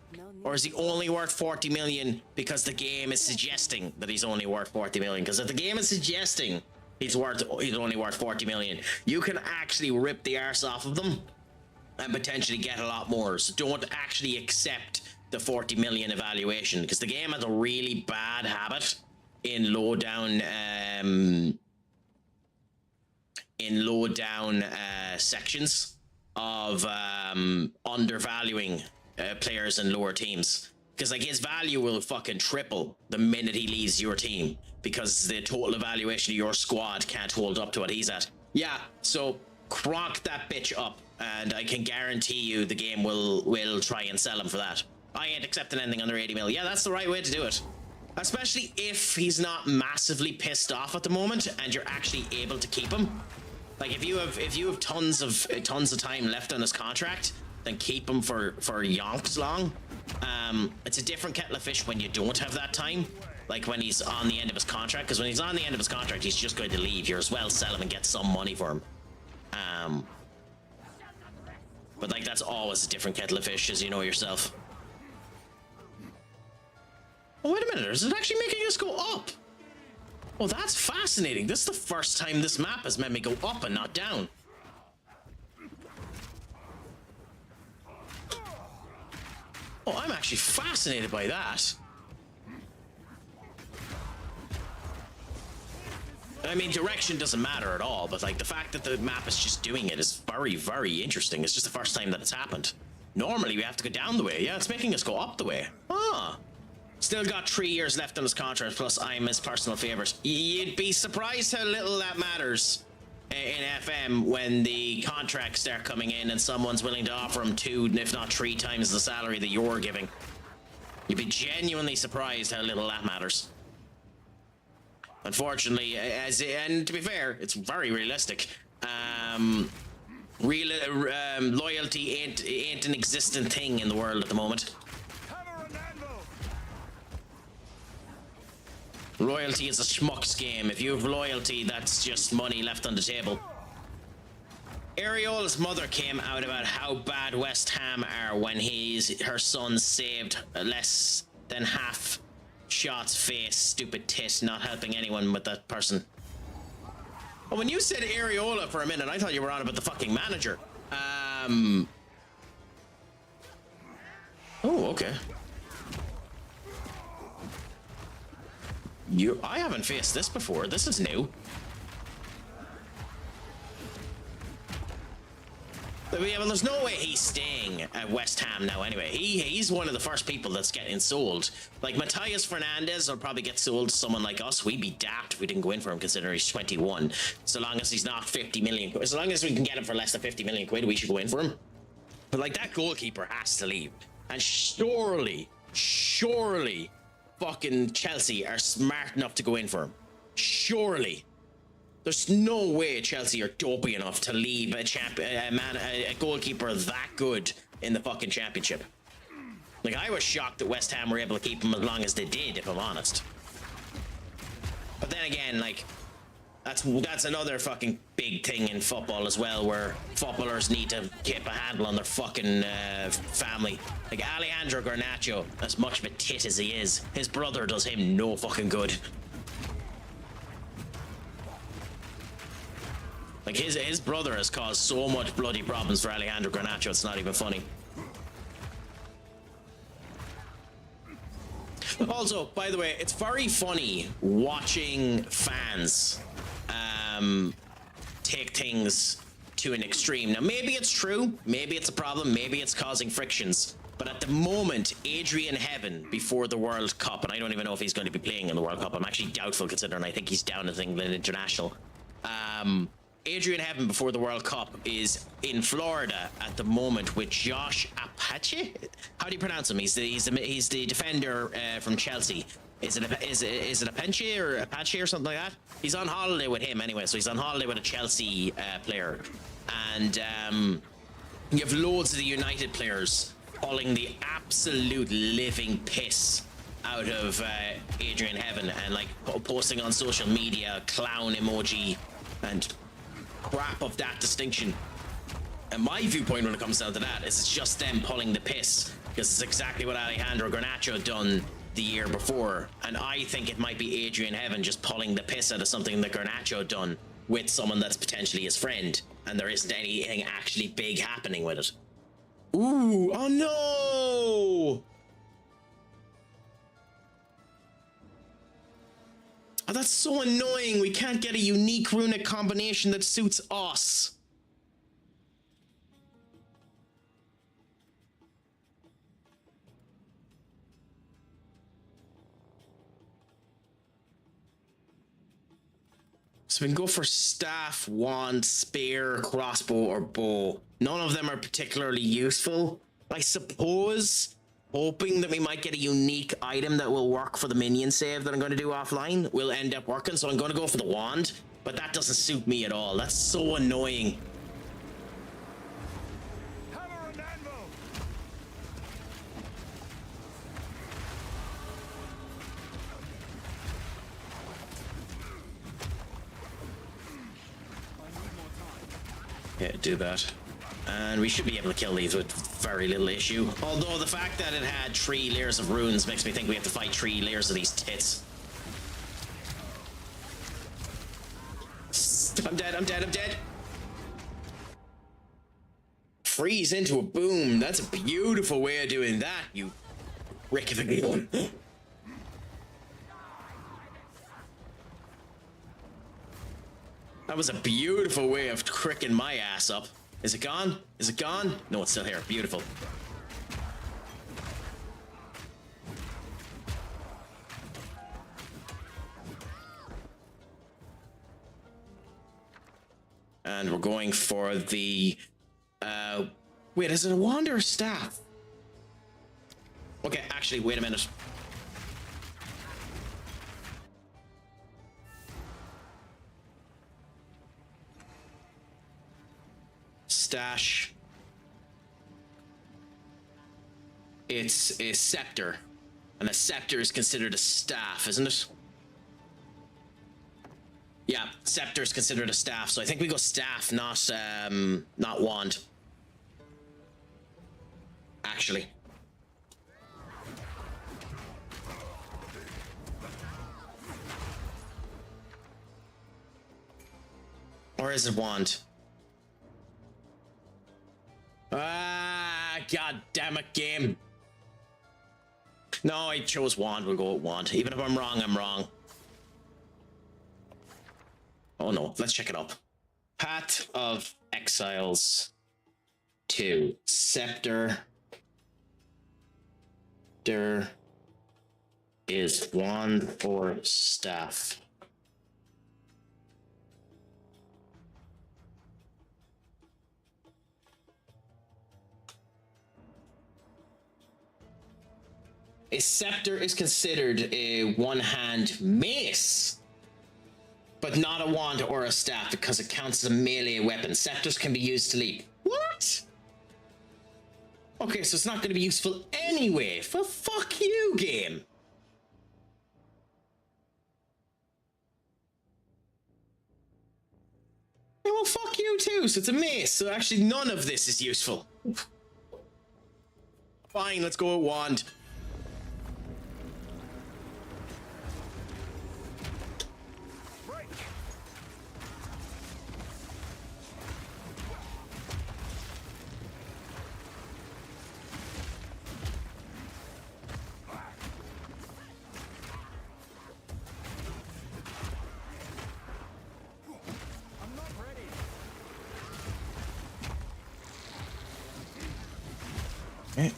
Or is he only worth 40 million because the game is suggesting that he's only worth 40 million? Because if the game is suggesting he's only worth 40 million, you can actually rip the arse off of them and potentially get a lot more. So don't actually accept the 40 million evaluation, because the game has a really bad habit in low down sections of undervaluing players in lower teams, because like his value will fucking triple the minute he leaves your team, because the total evaluation of your squad can't hold up to what he's at. Yeah, so crank that bitch up, and I can guarantee you the game will try and sell him for that. I ain't accepting anything under 80 mil. Yeah, that's the right way to do it. Especially if he's not massively pissed off at the moment and you're actually able to keep him. Like if you have tons of time left on his contract, then keep him for yonks long. It's a different kettle of fish when you don't have that time. Like when he's on the end of his contract, because when he's on the end of his contract, he's just going to leave. You're as well sell him and get some money for him. But like that's always a different kettle of fish, as you know yourself. Oh, wait a minute, is it actually making us go up? Oh, that's fascinating. This is the first time this map has made me go up and not down. Oh, I'm actually fascinated by that. I mean, direction doesn't matter at all, but like the fact that the map is just doing it is very, very interesting. It's just the first time that it's happened. Normally we have to go down the way. Yeah, it's making us go up the way. Ah. Still got 3 years left on his contract, plus I'm his personal favourite. You'd be surprised how little that matters in FM when the contracts start coming in and someone's willing to offer him 2, if not 3 times the salary that you're giving. You'd be genuinely surprised how little that matters. Unfortunately, and to be fair, it's very realistic. Loyalty ain't an existent thing in the world at the moment. Loyalty is a schmuck's game. If you have loyalty, that's just money left on the table. Areola's mother came out about how bad West Ham are when her son saved less than half shots face, stupid tit, not helping anyone with that person. Oh, when you said Areola for a minute, I thought you were on about the fucking manager. Oh, okay. I haven't faced this before. This is new. But yeah, well, there's no way he's staying at West Ham now anyway. He's one of the first people that's getting sold. Like, Matthias Fernandez will probably get sold to someone like us. We'd be daft if we didn't go in for him, considering he's 21. So long as he's not 50 million. As long as we can get him for less than 50 million quid, we should go in for him. But, like, that goalkeeper has to leave. And surely, fucking Chelsea are smart enough to go in for him. Surely. There's no way Chelsea are dopey enough to leave a goalkeeper that good in the fucking championship. Like, I was shocked that West Ham were able to keep him as long as they did, if I'm honest. But then again, like, that's another fucking big thing in football as well, where footballers need to keep a handle on their fucking family. Like Alejandro Garnacho, as much of a tit as he is, his brother does him no fucking good. Like his brother has caused so much bloody problems for Alejandro Garnacho, it's not even funny. Also, by the way, it's very funny watching fans take things to an extreme. Now, maybe it's true, maybe it's a problem, maybe it's causing frictions. But at the moment, Adrian Heaven before the World Cup, and I don't even know if he's going to be playing in the World Cup. I'm actually doubtful, considering I think he's down at England International. Adrian Heaven before the World Cup is in Florida at the moment with Josh Apache. How do you pronounce him? He's the defender from Chelsea. Is it Apache or Apache or something like that? He's on holiday with him anyway, so he's on holiday with a Chelsea player, and you have loads of the United players pulling the absolute living piss out of Adrian Heaven and like posting on social media clown emoji and crap of that distinction. And my viewpoint when it comes down to that is it's just them pulling the piss, because it's exactly what Alejandro Garnacho done the year before, and I think it might be Adrian Heaven just pulling the piss out of something that Garnacho done with someone that's potentially his friend, and there isn't anything actually big happening with it. Ooh, oh no! Oh, that's so annoying. We can't get a unique runic combination that suits us. So we can go for staff, wand, spear, crossbow, or bow. None of them are particularly useful. I suppose hoping that we might get a unique item that will work for the minion save that I'm going to do offline will end up working. So I'm going to go for the wand, but that doesn't suit me at all. That's so annoying. Yeah, do that. And we should be able to kill these with very little issue. Although the fact that it had 3 layers of runes makes me think we have to fight 3 layers of these tits. I'm dead, I'm dead, I'm dead. Freeze into a boom. That's a beautiful way of doing that, you rick of a gun. That was a beautiful way of cricking my ass up. Is it gone? Is it gone? No, it's still here. Beautiful. And we're going for the... wait, is it a wand or a staff? Okay, actually, wait a minute. Stash. It's a scepter, and a scepter is considered a staff, isn't it? Yeah, scepter is considered a staff, so I think we go staff, not wand. Actually. Or is it wand? Ah, god damn it, game. No, I chose wand. We'll go with wand. Even if I'm wrong, I'm wrong. Oh no, let's check it up. Path of Exiles 2. Scepter. There is wand or staff. A scepter is considered a one-hand mace, but not a wand or a staff because it counts as a melee weapon. Scepters can be used to leap. What? Okay, so it's not going to be useful anyway. For fuck you, game. Yeah, well, fuck you too. So it's a mace. So actually, none of this is useful. Fine, let's go with wand.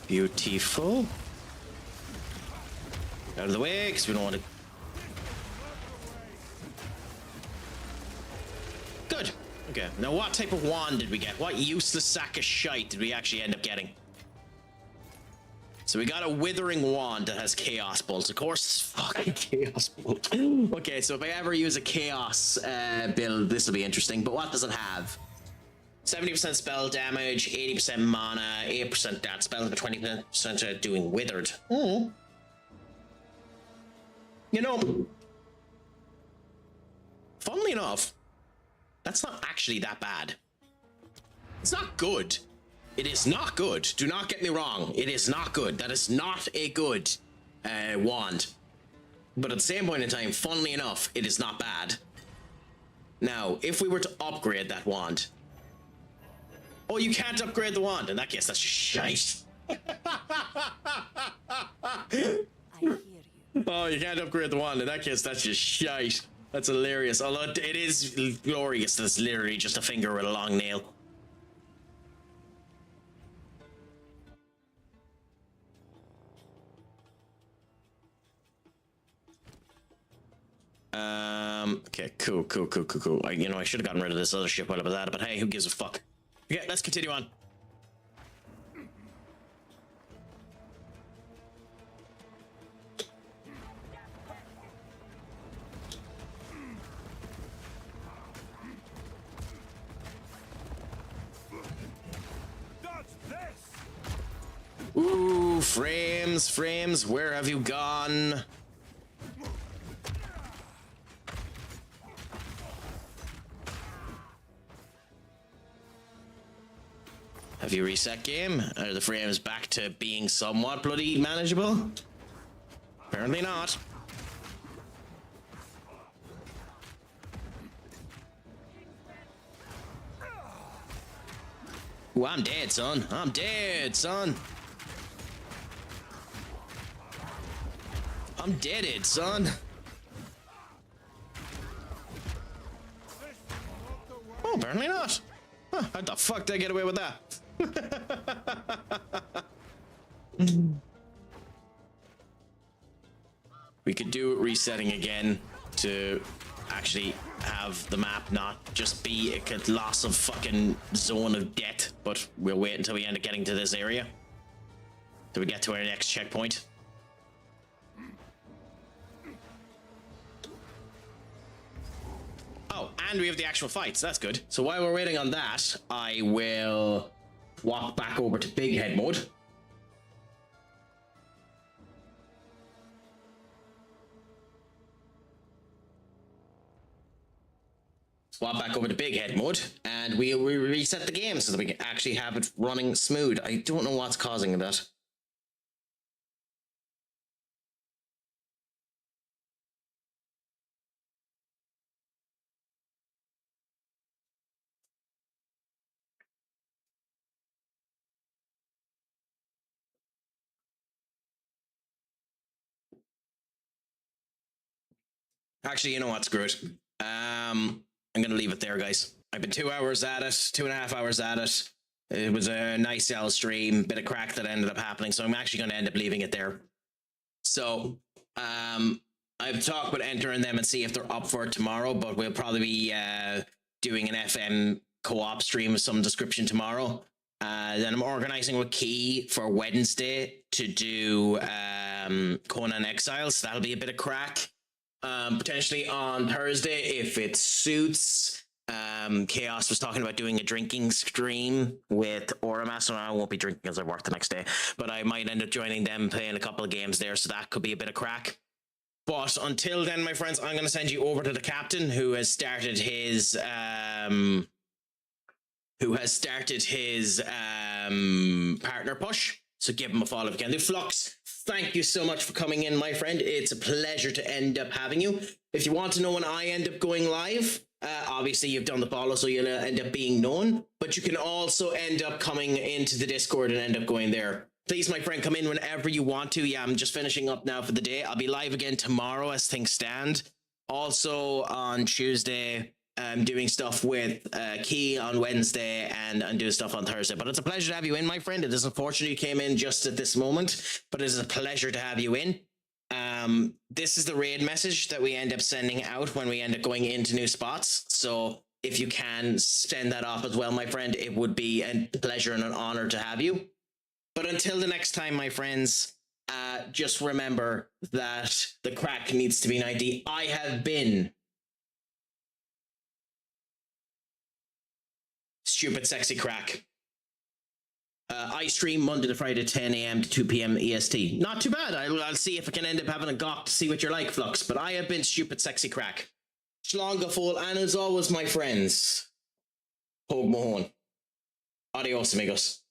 Beautiful. Out of the way, because we don't want to. Good. Okay. Now, what type of wand did we get? What useless sack of shite did we actually end up getting? So we got a withering wand that has chaos bolts. Of course, it's fucking chaos bolt. Okay, so if I ever use a chaos build, this will be interesting. But what does it have? 70% spell damage, 80% mana, 8% that spell, but 20% doing withered. Oh. You know, funnily enough, that's not actually that bad. It's not good. It is not good. Do not get me wrong. It is not good. That is not a good wand. But at the same point in time, funnily enough, it is not bad. Now, if we were to upgrade that wand... Oh, you can't upgrade the wand. In that case, that's just shite. I hear you. Oh, you can't upgrade the wand. In that case, that's just shite. That's hilarious. Although it is glorious that it's literally just a finger with a long nail. Okay, cool. You know, I should have gotten rid of this other shit while I was at it, but hey, who gives a fuck? Okay, let's continue on. Ooh, frames, where have you gone? Have you reset game? Are the frames back to being somewhat bloody manageable? Apparently not. Ooh, I'm dead, son. I'm dead, son. I'm deaded, son. Oh, apparently not. Huh, how the fuck did I get away with that? We could do it resetting again to actually have the map not just be a loss of fucking zone of death, but we'll wait until we end up getting to this area. Till we get to our next checkpoint. Oh, and we have the actual fights. That's good. So while we're waiting on that, I will walk back over to big head mode. Swap back over to big head mode, and we'll reset the game so that we can actually have it running smooth. I don't know what's causing that. Actually, you know what? Screw it. I'm gonna leave it there, guys. I've been 2 hours at it, 2.5 hours at it. It was a nice L stream, bit of crack that ended up happening, so I'm actually gonna end up leaving it there. So, I've talked with entering them and see if they're up for it tomorrow, but we'll probably be doing an FM co-op stream of some description tomorrow. Then I'm organizing with Key for Wednesday to do Conan Exiles. So that'll be a bit of crack. Potentially on Thursday, if it suits, Chaos was talking about doing a drinking stream with Orama, so I won't be drinking because I work the next day, but I might end up joining them, playing a couple of games there, so that could be a bit of crack. But until then, my friends, I'm going to send you over to the captain, who has started his partner push. So give him a follow if you can do. Flux, thank you so much for coming in, my friend. It's a pleasure to end up having you. If you want to know when I end up going live, obviously you've done the follow, so you'll end up being known. But you can also end up coming into the Discord and end up going there. Please, my friend, come in whenever you want to. Yeah, I'm just finishing up now for the day. I'll be live again tomorrow as things stand. Also on Tuesday, I'm doing stuff with Key on Wednesday and doing stuff on Thursday. But it's a pleasure to have you in, my friend. It is unfortunate you came in just at this moment, but it is a pleasure to have you in. This is the raid message that we end up sending out when we end up going into new spots. So if you can send that off as well, my friend, it would be a pleasure and an honor to have you. But until the next time, my friends, just remember that the crack needs to be 90. I have been Stupid Sexy Crack. I stream Monday to Friday, 10 a.m. to 2 p.m. EST. Not too bad. I'll see if I can end up having a gawk to see what you're like, Flux. But I have been Stupid Sexy Crack. Shlongafol, and as always, my friends, Hogue Mahone. Adios, amigos.